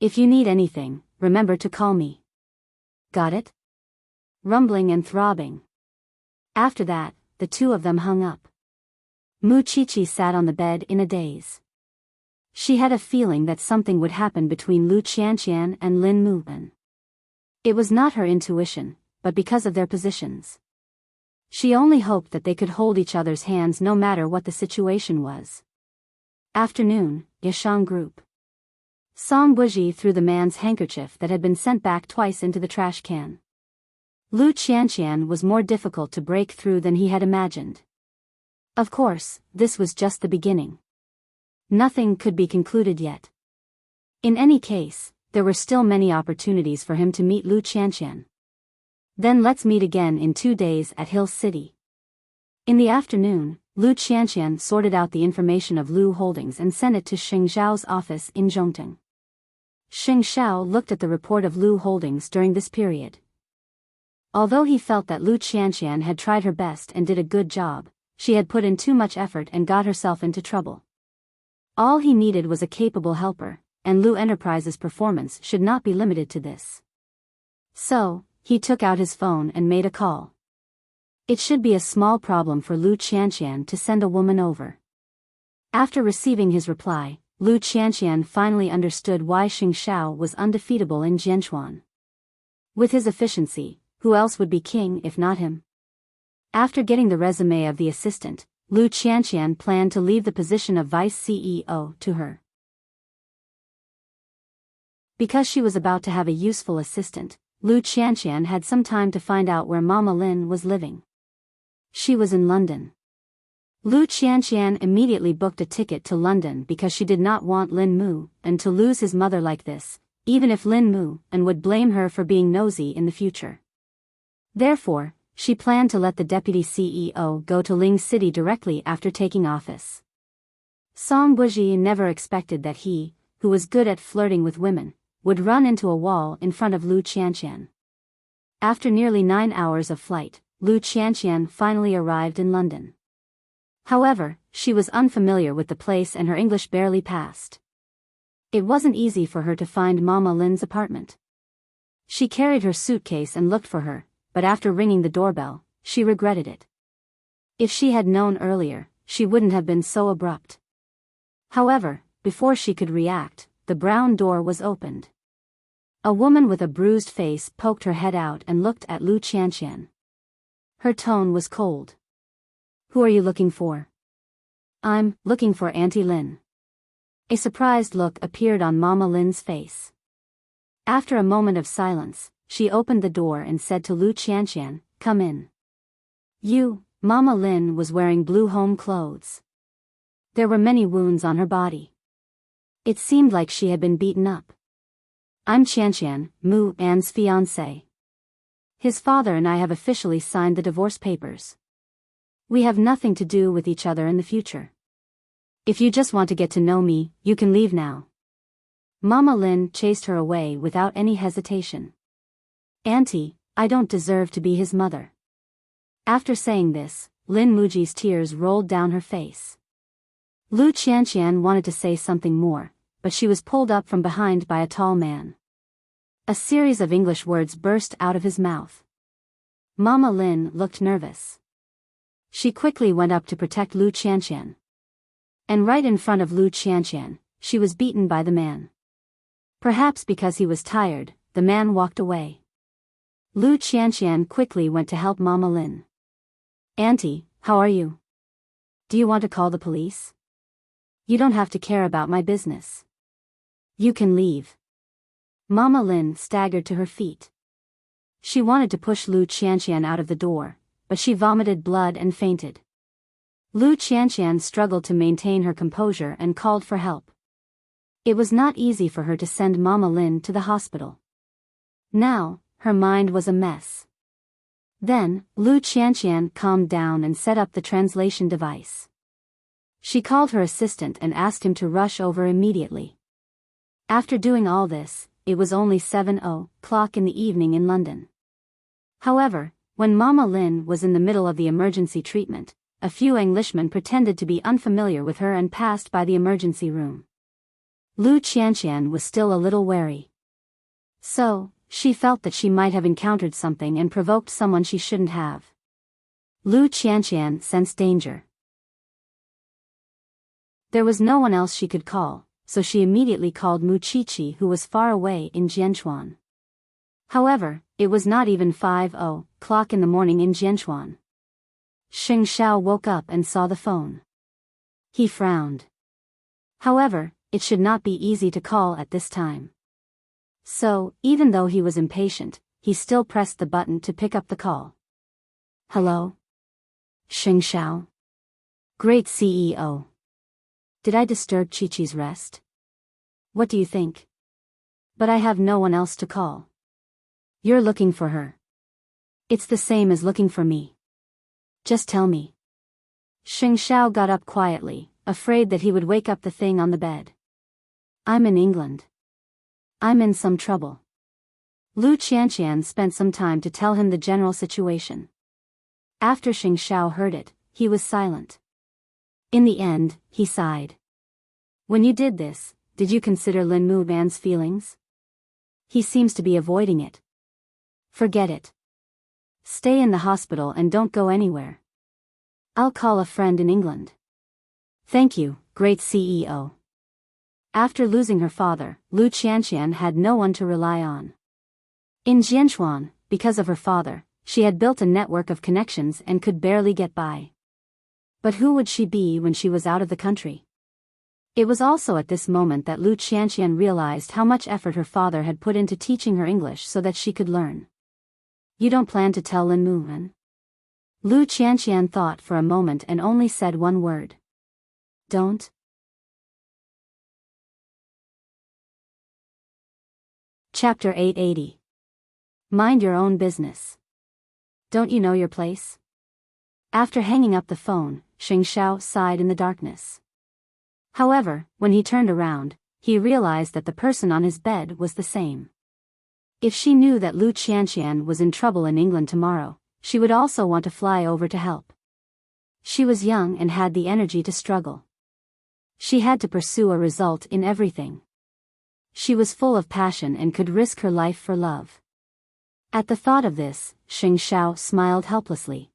If you need anything, remember to call me. Got it? Rumbling and throbbing. After that, the two of them hung up. Mu Chichi sat on the bed in a daze. She had a feeling that something would happen between Lu Qianqian and Lin Mu. It was not her intuition, but because of their positions. She only hoped that they could hold each other's hands no matter what the situation was. Afternoon, Yashang Group. Song Buji threw the man's handkerchief that had been sent back twice into the trash can. Lu Qianqian was more difficult to break through than he had imagined. Of course, this was just the beginning. Nothing could be concluded yet. In any case, there were still many opportunities for him to meet Lu Qianqian. Then let's meet again in 2 days at Hill City. In the afternoon, Lu Qianqian sorted out the information of Lu Holdings and sent it to Xing Zhao's office in Zhongtong. Xing Zhao looked at the report of Lu Holdings during this period. Although he felt that Lu Qianqian had tried her best and did a good job, she had put in too much effort and got herself into trouble. All he needed was a capable helper, and Lu Enterprises' performance should not be limited to this. So, he took out his phone and made a call. It should be a small problem for Lu Qianqian to send a woman over. After receiving his reply, Lu Qianqian finally understood why Xing Zhao was undefeatable in Jianchuan. With his efficiency, who else would be king if not him? After getting the resume of the assistant, Lu Qianqian planned to leave the position of vice CEO to her. Because she was about to have a useful assistant, Lu Qianqian had some time to find out where Mama Lin was living. She was in London. Lu Qianqian immediately booked a ticket to London because she did not want Lin Mu and to lose his mother like this, even if Lin Mu and would blame her for being nosy in the future. Therefore, she planned to let the deputy CEO go to Ling City directly after taking office. Song Buji never expected that he, who was good at flirting with women, would run into a wall in front of Lu Qianqian. After nearly 9 hours of flight, Lu Qianqian finally arrived in London. However, she was unfamiliar with the place and her English barely passed. It wasn't easy for her to find Mama Lin's apartment. She carried her suitcase and looked for her, but after ringing the doorbell, she regretted it. If she had known earlier, she wouldn't have been so abrupt. However, before she could react, the brown door was opened. A woman with a bruised face poked her head out and looked at Lu Qianqian. Her tone was cold. Who are you looking for? I'm looking for Auntie Lin. A surprised look appeared on Mama Lin's face. After a moment of silence, she opened the door and said to Lu Qianqian, "Come in." Mama Lin was wearing blue home clothes. There were many wounds on her body. It seemed like she had been beaten up. I'm Qianqian, Mu An's fiancé. His father and I have officially signed the divorce papers. We have nothing to do with each other in the future. If you just want to get to know me, you can leave now. Mama Lin chased her away without any hesitation. Auntie, I don't deserve to be his mother. After saying this, Lin Muji's tears rolled down her face. Lu Qianqian wanted to say something more, but she was pulled up from behind by a tall man. A series of English words burst out of his mouth. Mama Lin looked nervous. She quickly went up to protect Lu Qianqian. And right in front of Lu Qianqian, she was beaten by the man. Perhaps because he was tired, the man walked away. Lu Qianqian quickly went to help Mama Lin. Auntie, how are you? Do you want to call the police? You don't have to care about my business. You can leave. Mama Lin staggered to her feet. She wanted to push Lu Qianqian out of the door, but she vomited blood and fainted. Lu Qianqian struggled to maintain her composure and called for help. It was not easy for her to send Mama Lin to the hospital. Now, her mind was a mess. Then, Lu Qianqian calmed down and set up the translation device. She called her assistant and asked him to rush over immediately. After doing all this, it was only 7:00 in the evening in London. However, when Mama Lin was in the middle of the emergency treatment, a few Englishmen pretended to be unfamiliar with her and passed by the emergency room. Lu Qianqian was still a little wary. So, she felt that she might have encountered something and provoked someone she shouldn't have. Lu Qianqian sensed danger. There was no one else she could call, so she immediately called Mu Qiqi, who was far away in Jianchuan. However, it was not even 5:00 in the morning in Jianchuan. Xing Xiao woke up and saw the phone. He frowned. However, it should not be easy to call at this time. So, even though he was impatient, he still pressed the button to pick up the call. Hello? Xing Xiao? Great CEO. Did I disturb Qiqi's rest? What do you think? But I have no one else to call. You're looking for her. It's the same as looking for me. Just tell me. Xing Xiao got up quietly, afraid that he would wake up the thing on the bed. I'm in England. I'm in some trouble. Lu Qianqian spent some time to tell him the general situation. After Xing Xiao heard it, he was silent. In the end, he sighed. When you did this, did you consider Lin Muban's feelings? He seems to be avoiding it. Forget it. Stay in the hospital and don't go anywhere. I'll call a friend in England. Thank you, great CEO. After losing her father, Lu Qianqian had no one to rely on. In Jianchuan, because of her father, she had built a network of connections and could barely get by. But who would she be when she was out of the country? It was also at this moment that Lu Qianqian realized how much effort her father had put into teaching her English so that she could learn. You don't plan to tell Lin Muban? Lu Qianqian thought for a moment and only said one word. Don't. Chapter 880. Mind your own business. Don't you know your place? After hanging up the phone, Xing Xiao sighed in the darkness. However, when he turned around, he realized that the person on his bed was the same. If she knew that Lu Qianqian was in trouble in England tomorrow, she would also want to fly over to help. She was young and had the energy to struggle. She had to pursue a result in everything. She was full of passion and could risk her life for love. At the thought of this, Xing Xiao smiled helplessly.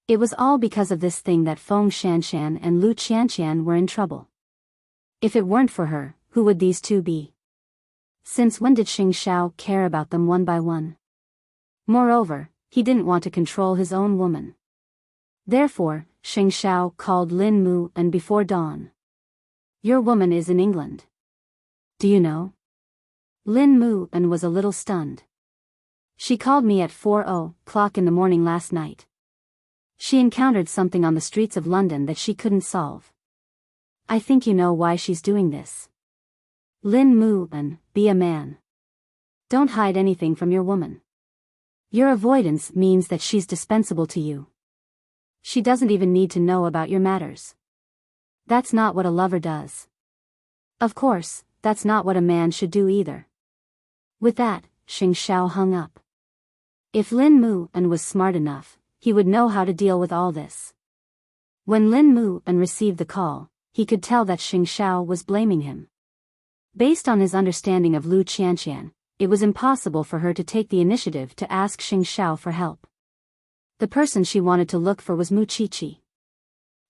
It was all because of this thing that Feng Shanshan and Lu Qianqian were in trouble. If it weren't for her, who would these two be? Since when did Xing Xiao care about them one by one? Moreover, he didn't want to control his own woman. Therefore, Xing Xiao called Lin Mu and before dawn. Your woman is in England. Do you know? Lin Mu and was a little stunned. She called me at 4:00 in the morning last night. She encountered something on the streets of London that she couldn't solve. I think you know why she's doing this. Lin Mu-an, be a man. Don't hide anything from your woman. Your avoidance means that she's dispensable to you. She doesn't even need to know about your matters. That's not what a lover does. Of course, that's not what a man should do either. With that, Xing Xiao hung up. If Lin Mu-an was smart enough, he would know how to deal with all this. When Lin Mu-an received the call, he could tell that Xing Xiao was blaming him. Based on his understanding of Lu Qianqian, it was impossible for her to take the initiative to ask Xing Xiao for help. The person she wanted to look for was Mu Qiqi.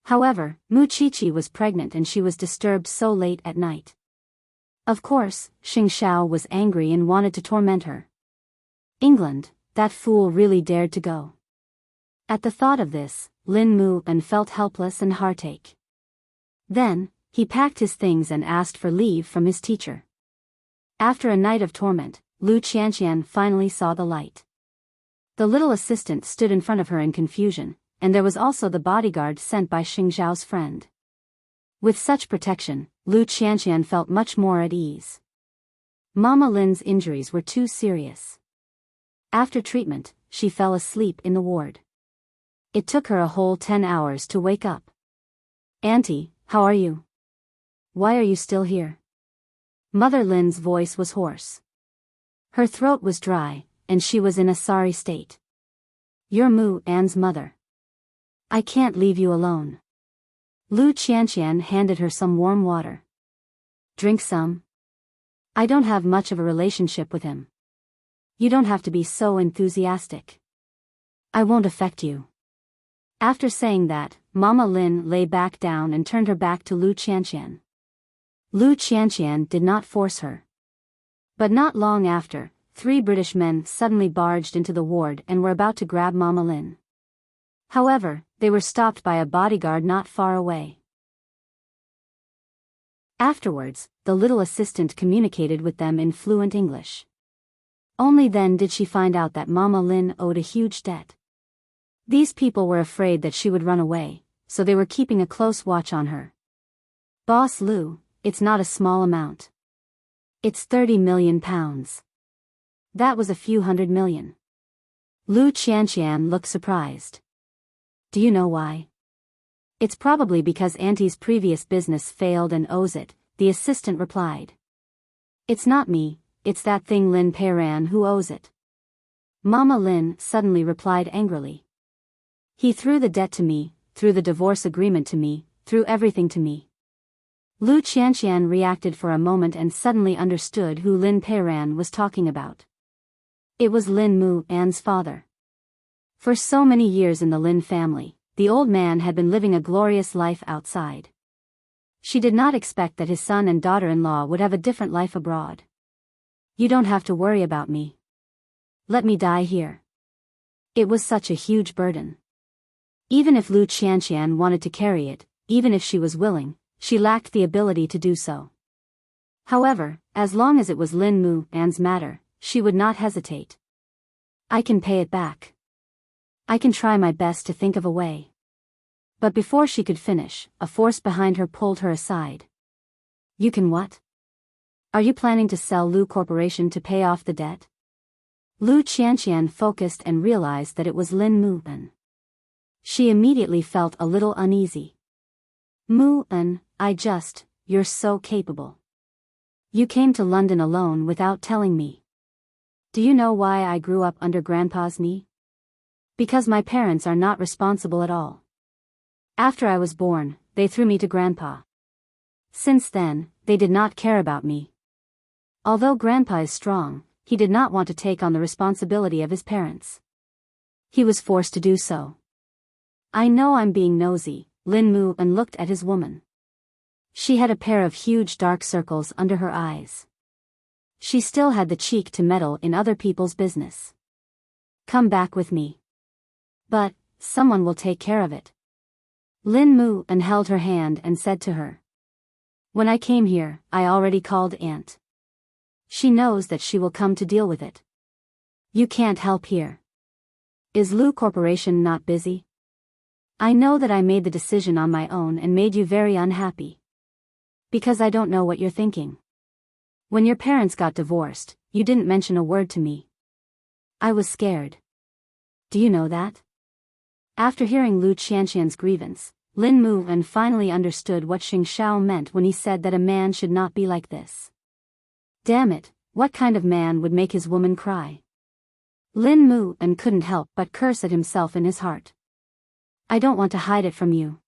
However, Mu Qiqi was pregnant and she was disturbed so late at night. Of course, Xing Xiao was angry and wanted to torment her. England, that fool really dared to go. At the thought of this, Lin Mu-an felt helpless and heartache. Then, he packed his things and asked for leave from his teacher. After a night of torment, Lu Qianqian finally saw the light. The little assistant stood in front of her in confusion, and there was also the bodyguard sent by Xing Xiao's friend. With such protection, Lu Qianqian felt much more at ease. Mama Lin's injuries were too serious. After treatment, she fell asleep in the ward. It took her a whole 10 hours to wake up. "Auntie, how are you? Why are you still here?" Mother Lin's voice was hoarse. Her throat was dry, and she was in a sorry state. "You're Mu-an's mother. I can't leave you alone." Lu Qianqian handed her some warm water. "Drink some. I don't have much of a relationship with him. You don't have to be so enthusiastic. I won't affect you." After saying that, Mama Lin lay back down and turned her back to Lu Qianqian. Lu Qianqian did not force her. But not long after, 3 British men suddenly barged into the ward and were about to grab Mama Lin. However, they were stopped by a bodyguard not far away. Afterwards, the little assistant communicated with them in fluent English. Only then did she find out that Mama Lin owed a huge debt. These people were afraid that she would run away, so they were keeping a close watch on her. "Boss Lu, it's not a small amount. It's 30 million pounds. That was a few hundred million." Lu Qianqian looked surprised. "Do you know why?" "It's probably because Auntie's previous business failed and owes it," the assistant replied. "It's not me, it's that thing Lin Peiran who owes it." Mama Lin suddenly replied angrily. "He threw the debt to me, threw the divorce agreement to me, threw everything to me." Lu Qianqian reacted for a moment and suddenly understood who Lin Peiran was talking about. It was Lin Mu-an's father. For so many years in the Lin family, the old man had been living a glorious life outside. She did not expect that his son and daughter-in-law would have a different life abroad. "You don't have to worry about me. Let me die here." It was such a huge burden. Even if Lu Qianqian wanted to carry it, even if she was willing, she lacked the ability to do so. However, as long as it was Lin Mu-an's matter, she would not hesitate. "I can pay it back. I can try my best to think of a way." But before she could finish, a force behind her pulled her aside. "You can what? Are you planning to sell Lu Corporation to pay off the debt?" Lu Qianqian focused and realized that it was Lin Mu-an. She immediately felt a little uneasy. "Mu-an, you're so capable. You came to London alone without telling me. Do you know why I grew up under Grandpa's knee? Because my parents are not responsible at all. After I was born, they threw me to Grandpa. Since then, they did not care about me. Although Grandpa is strong, he did not want to take on the responsibility of his parents. He was forced to do so." "I know I'm being nosy," Lin Mu-an looked at his woman. She had a pair of huge dark circles under her eyes. She still had the cheek to meddle in other people's business. "Come back with me. But, someone will take care of it." Lin Mu-an held her hand and said to her. "When I came here, I already called Aunt. She knows that she will come to deal with it. You can't help here. Is Lu Corporation not busy? I know that I made the decision on my own and made you very unhappy. Because I don't know what you're thinking. When your parents got divorced, you didn't mention a word to me. I was scared. Do you know that? After hearing Lu Qianqian's grievance, Lin Muan finally understood what Xing Xiao meant when he said that a man should not be like this. Damn it, what kind of man would make his woman cry? Lin Muan couldn't help but curse at himself in his heart. I don't want to hide it from you.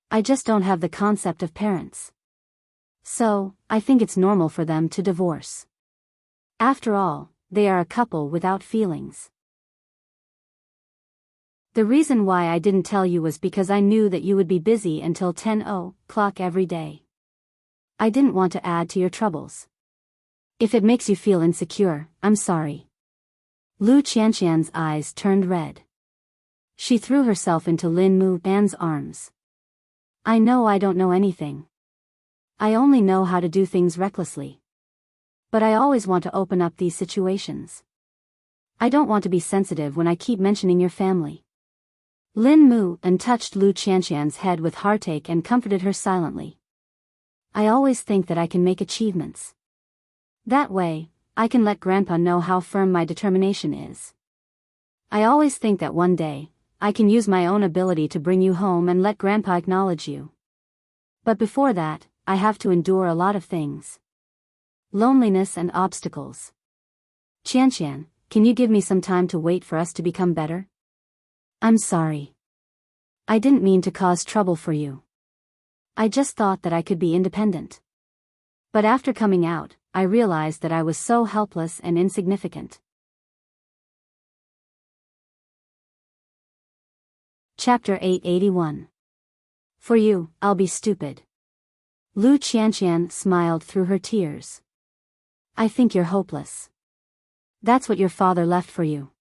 I just don't have the concept of parents. So, I think it's normal for them to divorce. After all, they are a couple without feelings. The reason why I didn't tell you was because I knew that you would be busy until 10:00 every day. I didn't want to add to your troubles. If it makes you feel insecure, I'm sorry. Lu Qianqian's eyes turned red. She threw herself into Lin Muan's arms. I know I don't know anything. I only know how to do things recklessly. But I always want to open up these situations. I don't want to be sensitive when I keep mentioning your family. Lin Muan touched Lu Qianqian's head with heartache and comforted her silently. I always think that I can make achievements. That way, I can let Grandpa know how firm my determination is. I always think that one day, I can use my own ability to bring you home and let Grandpa acknowledge you. But before that, I have to endure a lot of things. Loneliness and obstacles. Qianqian, can you give me some time to wait for us to become better? I'm sorry. I didn't mean to cause trouble for you. I just thought that I could be independent. But after coming out, I realized that I was so helpless and insignificant. Chapter 881. For you, I'll be stupid. Lu Qianqian smiled through her tears. I think you're hopeless. That's what your father left for you.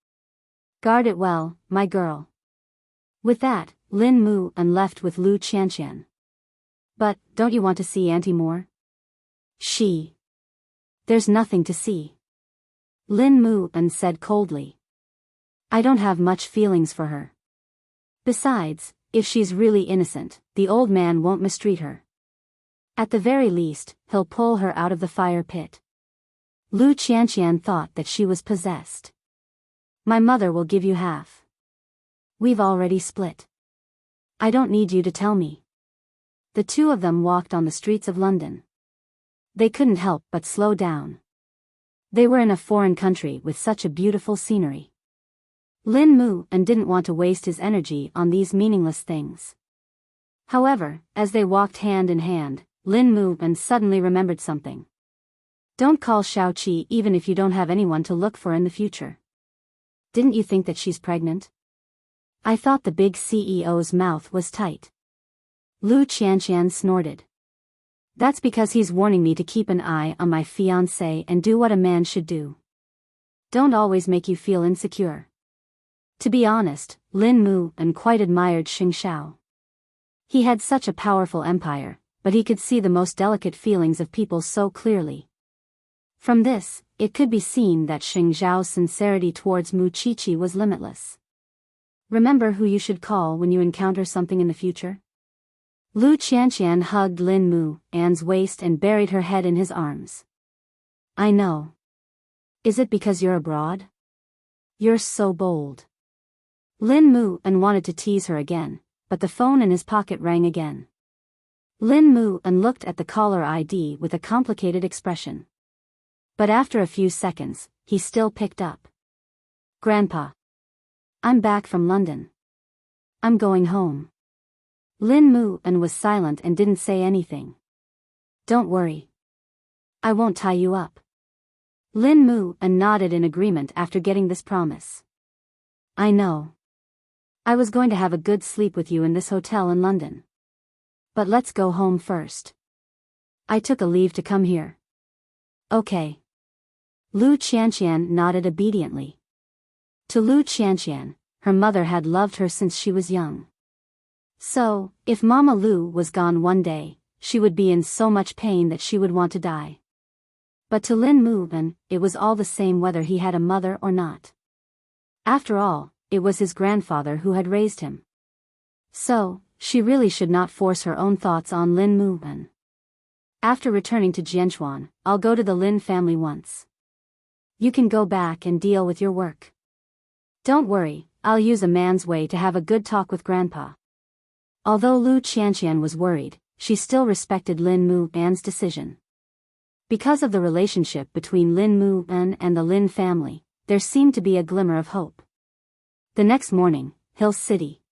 Guard it well, my girl. With that, Lin Muan left with Lu Qianqian. But, don't you want to see Auntie more? There's nothing to see. Lin Muan said coldly. I don't have much feelings for her. Besides, if she's really innocent, the old man won't mistreat her. At the very least, he'll pull her out of the fire pit. Lu Qianqian thought that she was possessed. My mother will give you half. We've already split. I don't need you to tell me. The two of them walked on the streets of London. They couldn't help but slow down. They were in a foreign country with such a beautiful scenery. Lin Muan didn't want to waste his energy on these meaningless things. However, as they walked hand in hand, Lin Muan suddenly remembered something. Don't call Xiaoqi even if you don't have anyone to look for in the future. Didn't you think that she's pregnant? I thought the big CEO's mouth was tight. Lu Qianqian snorted. That's because he's warning me to keep an eye on my fiancé and do what a man should do. Don't always make you feel insecure. To be honest, Lin Muan quite admired Xing Xiao. He had such a powerful empire, but he could see the most delicate feelings of people so clearly. From this, it could be seen that Xing Xiao's sincerity towards Mu Qiqi was limitless. Remember who you should call when you encounter something in the future? Lu Qianqian hugged Lin Muan's waist and buried her head in his arms. I know. Is it because you're abroad? You're so bold. Lin Muan wanted to tease her again, but the phone in his pocket rang again. Lin Muan looked at the caller ID with a complicated expression. But after a few seconds, he still picked up. Grandpa. I'm back from London. I'm going home. Lin Muan was silent and didn't say anything. Don't worry. I won't tie you up. Lin Muan nodded in agreement after getting this promise. I know. I was going to have a good sleep with you in this hotel in London. But let's go home first. I took a leave to come here. Okay. Lu Qianqian nodded obediently. To Lu Qianqian, her mother had loved her since she was young. So, if Mama Lu was gone one day, she would be in so much pain that she would want to die. But to Lin Muan, it was all the same whether he had a mother or not. After all, it was his grandfather who had raised him. So, she really should not force her own thoughts on Lin Muan. After returning to Jianchuan, I'll go to the Lin family once. You can go back and deal with your work. Don't worry, I'll use a man's way to have a good talk with Grandpa. Although Lu Qianqian was worried, she still respected Lin Mu An's decision. Because of the relationship between Lin Mu An and the Lin family, there seemed to be a glimmer of hope. The next morning, Hill City.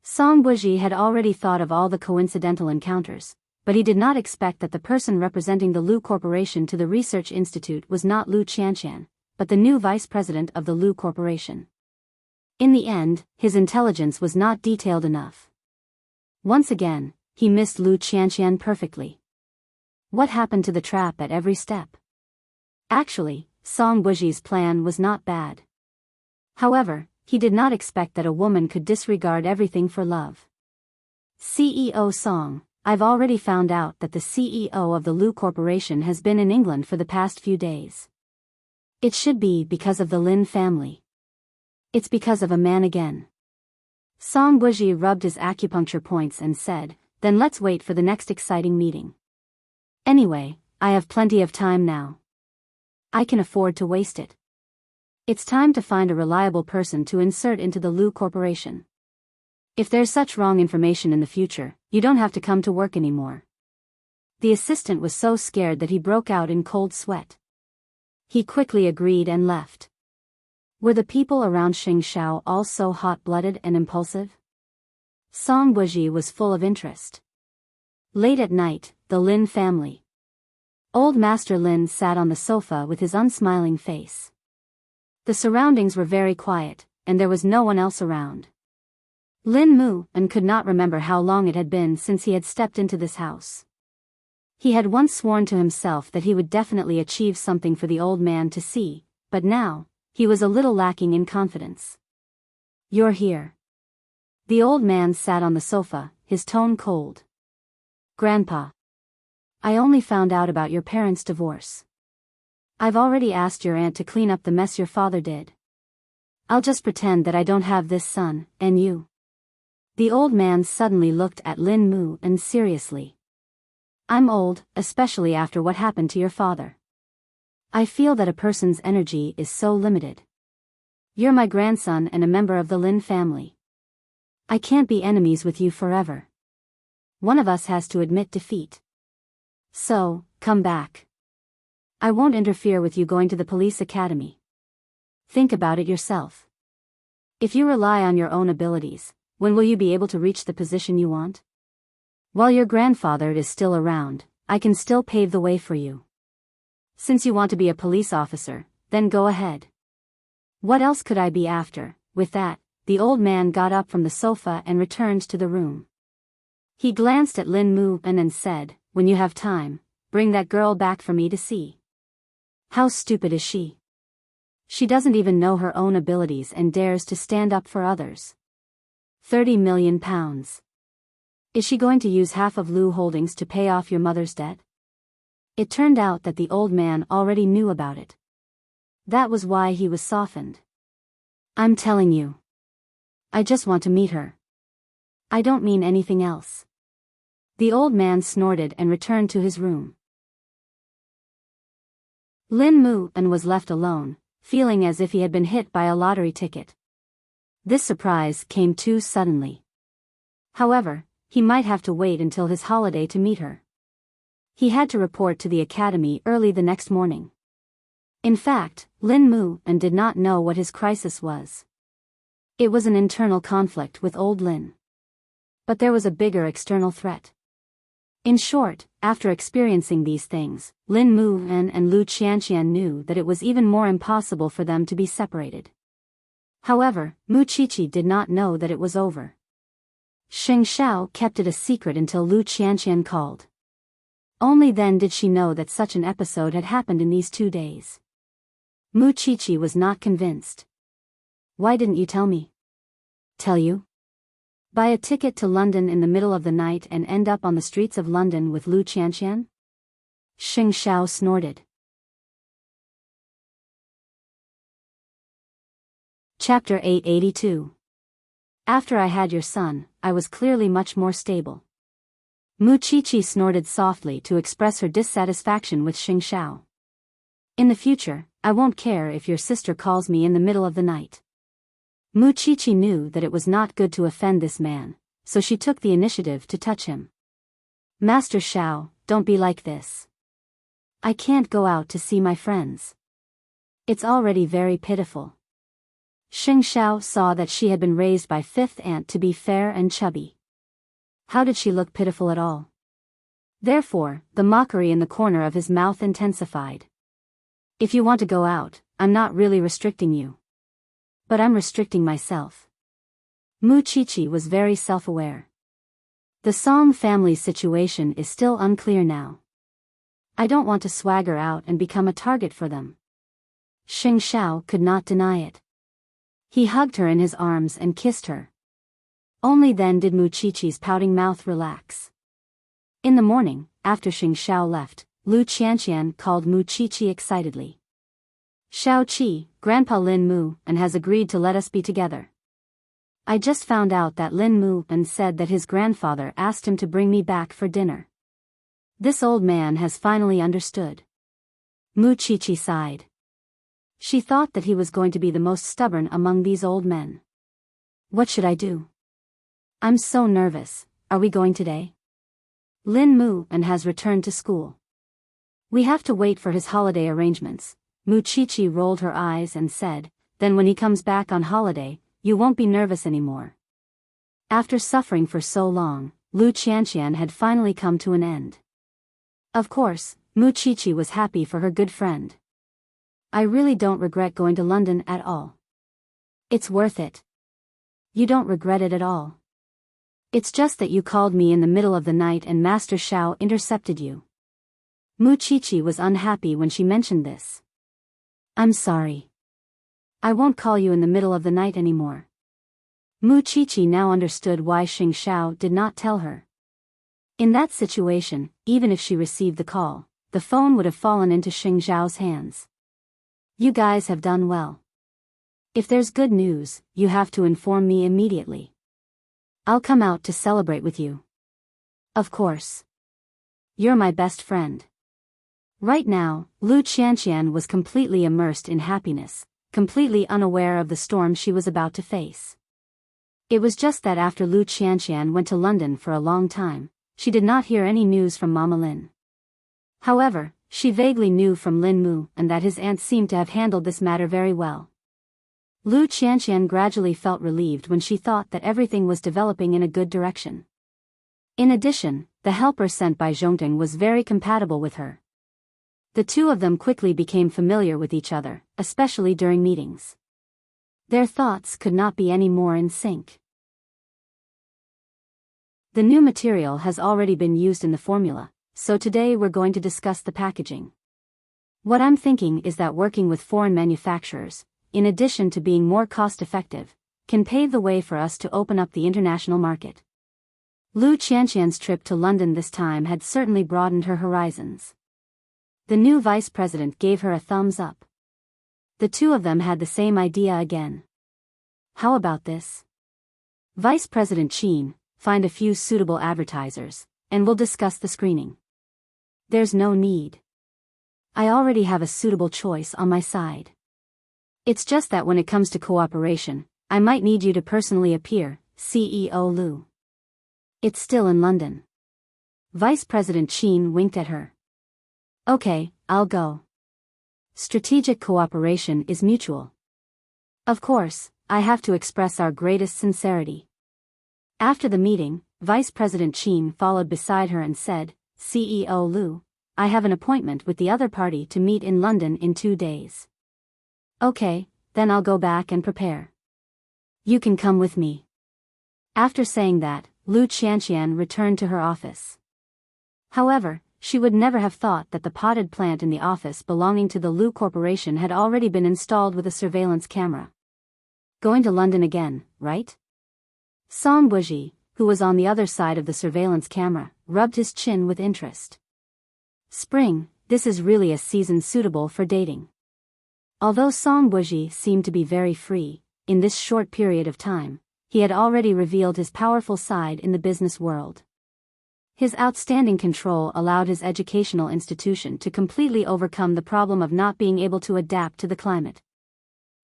Song Buji had already thought of all the coincidental encounters, but he did not expect that the person representing the Lu Corporation to the Research Institute was not Lu Qianqian, but the new vice president of the Lu Corporation. In the end, his intelligence was not detailed enough. Once again, he missed Lu Qianqian perfectly. What happened to the trap at every step? Actually, Song Buji's plan was not bad. However, he did not expect that a woman could disregard everything for love. CEO Song, I've already found out that the CEO of the Lu Corporation has been in England for the past few days. It should be because of the Lin family. It's because of a man again. Song Buji rubbed his acupuncture points and said, then let's wait for the next exciting meeting. Anyway, I have plenty of time now. I can afford to waste it. It's time to find a reliable person to insert into the Lu Corporation. If there's such wrong information in the future, you don't have to come to work anymore. The assistant was so scared that he broke out in cold sweat. He quickly agreed and left. Were the people around Xing Shao all so hot-blooded and impulsive? Song Buji was full of interest. Late at night, the Lin family. Old Master Lin sat on the sofa with his unsmiling face. The surroundings were very quiet, and there was no one else around. Lin Mu and could not remember how long it had been since he had stepped into this house. He had once sworn to himself that he would definitely achieve something for the old man to see, but now, he was a little lacking in confidence. You're here. The old man sat on the sofa, his tone cold. Grandpa. I only found out about your parents' divorce. I've already asked your aunt to clean up the mess your father did. I'll just pretend that I don't have this son, and you. The old man suddenly looked at Lin Mu and seriously. I'm old, especially after what happened to your father. I feel that a person's energy is so limited. You're my grandson and a member of the Lin family. I can't be enemies with you forever. One of us has to admit defeat. So, come back. I won't interfere with you going to the police academy. Think about it yourself. If you rely on your own abilities, when will you be able to reach the position you want? While your grandfather is still around, I can still pave the way for you. Since you want to be a police officer, then go ahead. What else could I be after? With that, the old man got up from the sofa and returned to the room. He glanced at Lin Mu and said, when you have time, bring that girl back for me to see. How stupid is she? She doesn't even know her own abilities and dares to stand up for others. 30 million pounds. Is she going to use half of Lu Holdings to pay off your mother's debt? It turned out that the old man already knew about it. That was why he was softened. I'm telling you. I just want to meet her. I don't mean anything else. The old man snorted and returned to his room. Lin Mu and was left alone, feeling as if he had been hit by a lottery ticket. This surprise came too suddenly. However, he might have to wait until his holiday to meet her. He had to report to the academy early the next morning. In fact, Lin Mu and did not know what his crisis was. It was an internal conflict with old Lin. But there was a bigger external threat. In short, after experiencing these things, Lin Mu and Lu Qianqian knew that it was even more impossible for them to be separated. However, Mu Qiqi did not know that it was over. Xing Shao kept it a secret until Lu Qianqian called. Only then did she know that such an episode had happened in these 2 days. Mu Qiqi was not convinced. Why didn't you tell me? Tell you? Buy a ticket to London in the middle of the night and end up on the streets of London with Lu Qianqian? Xing Shao snorted. Chapter 882. After I had your son, I was clearly much more stable. Mu Qiqi snorted softly to express her dissatisfaction with Xing Xiao. In the future, I won't care if your sister calls me in the middle of the night. Mu Qiqi knew that it was not good to offend this man, so she took the initiative to touch him. Master Xiao, don't be like this. I can't go out to see my friends. It's already very pitiful. Xing Xiao saw that she had been raised by fifth aunt to be fair and chubby. How did she look pitiful at all? Therefore, the mockery in the corner of his mouth intensified. If you want to go out, I'm not really restricting you. But I'm restricting myself. Mu Qiqi was very self-aware. The Song family's situation is still unclear now. I don't want to swagger out and become a target for them. Xing Xiao could not deny it. He hugged her in his arms and kissed her. Only then did Mu Qiqi's pouting mouth relax. In the morning, after Xing Xiao left, Lu Qianqian called Mu Qiqi excitedly. Xiao Qi, Grandpa Lin Mu, and has agreed to let us be together. I just found out that Lin Mu and said that his grandfather asked him to bring me back for dinner. This old man has finally understood. Mu Qiqi sighed. She thought that he was going to be the most stubborn among these old men. What should I do? I'm so nervous. Are we going today? Lin Mu and has returned to school. We have to wait for his holiday arrangements. Mu Qiqi rolled her eyes and said, then when he comes back on holiday, you won't be nervous anymore. After suffering for so long, Lu Qianqian had finally come to an end. Of course, Mu Qiqi was happy for her good friend. I really don't regret going to London at all. It's worth it. You don't regret it at all. It's just that you called me in the middle of the night and Master Xiao intercepted you. Mu Qiqi was unhappy when she mentioned this. I'm sorry. I won't call you in the middle of the night anymore. Mu Qiqi now understood why Xing Xiao did not tell her. In that situation, even if she received the call, the phone would have fallen into Xing Xiao's hands. You guys have done well. If there's good news, you have to inform me immediately. I'll come out to celebrate with you. Of course. You're my best friend. Right now, Lu Qianqian was completely immersed in happiness, completely unaware of the storm she was about to face. It was just that after Lu Qianqian went to London for a long time, she did not hear any news from Mama Lin. However, she vaguely knew from Lin Mu and that his aunt seemed to have handled this matter very well. Lu Qianqian gradually felt relieved when she thought that everything was developing in a good direction. In addition, the helper sent by Zhongting was very compatible with her. The two of them quickly became familiar with each other, especially during meetings. Their thoughts could not be any more in sync. The new material has already been used in the formula, so today we're going to discuss the packaging. What I'm thinking is that working with foreign manufacturers, in addition to being more cost-effective, can pave the way for us to open up the international market. Lu Qianqian's trip to London this time had certainly broadened her horizons. The new vice president gave her a thumbs up. The two of them had the same idea again. How about this? Vice President Qin, find a few suitable advertisers, and we'll discuss the screening. There's no need. I already have a suitable choice on my side. It's just that when it comes to cooperation, I might need you to personally appear, CEO Lu. It's still in London. Vice President Qin winked at her. Okay, I'll go. Strategic cooperation is mutual. Of course, I have to express our greatest sincerity. After the meeting, Vice President Qin followed beside her and said, CEO Lu, I have an appointment with the other party to meet in London in 2 days. Okay, then I'll go back and prepare. You can come with me. After saying that, Lu Qianqian returned to her office. However, she would never have thought that the potted plant in the office belonging to the Lu Corporation had already been installed with a surveillance camera. Going to London again, right? Song Buji, who was on the other side of the surveillance camera, rubbed his chin with interest. Spring, this is really a season suitable for dating. Although Song Buji seemed to be very free, in this short period of time, he had already revealed his powerful side in the business world. His outstanding control allowed his educational institution to completely overcome the problem of not being able to adapt to the climate.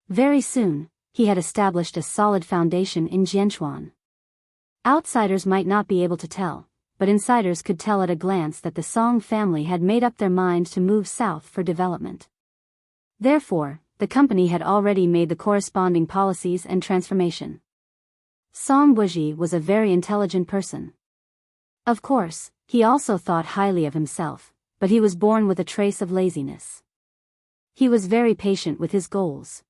Very soon, he had established a solid foundation in Jianchuan. Outsiders might not be able to tell, but insiders could tell at a glance that the Song family had made up their mind to move south for development. Therefore, the company had already made the corresponding policies and transformation. Song Buji was a very intelligent person. Of course, he also thought highly of himself, but he was born with a trace of laziness. He was very patient with his goals.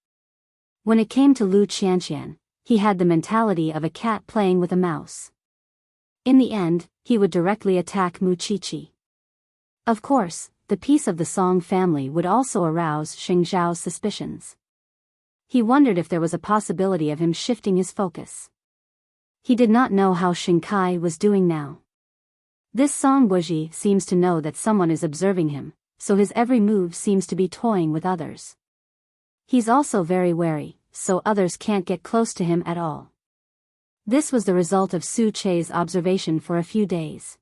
When it came to Lu Qianqian, he had the mentality of a cat playing with a mouse. In the end, he would directly attack Mu Qiqi. Of course, the peace of the Song family would also arouse Xing Zhao's suspicions. He wondered if there was a possibility of him shifting his focus. He did not know how Xing Kai was doing now. This Song Buji seems to know that someone is observing him, so his every move seems to be toying with others. He's also very wary, so others can't get close to him at all. This was the result of Su Che's observation for a few days.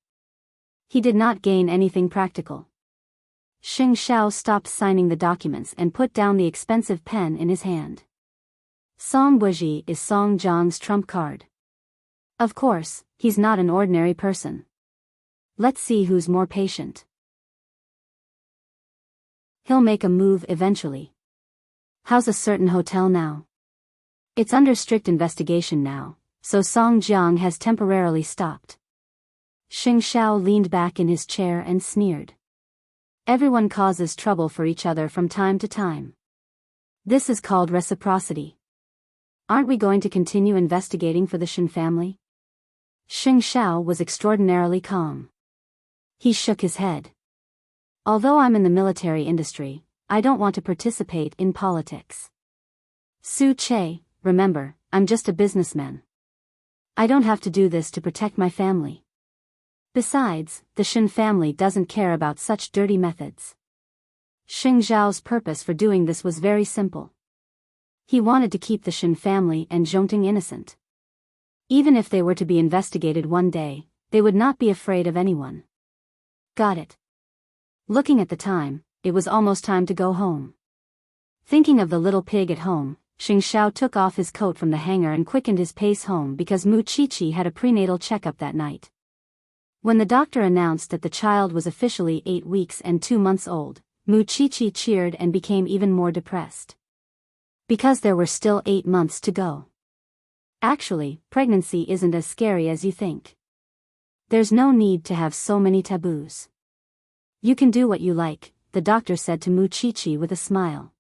He did not gain anything practical. Xing Xiao stopped signing the documents and put down the expensive pen in his hand. Song Buji is Song Jiang's trump card. Of course, he's not an ordinary person. Let's see who's more patient. He'll make a move eventually. How's a certain hotel now? It's under strict investigation now, so Song Jiang has temporarily stopped. Xing Xiao leaned back in his chair and sneered. Everyone causes trouble for each other from time to time. This is called reciprocity. Aren't we going to continue investigating for the Shen family? Xing Xiao was extraordinarily calm. He shook his head. Although I'm in the military industry, I don't want to participate in politics. Su Che, remember, I'm just a businessman. I don't have to do this to protect my family. Besides, the Shen family doesn't care about such dirty methods. Xing Zhao's purpose for doing this was very simple. He wanted to keep the Shen family and Zhongting innocent. Even if they were to be investigated one day, they would not be afraid of anyone. Got it. Looking at the time, it was almost time to go home. Thinking of the little pig at home, Xing Xiao took off his coat from the hanger and quickened his pace home because Mu Qiqi had a prenatal checkup that night. When the doctor announced that the child was officially 8 weeks and 2 months old, Mu Qiqi cheered and became even more depressed. Because there were still 8 months to go. Actually, pregnancy isn't as scary as you think. There's no need to have so many taboos. You can do what you like, the doctor said to Mu Qiqi with a smile.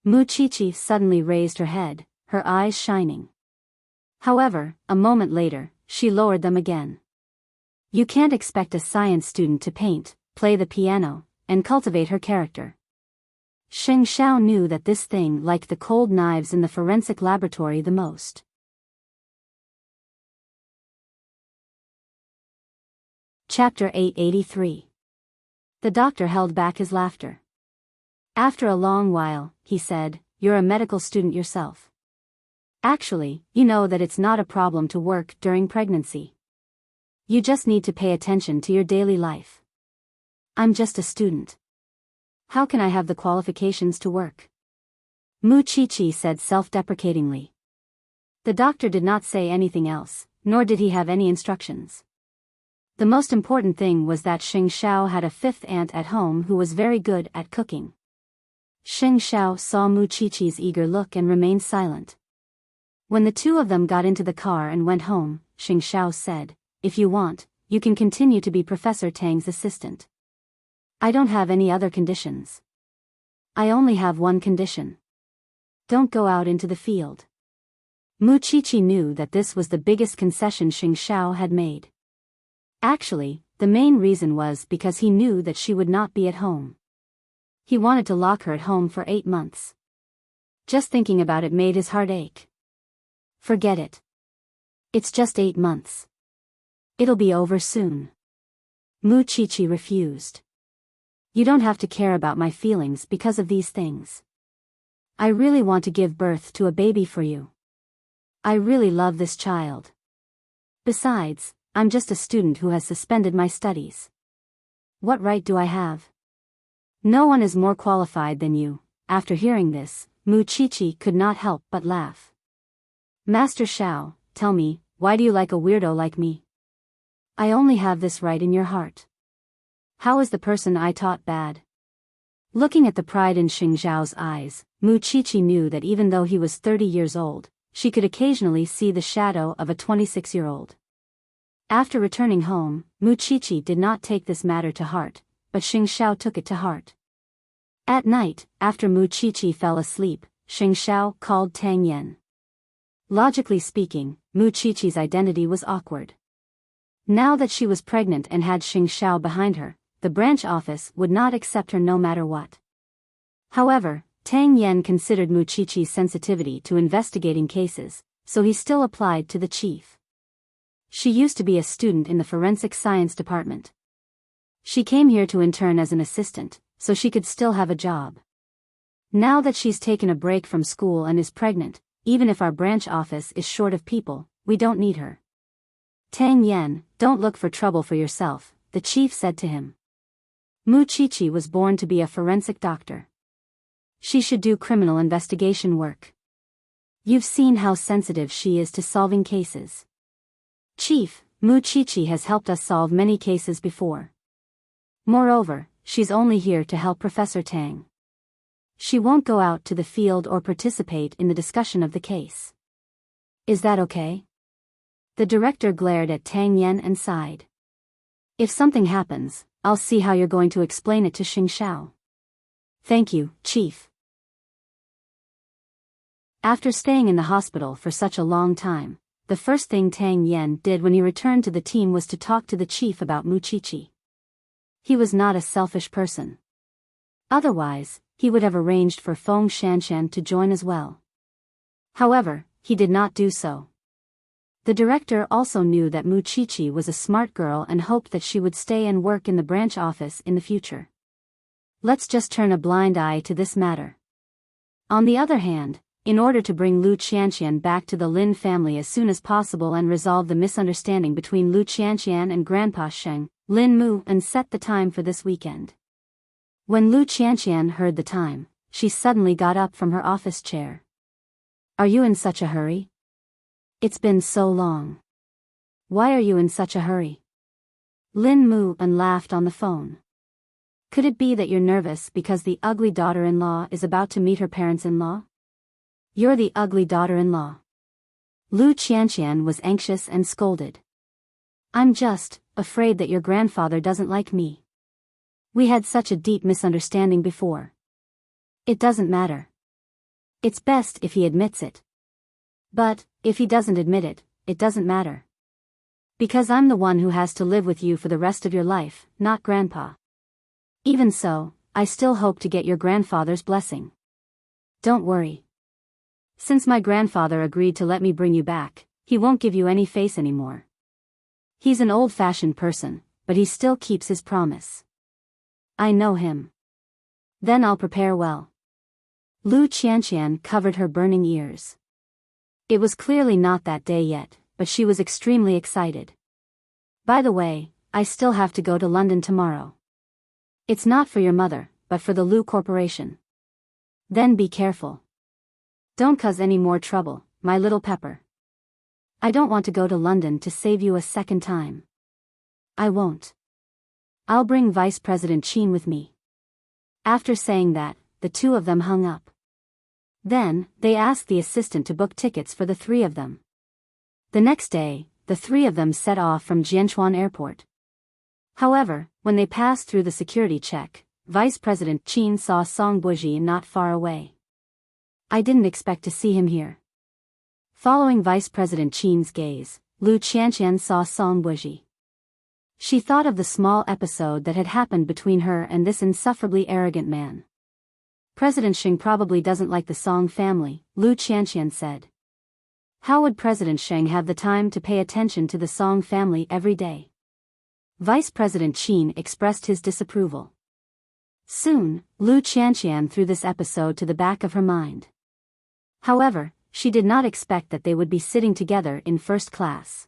Mu Qiqi suddenly raised her head, her eyes shining. However, a moment later, she lowered them again. You can't expect a science student to paint, play the piano, and cultivate her character. Xing Xiao knew that this thing liked the cold knives in the forensic laboratory the most. Chapter 883. The doctor held back his laughter. After a long while, he said, "You're a medical student yourself. Actually, you know that it's not a problem to work during pregnancy. You just need to pay attention to your daily life. I'm just a student. How can I have the qualifications to work?" Mu Qiqi said self-deprecatingly. The doctor did not say anything else, nor did he have any instructions. The most important thing was that Xing Xiao had a fifth aunt at home who was very good at cooking. Xing Xiao saw Mu Qiqi's eager look and remained silent. When the two of them got into the car and went home, Xing Xiao said, "If you want, you can continue to be Professor Tang's assistant. I don't have any other conditions. I only have one condition. Don't go out into the field." Mu Qiqi knew that this was the biggest concession Xing Xiao had made. Actually, the main reason was because he knew that she would not be at home. He wanted to lock her at home for 8 months. Just thinking about it made his heart ache. Forget it. It's just 8 months. It'll be over soon. Mu Qiqi refused. You don't have to care about my feelings because of these things. I really want to give birth to a baby for you. I really love this child. Besides, I'm just a student who has suspended my studies. What right do I have? No one is more qualified than you. After hearing this, Muchichi could not help but laugh. Master Xiao, tell me, why do you like a weirdo like me? I only have this right in your heart. How is the person I taught bad? Looking at the pride in Xing Zhao's eyes, Muchichi knew that even though he was 30 years old, she could occasionally see the shadow of a 26-year-old. After returning home, Muchichi did not take this matter to heart, but Xing Zhao took it to heart. At night, after Muchichi fell asleep, Xing Zhao called Tang Yan. Logically speaking, Muchichi's identity was awkward. Now that she was pregnant and had Xing Zhao behind her, the branch office would not accept her no matter what. However, Tang Yan considered Muchichi's sensitivity to investigating cases, so he still applied to the chief. She used to be a student in the forensic science department. She came here to intern as an assistant, so she could still have a job. Now that she's taken a break from school and is pregnant, even if our branch office is short of people, we don't need her. Tang Yan, don't look for trouble for yourself, the chief said to him. Muchichi was born to be a forensic doctor. She should do criminal investigation work. You've seen how sensitive she is to solving cases. Chief, Muchichi has helped us solve many cases before. Moreover, she's only here to help Professor Tang. She won't go out to the field or participate in the discussion of the case. Is that okay? The director glared at Tang Yan and sighed. If something happens, I'll see how you're going to explain it to Xing Zhao. Thank you, Chief. After staying in the hospital for such a long time, the first thing Tang Yan did when he returned to the team was to talk to the chief about Muchichi. He was not a selfish person. Otherwise, he would have arranged for Feng Shanshan to join as well. However, he did not do so. The director also knew that Muchichi was a smart girl and hoped that she would stay and work in the branch office in the future. Let's just turn a blind eye to this matter. On the other hand, in order to bring Lu Qianqian back to the Lin family as soon as possible and resolve the misunderstanding between Lu Qianqian and Grandpa Sheng, Lin Mu and set the time for this weekend. When Lu Qianqian heard the time, she suddenly got up from her office chair. Are you in such a hurry? It's been so long. Why are you in such a hurry? Lin Mu and laughed on the phone. Could it be that you're nervous because the ugly daughter-in-law is about to meet her parents-in-law? You're the ugly daughter-in-law. Lu Qianqian was anxious and scolded. I'm just afraid that your grandfather doesn't like me. We had such a deep misunderstanding before. It doesn't matter. It's best if he admits it. But, if he doesn't admit it, it doesn't matter. Because I'm the one who has to live with you for the rest of your life, not Grandpa. Even so, I still hope to get your grandfather's blessing. Don't worry. Since my grandfather agreed to let me bring you back, he won't give you any face anymore. He's an old-fashioned person, but he still keeps his promise. I know him. Then I'll prepare well. Lu Qianqian covered her burning ears. It was clearly not that day yet, but she was extremely excited. By the way, I still have to go to London tomorrow. It's not for your mother, but for the Lu Corporation. Then be careful. Don't cause any more trouble, my little pepper. I don't want to go to London to save you a second time. I won't. I'll bring Vice President Qin with me. After saying that, the two of them hung up. Then, they asked the assistant to book tickets for the three of them. The next day, the three of them set off from Jianchuan Airport. However, when they passed through the security check, Vice President Qin saw Song Buji not far away. I didn't expect to see him here. Following Vice President Qin's gaze, Lu Qianqian saw Song Buji. She thought of the small episode that had happened between her and this insufferably arrogant man. President Sheng probably doesn't like the Song family, Lu Qianqian said. How would President Sheng have the time to pay attention to the Song family every day? Vice President Qin expressed his disapproval. Soon, Lu Qianqian threw this episode to the back of her mind. However, she did not expect that they would be sitting together in first class.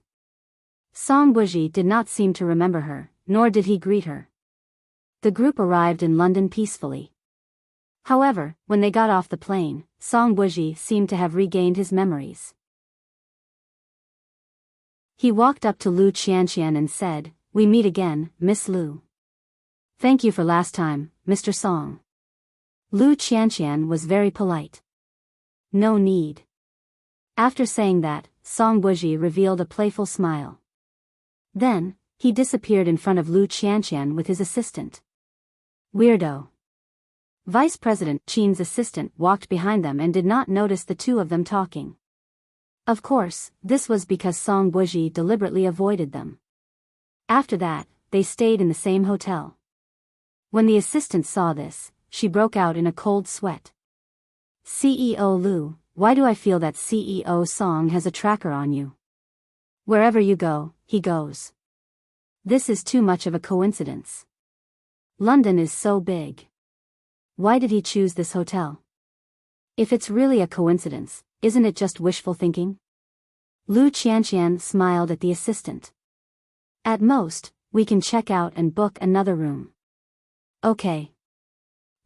Song Buji did not seem to remember her, nor did he greet her. The group arrived in London peacefully. However, when they got off the plane, Song Buji seemed to have regained his memories. He walked up to Lu Qianqian and said, "We meet again, Miss Lu." "Thank you for last time, Mr. Song." Lu Qianqian was very polite. "No need." After saying that, Song Buji revealed a playful smile. Then, he disappeared in front of Lu Qianqian with his assistant. Weirdo. Vice President Qin's assistant walked behind them and did not notice the two of them talking. Of course, this was because Song Buji deliberately avoided them. After that, they stayed in the same hotel. When the assistant saw this, she broke out in a cold sweat. "CEO Lu, why do I feel that CEO Song has a tracker on you? Wherever you go, he goes. This is too much of a coincidence. London is so big. Why did he choose this hotel? If it's really a coincidence, isn't it just wishful thinking?" Lu Qianqian smiled at the assistant. "At most, we can check out and book another room." "Okay."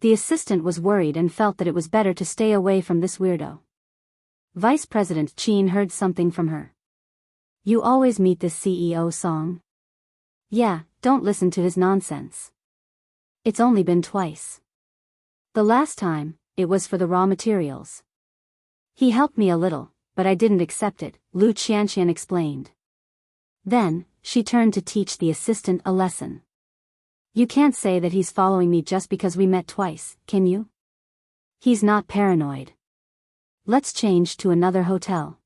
The assistant was worried and felt that it was better to stay away from this weirdo. Vice President Qin heard something from her. "You always meet this CEO Song?" "Yeah, don't listen to his nonsense. It's only been twice. The last time, it was for the raw materials. He helped me a little, but I didn't accept it," Lu Qianqian explained. Then, she turned to teach the assistant a lesson. "You can't say that he's following me just because we met twice, can you? He's not paranoid. Let's change to another hotel."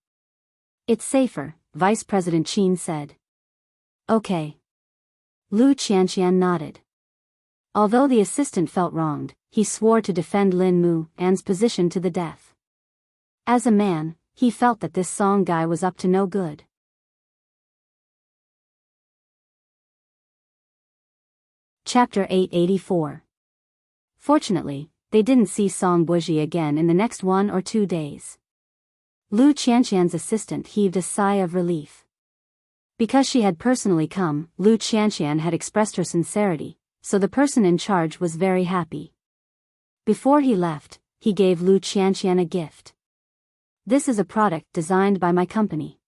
"It's safer," Vice President Qin said. "Okay." Lu Qianqian nodded. Although the assistant felt wronged, he swore to defend Lin Mu An's position to the death. As a man, he felt that this Song guy was up to no good. Chapter 884. Fortunately, they didn't see Song Buji again in the next 1 or 2 days. Lu Qianqian's assistant heaved a sigh of relief. Because she had personally come, Lu Qianqian had expressed her sincerity, so the person in charge was very happy. Before he left, he gave Lu Qianqian a gift. "This is a product designed by my company.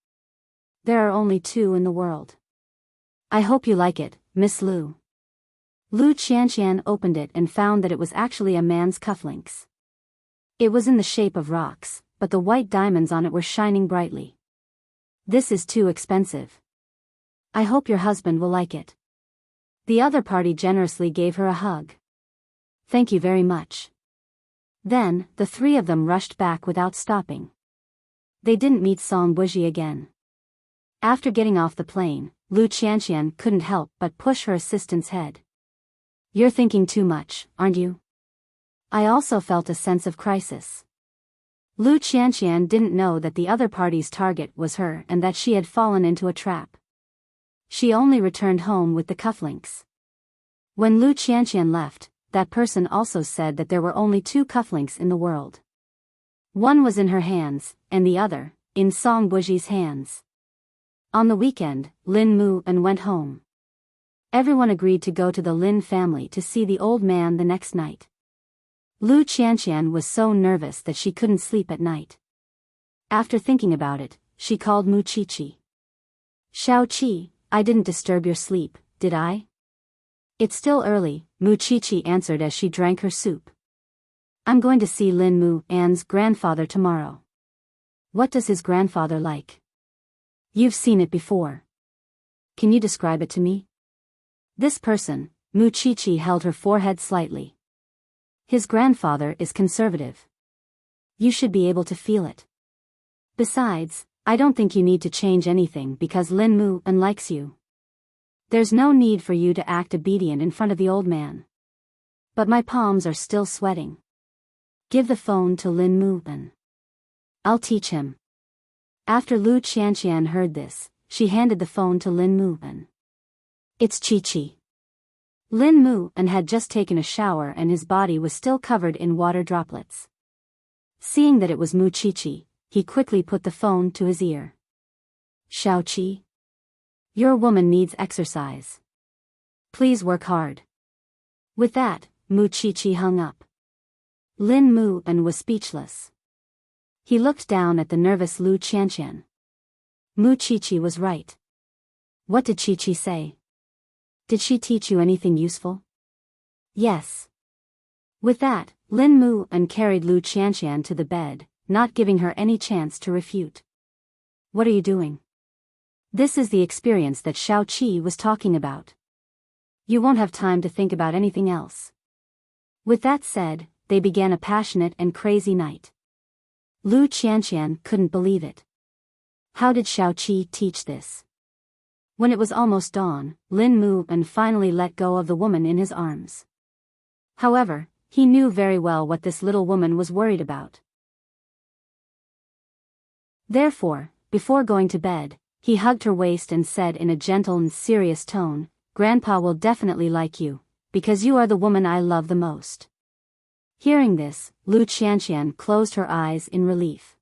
There are only 2 in the world. I hope you like it, Miss Lu." Lu Qianqian opened it and found that it was actually a man's cufflinks. It was in the shape of rocks, but the white diamonds on it were shining brightly. "This is too expensive. I hope your husband will like it." The other party generously gave her a hug. "Thank you very much." Then, the 3 of them rushed back without stopping. They didn't meet Song Buji again. After getting off the plane, Lu Qianqian couldn't help but push her assistant's head. "You're thinking too much, aren't you?" I also felt a sense of crisis. Lu Qianqian didn't know that the other party's target was her and that she had fallen into a trap. She only returned home with the cufflinks. When Lu Qianqian left, that person also said that there were only 2 cufflinks in the world. One was in her hands, and the other, in Song Buji's hands. On the weekend, Lin Mu An went home. Everyone agreed to go to the Lin family to see the old man the next night. Lu Qianqian was so nervous that she couldn't sleep at night. After thinking about it, she called Mu Qiqi. "Xiao Qi, I didn't disturb your sleep, did I?" "It's still early," Mu Qiqi answered as she drank her soup. "I'm going to see Lin Mu An's grandfather tomorrow." "What does his grandfather like?" "You've seen it before. Can you describe it to me?" "This person," Mu Qiqi held her forehead slightly. "His grandfather is conservative. You should be able to feel it. Besides, I don't think you need to change anything because Lin Mu An likes you. There's no need for you to act obedient in front of the old man." "But my palms are still sweating." "Give the phone to Lin Mu An. I'll teach him." After Lu Qianqian heard this, she handed the phone to Lin Mu An. "It's Qiqi." Lin Mu An had just taken a shower and his body was still covered in water droplets. Seeing that it was Mu Qiqi, he quickly put the phone to his ear. "Xiao Qi? Your woman needs exercise. Please work hard. With that, Mu Chichi hung up. Lin Mu and was speechless. He looked down at the nervous Lu Qianqian. Mu Chichi was right. What did Chichi say? Did she teach you anything useful? Yes. With that, Lin Mu and carried Lu Qianqian to the bed, not giving her any chance to refute. What are you doing? This is the experience that Shao Qi was talking about. You won't have time to think about anything else. With that said, they began a passionate and crazy night. Lu Qianqian couldn't believe it. How did Shao Qi teach this? When it was almost dawn, Lin Mu and finally let go of the woman in his arms. However, he knew very well what this little woman was worried about. Therefore, before going to bed, he hugged her waist and said in a gentle and serious tone, "Grandpa will definitely like you, because you are the woman I love the most." Hearing this, Lu Qianqian closed her eyes in relief.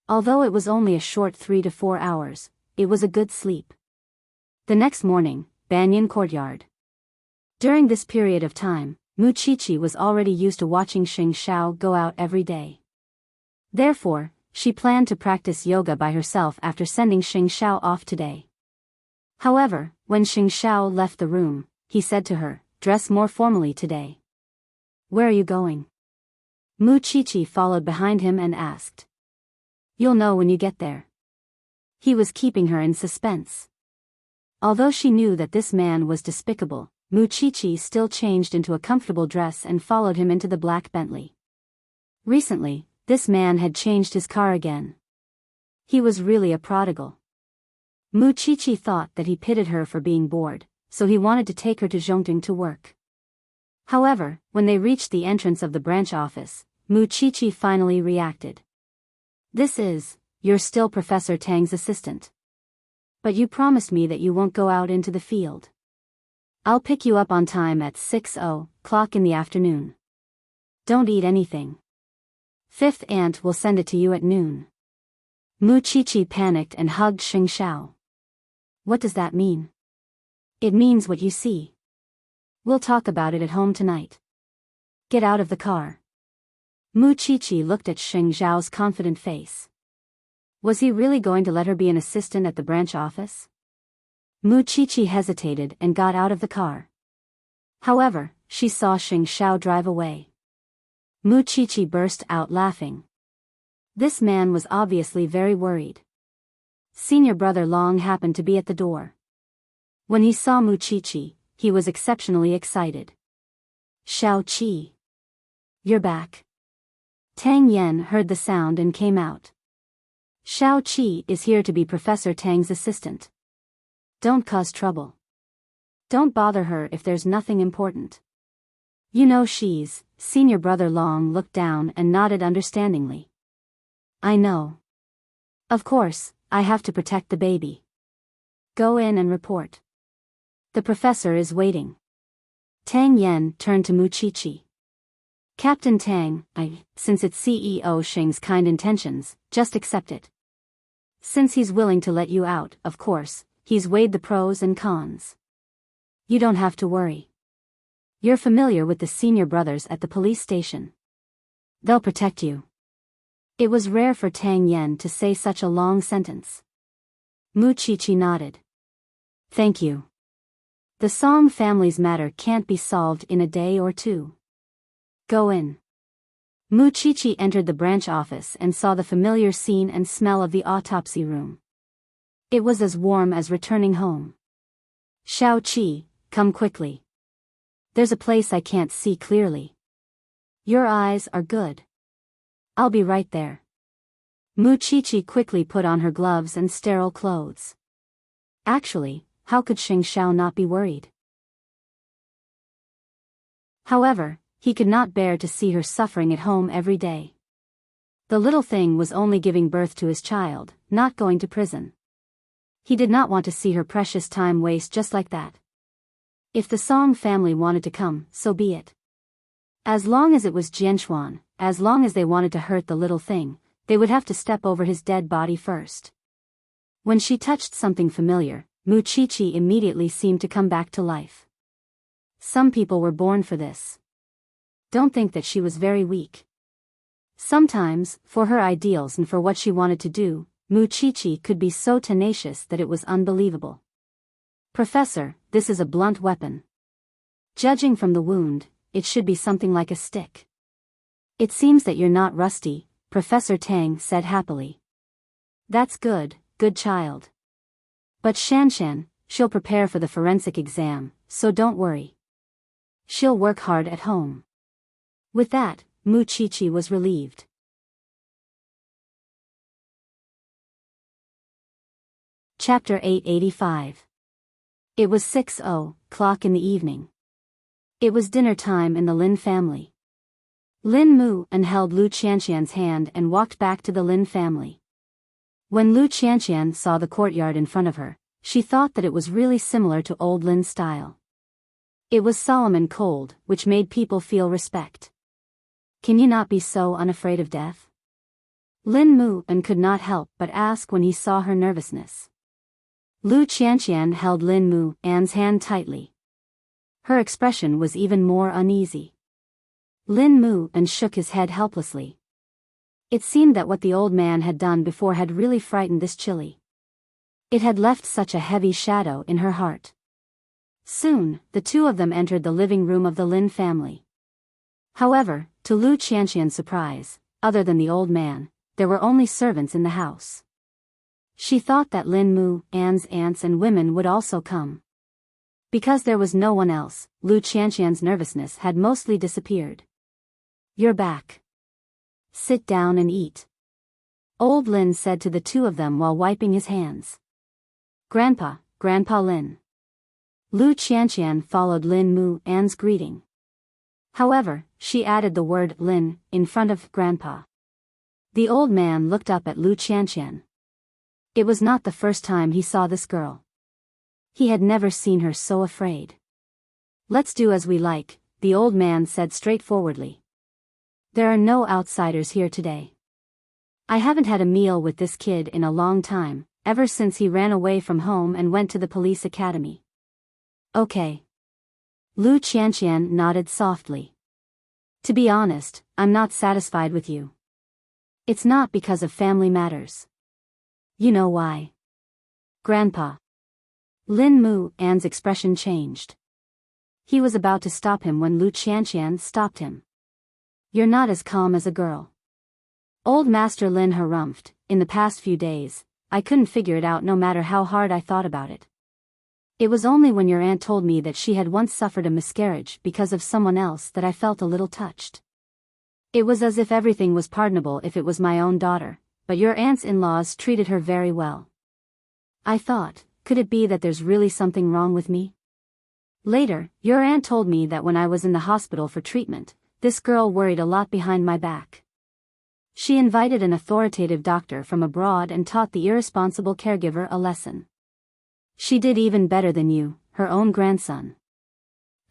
Although it was only a short 3 to 4 hours, it was a good sleep. The next morning, Banyan Courtyard. During this period of time, Mu Chichi was already used to watching Xing Shao go out every day. Therefore, she planned to practice yoga by herself after sending Xing Shao off today. However, when Xing Shao left the room, he said to her, "Dress more formally today." "Where are you going?" Mu Chichi followed behind him and asked. "You'll know when you get there." He was keeping her in suspense. Although she knew that this man was despicable, Mu Chichi still changed into a comfortable dress and followed him into the black Bentley. Recently, this man had changed his car again. He was really a prodigal. Mu Chichi thought that he pitied her for being bored, so he wanted to take her to Zhongting to work. However, when they reached the entrance of the branch office, Mu Chichi finally reacted. You're still Professor Tang's assistant. But you promised me that you won't go out into the field. I'll pick you up on time at 6:00 in the afternoon. Don't eat anything. Fifth aunt will send it to you at noon." Mu Chichi panicked and hugged Xing Shao. "What does that mean?" "It means what you see. We'll talk about it at home tonight. Get out of the car." Mu Chichi looked at Xing Zhao's confident face. Was he really going to let her be an assistant at the branch office? Mu Chichi hesitated and got out of the car. However, she saw Xing Shao drive away. Mu Chichi burst out laughing. This man was obviously very worried. Senior brother Long happened to be at the door. When he saw Mu Chichi, he was exceptionally excited. "Shao Qi. You're back." Tang Yen heard the sound and came out. "Shao Qi is here to be Professor Tang's assistant. Don't cause trouble. Don't bother her if there's nothing important. You know she's..." Senior brother Long looked down and nodded understandingly. "I know. Of course, I have to protect the baby. Go in and report. The professor is waiting." Tang Yen turned to Mu Chichi. "Captain Tang, since it's CEO Xing's kind intentions, just accept it. Since he's willing to let you out, of course, he's weighed the pros and cons. You don't have to worry. You're familiar with the senior brothers at the police station. They'll protect you." It was rare for Tang Yen to say such a long sentence. Mu Chichi nodded. "Thank you. The Song family's matter can't be solved in a day or two. Go in." Mu Chichi entered the branch office and saw the familiar scene and smell of the autopsy room. It was as warm as returning home. "Shao Qi, come quickly. There's a place I can't see clearly. Your eyes are good. I'll be right there." Mu Chichi quickly put on her gloves and sterile clothes. Actually, how could Xing Shao not be worried? However, he could not bear to see her suffering at home every day. The little thing was only giving birth to his child, not going to prison. He did not want to see her precious time waste just like that. If the Song family wanted to come, so be it. As long as it was Jianxuan, as long as they wanted to hurt the little thing, they would have to step over his dead body first. When she touched something familiar, Muchichi immediately seemed to come back to life. Some people were born for this. Don't think that she was very weak. Sometimes, for her ideals and for what she wanted to do, Muchichi could be so tenacious that it was unbelievable. Professor, this is a blunt weapon. Judging from the wound, it should be something like a stick. It seems that you're not rusty, Professor Tang said happily. That's good, good child. But Shanshan, she'll prepare for the forensic exam, so don't worry. She'll work hard at home. With that, Muchichi was relieved. Chapter 885. It was 6:00 in the evening. It was dinner time in the Lin family. Lin Mu and held Lu Qianqian's hand and walked back to the Lin family. When Lu Qianqian saw the courtyard in front of her, she thought that it was really similar to old Lin's style. It was solemn and cold, which made people feel respect. Can you not be so unafraid of death? Lin Mu and could not help but ask when he saw her nervousness. Lu Qianqian held Lin Mu An's hand tightly. Her expression was even more uneasy. Lin Mu and shook his head helplessly. It seemed that what the old man had done before had really frightened this Chili. It had left such a heavy shadow in her heart. Soon, the two of them entered the living room of the Lin family. However, to Lu Qianqian's surprise, other than the old man, there were only servants in the house. She thought that Lin Mu An's aunts and women would also come. Because there was no one else, Lu Qianqian's nervousness had mostly disappeared. You're back. Sit down and eat. Old Lin said to the two of them while wiping his hands. Grandpa, Grandpa Lin. Lu Qianqian followed Lin Mu An's greeting. However, she added the word Lin in front of Grandpa. The old man looked up at Lu Qianqian. It was not the first time he saw this girl. He had never seen her so afraid. Let's do as we like, the old man said straightforwardly. There are no outsiders here today. I haven't had a meal with this kid in a long time, ever since he ran away from home and went to the police academy. Okay. Lu Qianqian nodded softly. To be honest, I'm not satisfied with you. It's not because of family matters. You know why. Grandpa. Lin Mu An's expression changed. He was about to stop him when Lu Qianqian stopped him. You're not as calm as a girl. Old Master Lin harumphed, in the past few days, I couldn't figure it out no matter how hard I thought about it. It was only when your aunt told me that she had once suffered a miscarriage because of someone else that I felt a little touched. It was as if everything was pardonable if it was my own daughter, but your aunt's in-laws treated her very well. I thought, could it be that there's really something wrong with me? Later, your aunt told me that when I was in the hospital for treatment, this girl worried a lot behind my back. She invited an authoritative doctor from abroad and taught the irresponsible caregiver a lesson. She did even better than you, her own grandson.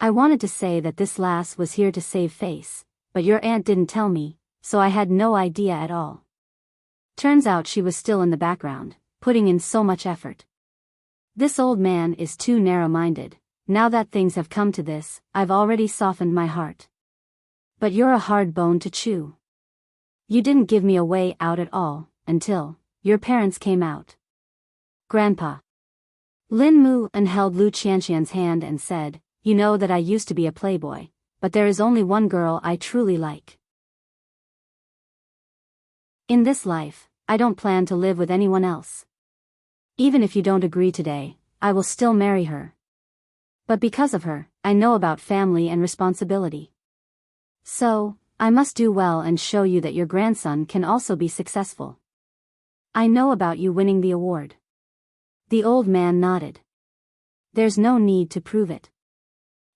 I wanted to say that this lass was here to save face, but your aunt didn't tell me, so I had no idea at all. Turns out she was still in the background, putting in so much effort. This old man is too narrow-minded. Now that things have come to this, I've already softened my heart. But you're a hard bone to chew. You didn't give me a way out at all, until your parents came out. Grandpa. Lin Mu and held Lu Qianqian's hand and said, you know that I used to be a playboy, but there is only one girl I truly like. In this life, I don't plan to live with anyone else. Even if you don't agree today, I will still marry her. But because of her, I know about family and responsibility. So, I must do well and show you that your grandson can also be successful. I know about you winning the award. The old man nodded. There's no need to prove it.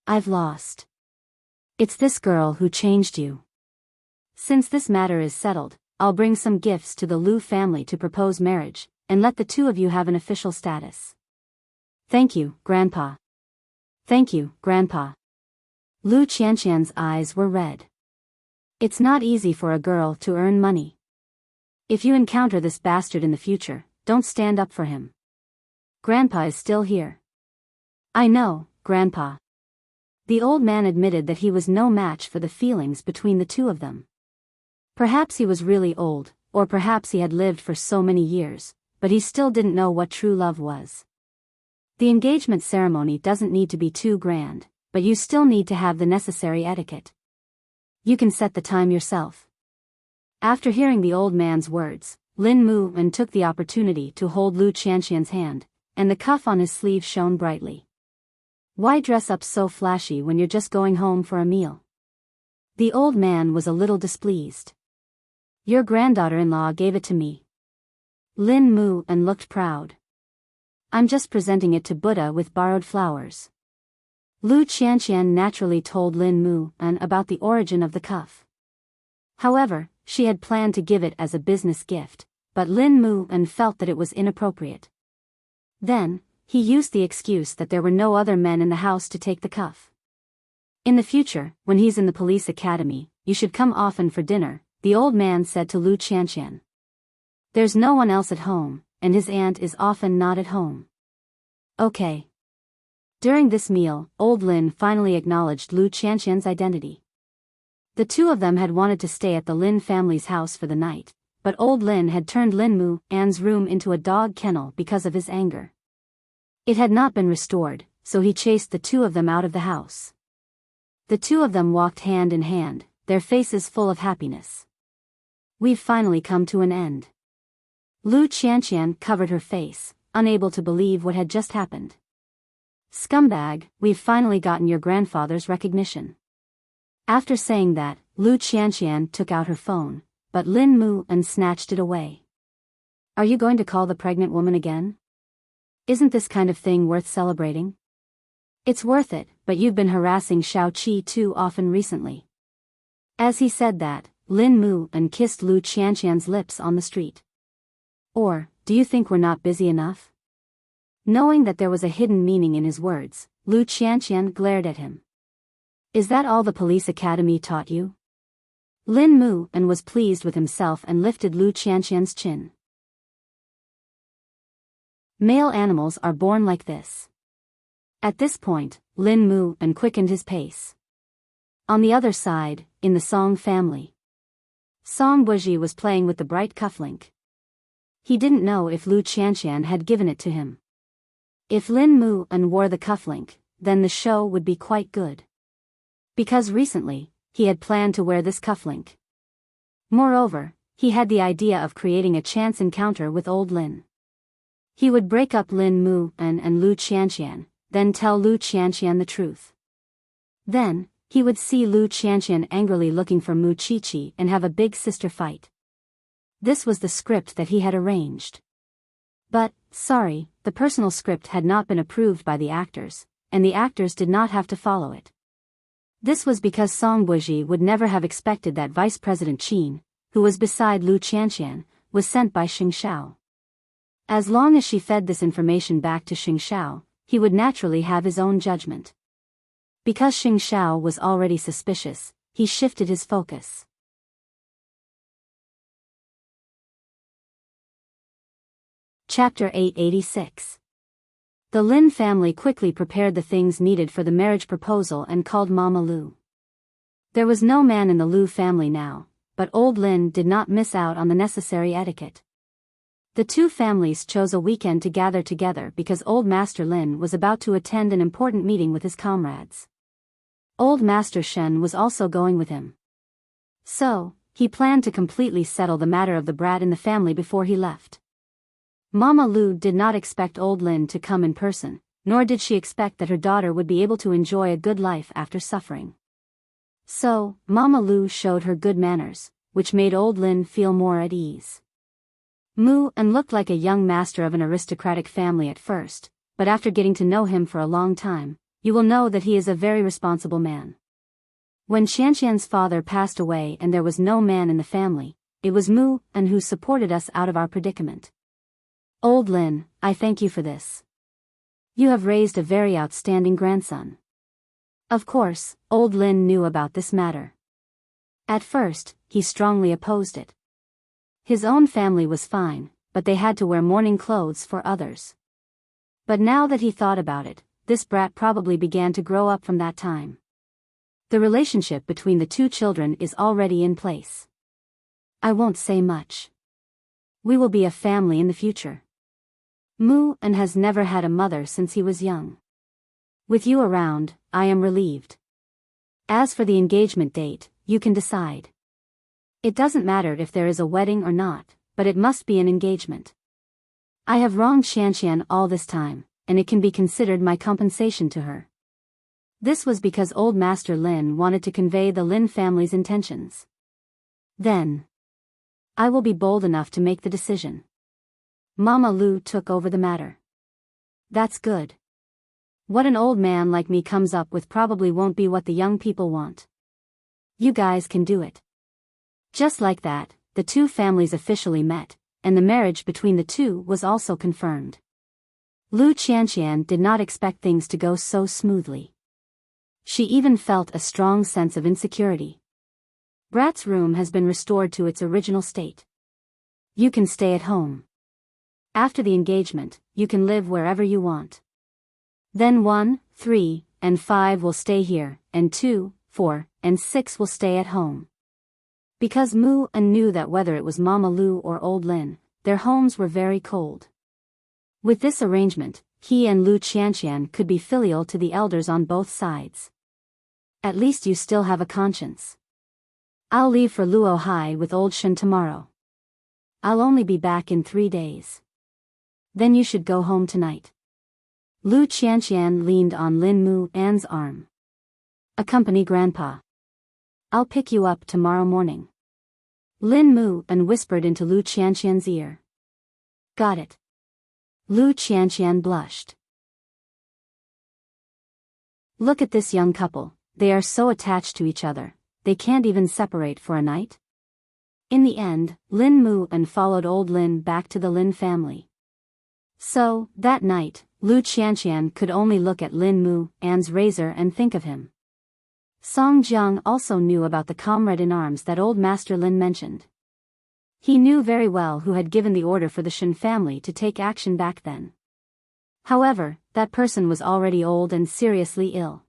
I've lost. It's this girl who changed you. Since this matter is settled, I'll bring some gifts to the Lu family to propose marriage, and let the two of you have an official status. Thank you, Grandpa. Thank you, Grandpa. Lu Qianqian's eyes were red. It's not easy for a girl to earn money. If you encounter this bastard in the future, don't stand up for him. Grandpa is still here. I know, Grandpa. The old man admitted that he was no match for the feelings between the two of them. Perhaps he was really old, or perhaps he had lived for so many years, but he still didn't know what true love was. The engagement ceremony doesn't need to be too grand, but you still need to have the necessary etiquette. You can set the time yourself. After hearing the old man's words, Lin Mu and took the opportunity to hold Lu Qianqian's hand, and the cuff on his sleeve shone brightly. Why dress up so flashy when you're just going home for a meal? The old man was a little displeased. Your granddaughter-in-law gave it to me. Lin Mu and looked proud. I'm just presenting it to Buddha with borrowed flowers. Lu Qianqian naturally told Lin Mu and about the origin of the cuff. However, she had planned to give it as a business gift, but Lin Mu and felt that it was inappropriate. Then, he used the excuse that there were no other men in the house to take the cuff. In the future, when he's in the police academy, you should come often for dinner, the old man said to Lu Qianqian. There's no one else at home, and his aunt is often not at home. Okay. During this meal, old Lin finally acknowledged Lu Qianqian's identity. The two of them had wanted to stay at the Lin family's house for the night, but old Lin had turned Lin Mu An's room into a dog kennel because of his anger. It had not been restored, so he chased the two of them out of the house. The two of them walked hand in hand, their faces full of happiness. We've finally come to an end. Lu Qianqian covered her face, unable to believe what had just happened. Scumbag, we've finally gotten your grandfather's recognition. After saying that, Lu Qianqian took out her phone, but Lin Mu and snatched it away. Are you going to call the pregnant woman again? Isn't this kind of thing worth celebrating? It's worth it, but you've been harassing Xiao Qi too often recently. As he said that, Lin Mu and kissed Lu Qianqian's lips on the street. Or, do you think we're not busy enough? Knowing that there was a hidden meaning in his words, Lu Qianqian glared at him. Is that all the police academy taught you? Lin Mu and was pleased with himself and lifted Lu Qianqian's chin. Male animals are born like this. At this point, Lin Mu and quickened his pace. On the other side, in the Song family, Song Buji was playing with the bright cufflink. He didn't know if Lu Qianqian had given it to him. If Lin Mu and wore the cufflink, then the show would be quite good. Because recently, he had planned to wear this cufflink. Moreover, he had the idea of creating a chance encounter with old Lin. He would break up Lin Mu and Lu Qianqian, then tell Lu Qianqian the truth. Then, he would see Lu Qianqian angrily looking for Mu Qiqi and have a big sister fight. This was the script that he had arranged. But, sorry, the personal script had not been approved by the actors, and the actors did not have to follow it. This was because Song Buji would never have expected that Vice President Qin, who was beside Lu Qianqian, was sent by Xing Shao. As long as she fed this information back to Xing Shao, he would naturally have his own judgment. Because Xing Shao was already suspicious, he shifted his focus. Chapter 886. The Lin family quickly prepared the things needed for the marriage proposal and called Mama Lu. There was no man in the Lu family now, but old Lin did not miss out on the necessary etiquette. The two families chose a weekend to gather together because Old Master Lin was about to attend an important meeting with his comrades. Old Master Shen was also going with him. So, he planned to completely settle the matter of the brat in the family before he left. Mama Lu did not expect old Lin to come in person, nor did she expect that her daughter would be able to enjoy a good life after suffering. So, Mama Lu showed her good manners, which made old Lin feel more at ease. Mu and looked like a young master of an aristocratic family at first, but after getting to know him for a long time, you will know that he is a very responsible man. When Qianqian's father passed away and there was no man in the family, it was Mu and who supported us out of our predicament. Old Lin, I thank you for this. You have raised a very outstanding grandson. Of course, old Lin knew about this matter. At first, he strongly opposed it. His own family was fine, but they had to wear mourning clothes for others. But now that he thought about it, this brat probably began to grow up from that time. The relationship between the two children is already in place. I won't say much. We will be a family in the future. Mu-an has never had a mother since he was young. With you around, I am relieved. As for the engagement date, you can decide. It doesn't matter if there is a wedding or not, but it must be an engagement. I have wronged Xianxian all this time, and it can be considered my compensation to her. This was because old Master Lin wanted to convey the Lin family's intentions. Then, I will be bold enough to make the decision. Mama Lu took over the matter. That's good. What an old man like me comes up with probably won't be what the young people want. You guys can do it. Just like that, the two families officially met, and the marriage between the two was also confirmed. Lu Qianqian did not expect things to go so smoothly. She even felt a strong sense of insecurity. Brat's room has been restored to its original state. You can stay at home. After the engagement, you can live wherever you want. Then 1, 3, and 5 will stay here, and 2, 4, and 6 will stay at home. Because Mu-an knew that whether it was Mama Lu or Old Lin, their homes were very cold. With this arrangement, he and Lu Qianqian could be filial to the elders on both sides. At least you still have a conscience. I'll leave for Luo Hai with Old Shen tomorrow. I'll only be back in 3 days. Then you should go home tonight. Lu Qianqian leaned on Lin Mu-an's arm. Accompany Grandpa. I'll pick you up tomorrow morning. Lin Mu-an whispered into Lu Qianqian's ear. Got it. Lu Qianqian blushed. Look at this young couple, they are so attached to each other, they can't even separate for a night? In the end, Lin Mu-an followed Old Lin back to the Lin family. So, that night, Lu Qianqian could only look at Lin Mu-an's razor and think of him. Song Jiang also knew about the comrade in arms that old Master Lin mentioned. He knew very well who had given the order for the Shen family to take action back then. However, that person was already old and seriously ill.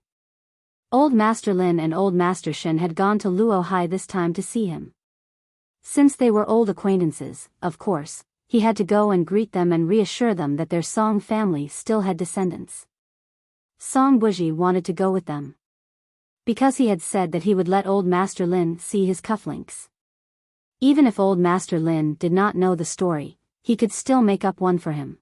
Old Master Lin and Old Master Shen had gone to Luo Hai this time to see him. Since they were old acquaintances, of course, he had to go and greet them and reassure them that their Song family still had descendants. Song Buji wanted to go with them, because he had said that he would let Old Master Lin see his cufflinks. Even if Old Master Lin did not know the story, he could still make up one for him.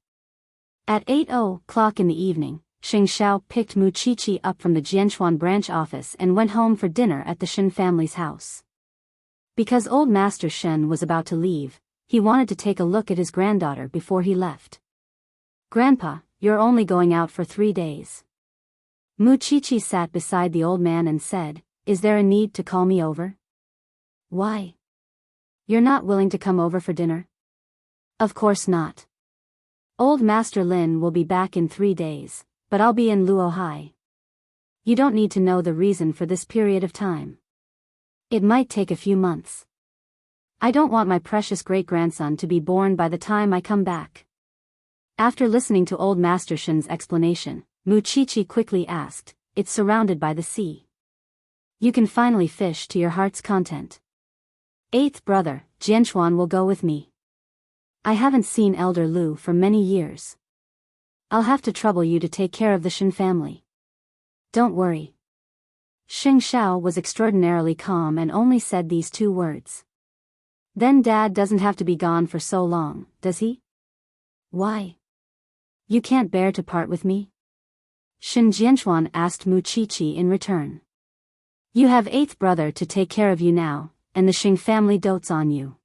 At 8:00 in the evening, Xing Xiao picked Mu Qiqi up from the Jianchuan branch office and went home for dinner at the Shen family's house. Because Old Master Shen was about to leave, he wanted to take a look at his granddaughter before he left. Grandpa, you're only going out for 3 days. Mu Qiqi sat beside the old man and said, Is there a need to call me over? Why? You're not willing to come over for dinner? Of course not. Old Master Lin will be back in 3 days, but I'll be in Luo Hai. You don't need to know the reason for this period of time. It might take a few months. I don't want my precious great-grandson to be born by the time I come back. After listening to Old Master Shen's explanation, Mu Qiqi quickly asked, It's surrounded by the sea. You can finally fish to your heart's content. 8th brother, Jianchuan will go with me. I haven't seen Elder Lu for many years. I'll have to trouble you to take care of the Shen family. Don't worry. Xing Xiao was extraordinarily calm and only said these 2 words. Then Dad doesn't have to be gone for so long, does he? Why? You can't bear to part with me? Shen Jianchuan asked Mu Qiqi in return. You have 8th brother to take care of you now, and the Xing family dotes on you.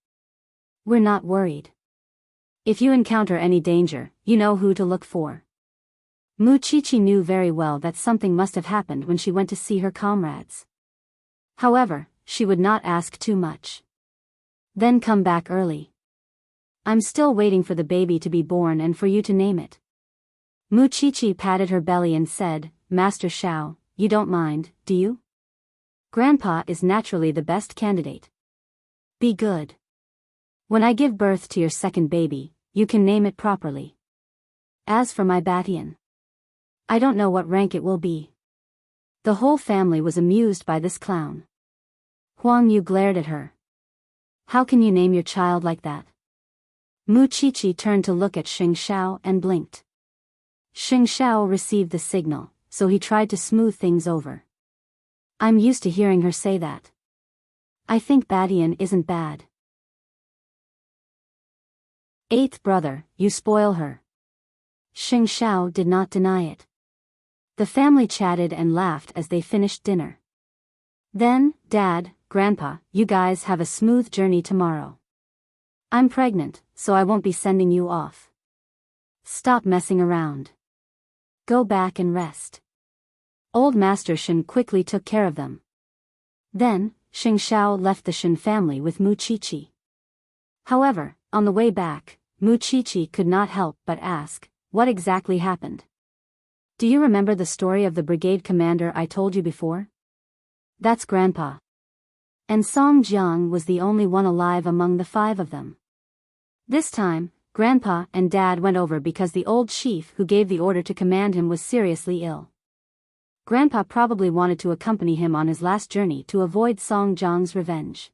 We're not worried. If you encounter any danger, you know who to look for. Mu Qiqi knew very well that something must have happened when she went to see her comrades. However, she would not ask too much. Then come back early. I'm still waiting for the baby to be born and for you to name it. Mu Qiqi patted her belly and said, Master Xiao, you don't mind, do you? Grandpa is naturally the best candidate. Be good. When I give birth to your second baby, you can name it properly. As for my Batian, I don't know what rank it will be. The whole family was amused by this clown. Huang Yu glared at her. How can you name your child like that? Mu Qiqi turned to look at Xing Xiao and blinked. Xing Xiao received the signal, so he tried to smooth things over. I'm used to hearing her say that. I think Batian isn't bad. Eighth brother, you spoil her. Xing Xiao did not deny it. The family chatted and laughed as they finished dinner. Then, Dad, Grandpa, you guys have a smooth journey tomorrow. I'm pregnant, so I won't be sending you off. Stop messing around. Go back and rest. Old Master Shen quickly took care of them. Then, Xing Xiao left the Shen family with Mu Qiqi. However, on the way back, Mu Qiqi could not help but ask, what exactly happened? Do you remember the story of the brigade commander I told you before? That's Grandpa. And Song Jiang was the only one alive among the 5 of them. This time, Grandpa and Dad went over because the old chief who gave the order to command him was seriously ill. Grandpa probably wanted to accompany him on his last journey to avoid Song Jiang's revenge.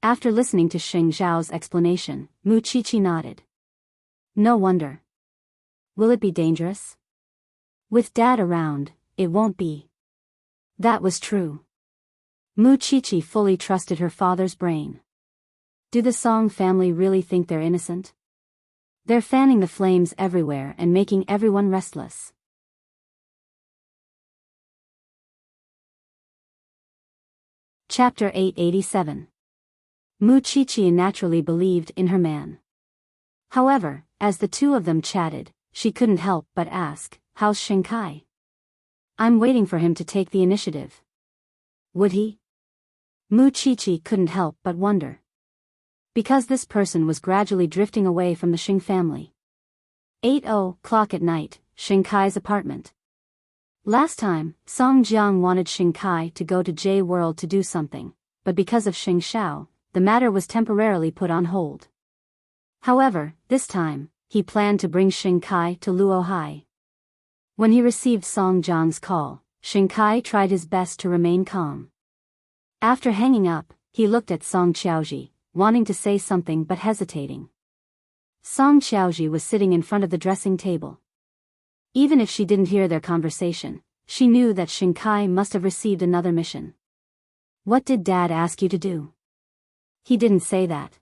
After listening to Xing Xiao's explanation, Mu Qiqi nodded. No wonder. Will it be dangerous? With Dad around, it won't be. That was true. Mu Qiqi fully trusted her father's brain. Do the Song family really think they're innocent? They're fanning the flames everywhere and making everyone restless. Chapter 887. Mu Qiqi naturally believed in her man. However, as the two of them chatted, she couldn't help but ask, how's Shinkai? I'm waiting for him to take the initiative. Would he? Mu Qiqi couldn't help but wonder. Because this person was gradually drifting away from the Xing family. 8:00 at night, Shinkai's apartment. Last time, Song Jiang wanted Shinkai to go to J World to do something, but because of Xing Xiao, the matter was temporarily put on hold. However, this time, he planned to bring Shinkai to Luohai. When he received Song Jiang's call, Shinkai tried his best to remain calm. After hanging up, he looked at Song Qiaoji, wanting to say something but hesitating. Song Qiaoji was sitting in front of the dressing table. Even if she didn't hear their conversation, she knew that Shinkai must have received another mission. What did Dad ask you to do? He didn't say that.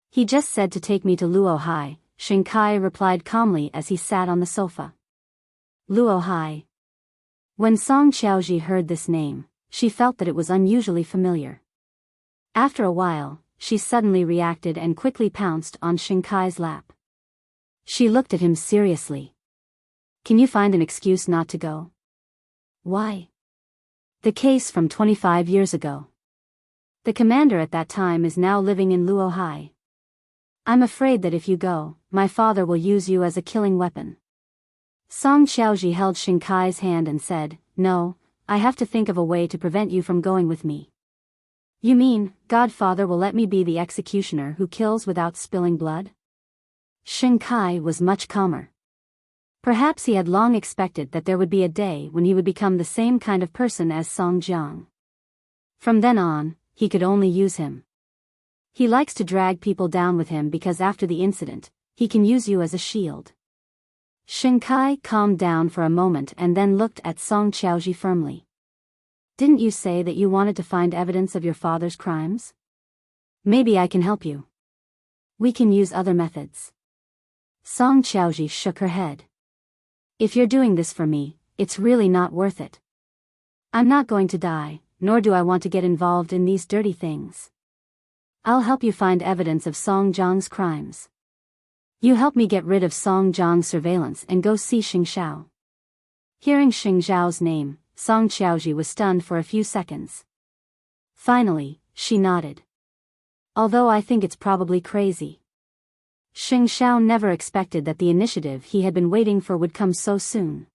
He just said to take me to Luohai, Shinkai replied calmly as he sat on the sofa. Luohai. When Song Qiaoji heard this name, she felt that it was unusually familiar. After a while, she suddenly reacted and quickly pounced on Shinkai's lap. She looked at him seriously. Can you find an excuse not to go? Why? The case from 25 years ago. The commander at that time is now living in Luohai. I'm afraid that if you go, my father will use you as a killing weapon. Song Qiaoji held Shinkai's hand and said, No, I have to think of a way to prevent you from going with me. You mean, Godfather will let me be the executioner who kills without spilling blood? Shinkai was much calmer. Perhaps he had long expected that there would be a day when he would become the same kind of person as Song Jiang. From then on, he could only use him. He likes to drag people down with him because after the incident, he can use you as a shield. Shinkai calmed down for a moment and then looked at Song Qiaoji firmly. Didn't you say that you wanted to find evidence of your father's crimes? Maybe I can help you. We can use other methods. Song Qiaoji shook her head. If you're doing this for me, it's really not worth it. I'm not going to die, nor do I want to get involved in these dirty things. I'll help you find evidence of Song Jiang's crimes. You help me get rid of Song Jiang's surveillance and go see Xing Xiao. Hearing Xing Xiao's name, Song Qiaoji was stunned for a few seconds. Finally, she nodded. Although I think it's probably crazy. Xing Xiao never expected that the initiative he had been waiting for would come so soon.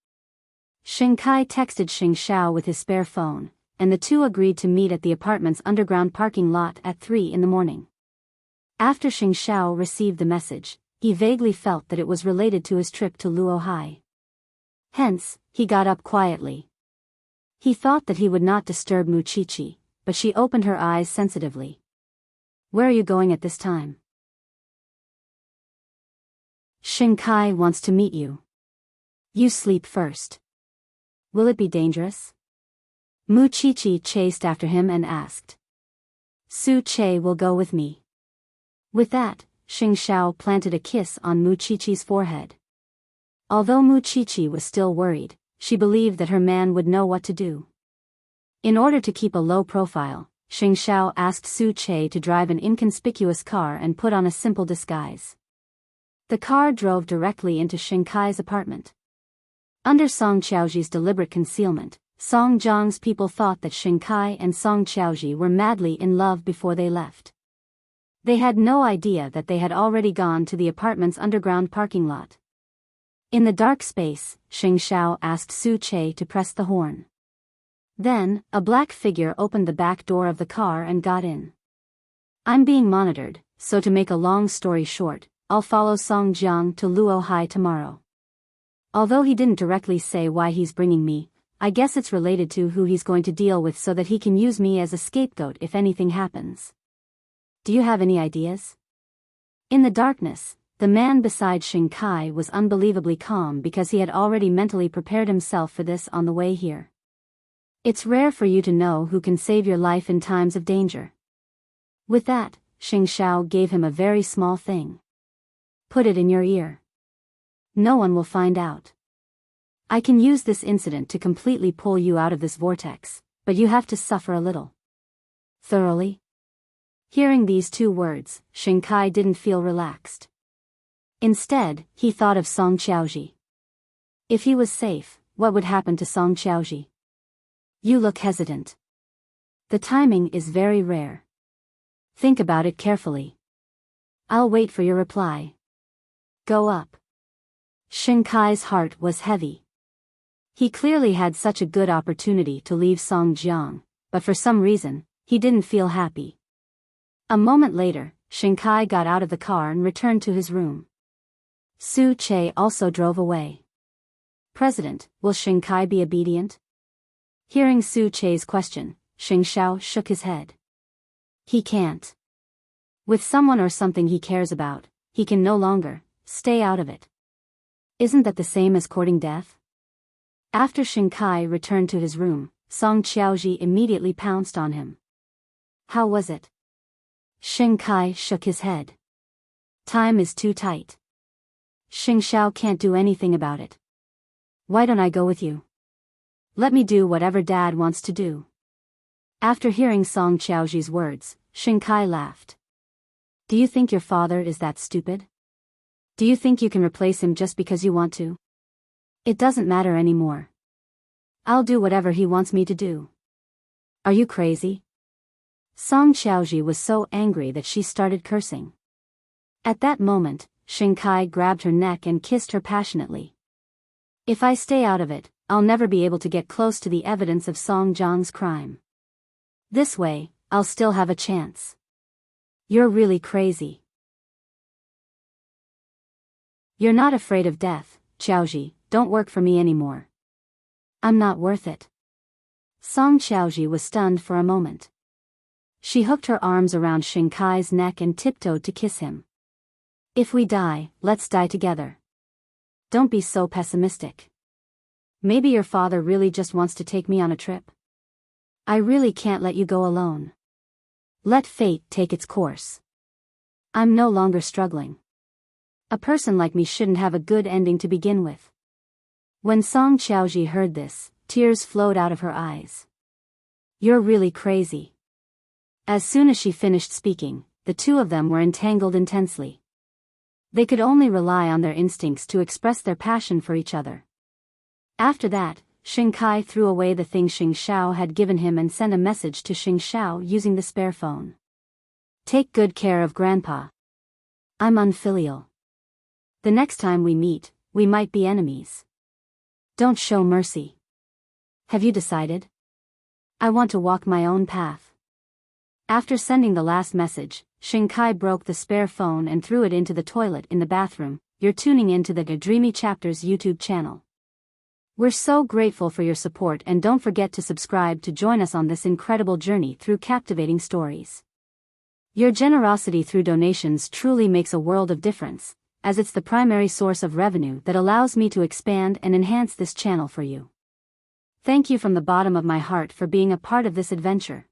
Shinkai texted Xing Xiao with his spare phone, and the two agreed to meet at the apartment's underground parking lot at 3 in the morning. After Xing Xiao received the message, he vaguely felt that it was related to his trip to Luohai. Hence, he got up quietly. He thought that he would not disturb Muchichi, but she opened her eyes sensitively. "Where are you going at this time?" "Shinkai wants to meet you. You sleep first." "Will it be dangerous?" Muchichi chased after him and asked. "Su-che will go with me." With that, Xingxiao planted a kiss on Muchichi's forehead. Although Muchichi was still worried, she believed that her man would know what to do. In order to keep a low profile, Xingxiao asked Su-che to drive an inconspicuous car and put on a simple disguise. The car drove directly into Shinkai's apartment. Under Song Qiaoji's deliberate concealment, Song Jiang's people thought that Shinkai and Song Qiaoji were madly in love before they left. They had no idea that they had already gone to the apartment's underground parking lot. In the dark space, Xingxiao asked Su-che to press the horn. Then, a black figure opened the back door of the car and got in. "I'm being monitored, so to make a long story short, I'll follow Song Jiang to Luohai tomorrow. Although he didn't directly say why he's bringing me, I guess it's related to who he's going to deal with so that he can use me as a scapegoat if anything happens. Do you have any ideas?" In the darkness, the man beside Shinkai was unbelievably calm because he had already mentally prepared himself for this on the way here. It's rare for you to know who can save your life in times of danger. With that, Xingxiao gave him a very small thing. "Put it in your ear. No one will find out. I can use this incident to completely pull you out of this vortex, but you have to suffer a little." "Thoroughly?" Hearing these two words, Shinkai didn't feel relaxed. Instead, he thought of Song Qiaoji. If he was safe, what would happen to Song Qiaoji? "You look hesitant. The timing is very rare. Think about it carefully. I'll wait for your reply. Go up." Shinkai's heart was heavy. He clearly had such a good opportunity to leave Song Jiang, but for some reason, he didn't feel happy. A moment later, Shinkai got out of the car and returned to his room. Su-che also drove away. "President, will Shinkai be obedient?" Hearing Su-che's question, Xingxiao shook his head. "He can't. With someone or something he cares about, he can no longer stay out of it. Isn't that the same as courting death?" After Shinkai returned to his room, Song Qiaoji immediately pounced on him. "How was it?" Shinkai shook his head. "Time is too tight. Xingxiao can't do anything about it. Why don't I go with you? Let me do whatever Dad wants to do." After hearing Song Qiaoji's words, Shinkai laughed. "Do you think your father is that stupid? Do you think you can replace him just because you want to? It doesn't matter anymore. I'll do whatever he wants me to do." "Are you crazy?" Song Qiaoji was so angry that she started cursing. At that moment, Shinkai grabbed her neck and kissed her passionately. "If I stay out of it, I'll never be able to get close to the evidence of Song Jiang's crime. This way, I'll still have a chance. You're really crazy. You're not afraid of death, Qiaoji, don't work for me anymore. I'm not worth it." Song Qiaoji was stunned for a moment. She hooked her arms around Shinkai's neck and tiptoed to kiss him. "If we die, let's die together. Don't be so pessimistic. Maybe your father really just wants to take me on a trip. I really can't let you go alone. Let fate take its course. I'm no longer struggling. A person like me shouldn't have a good ending to begin with." When Song Qiaoji heard this, tears flowed out of her eyes. "You're really crazy." As soon as she finished speaking, the two of them were entangled intensely. They could only rely on their instincts to express their passion for each other. After that, Shinkai threw away the thing Xingxiao had given him and sent a message to Xingxiao using the spare phone. "Take good care of Grandpa. I'm unfilial. The next time we meet, we might be enemies. Don't show mercy. Have you decided? I want to walk my own path." After sending the last message, Shinkai broke the spare phone and threw it into the toilet in the bathroom. You're tuning into the Dreamy Chapters YouTube channel. We're so grateful for your support, and don't forget to subscribe to join us on this incredible journey through captivating stories. Your generosity through donations truly makes a world of difference, as it's the primary source of revenue that allows me to expand and enhance this channel for you. Thank you from the bottom of my heart for being a part of this adventure.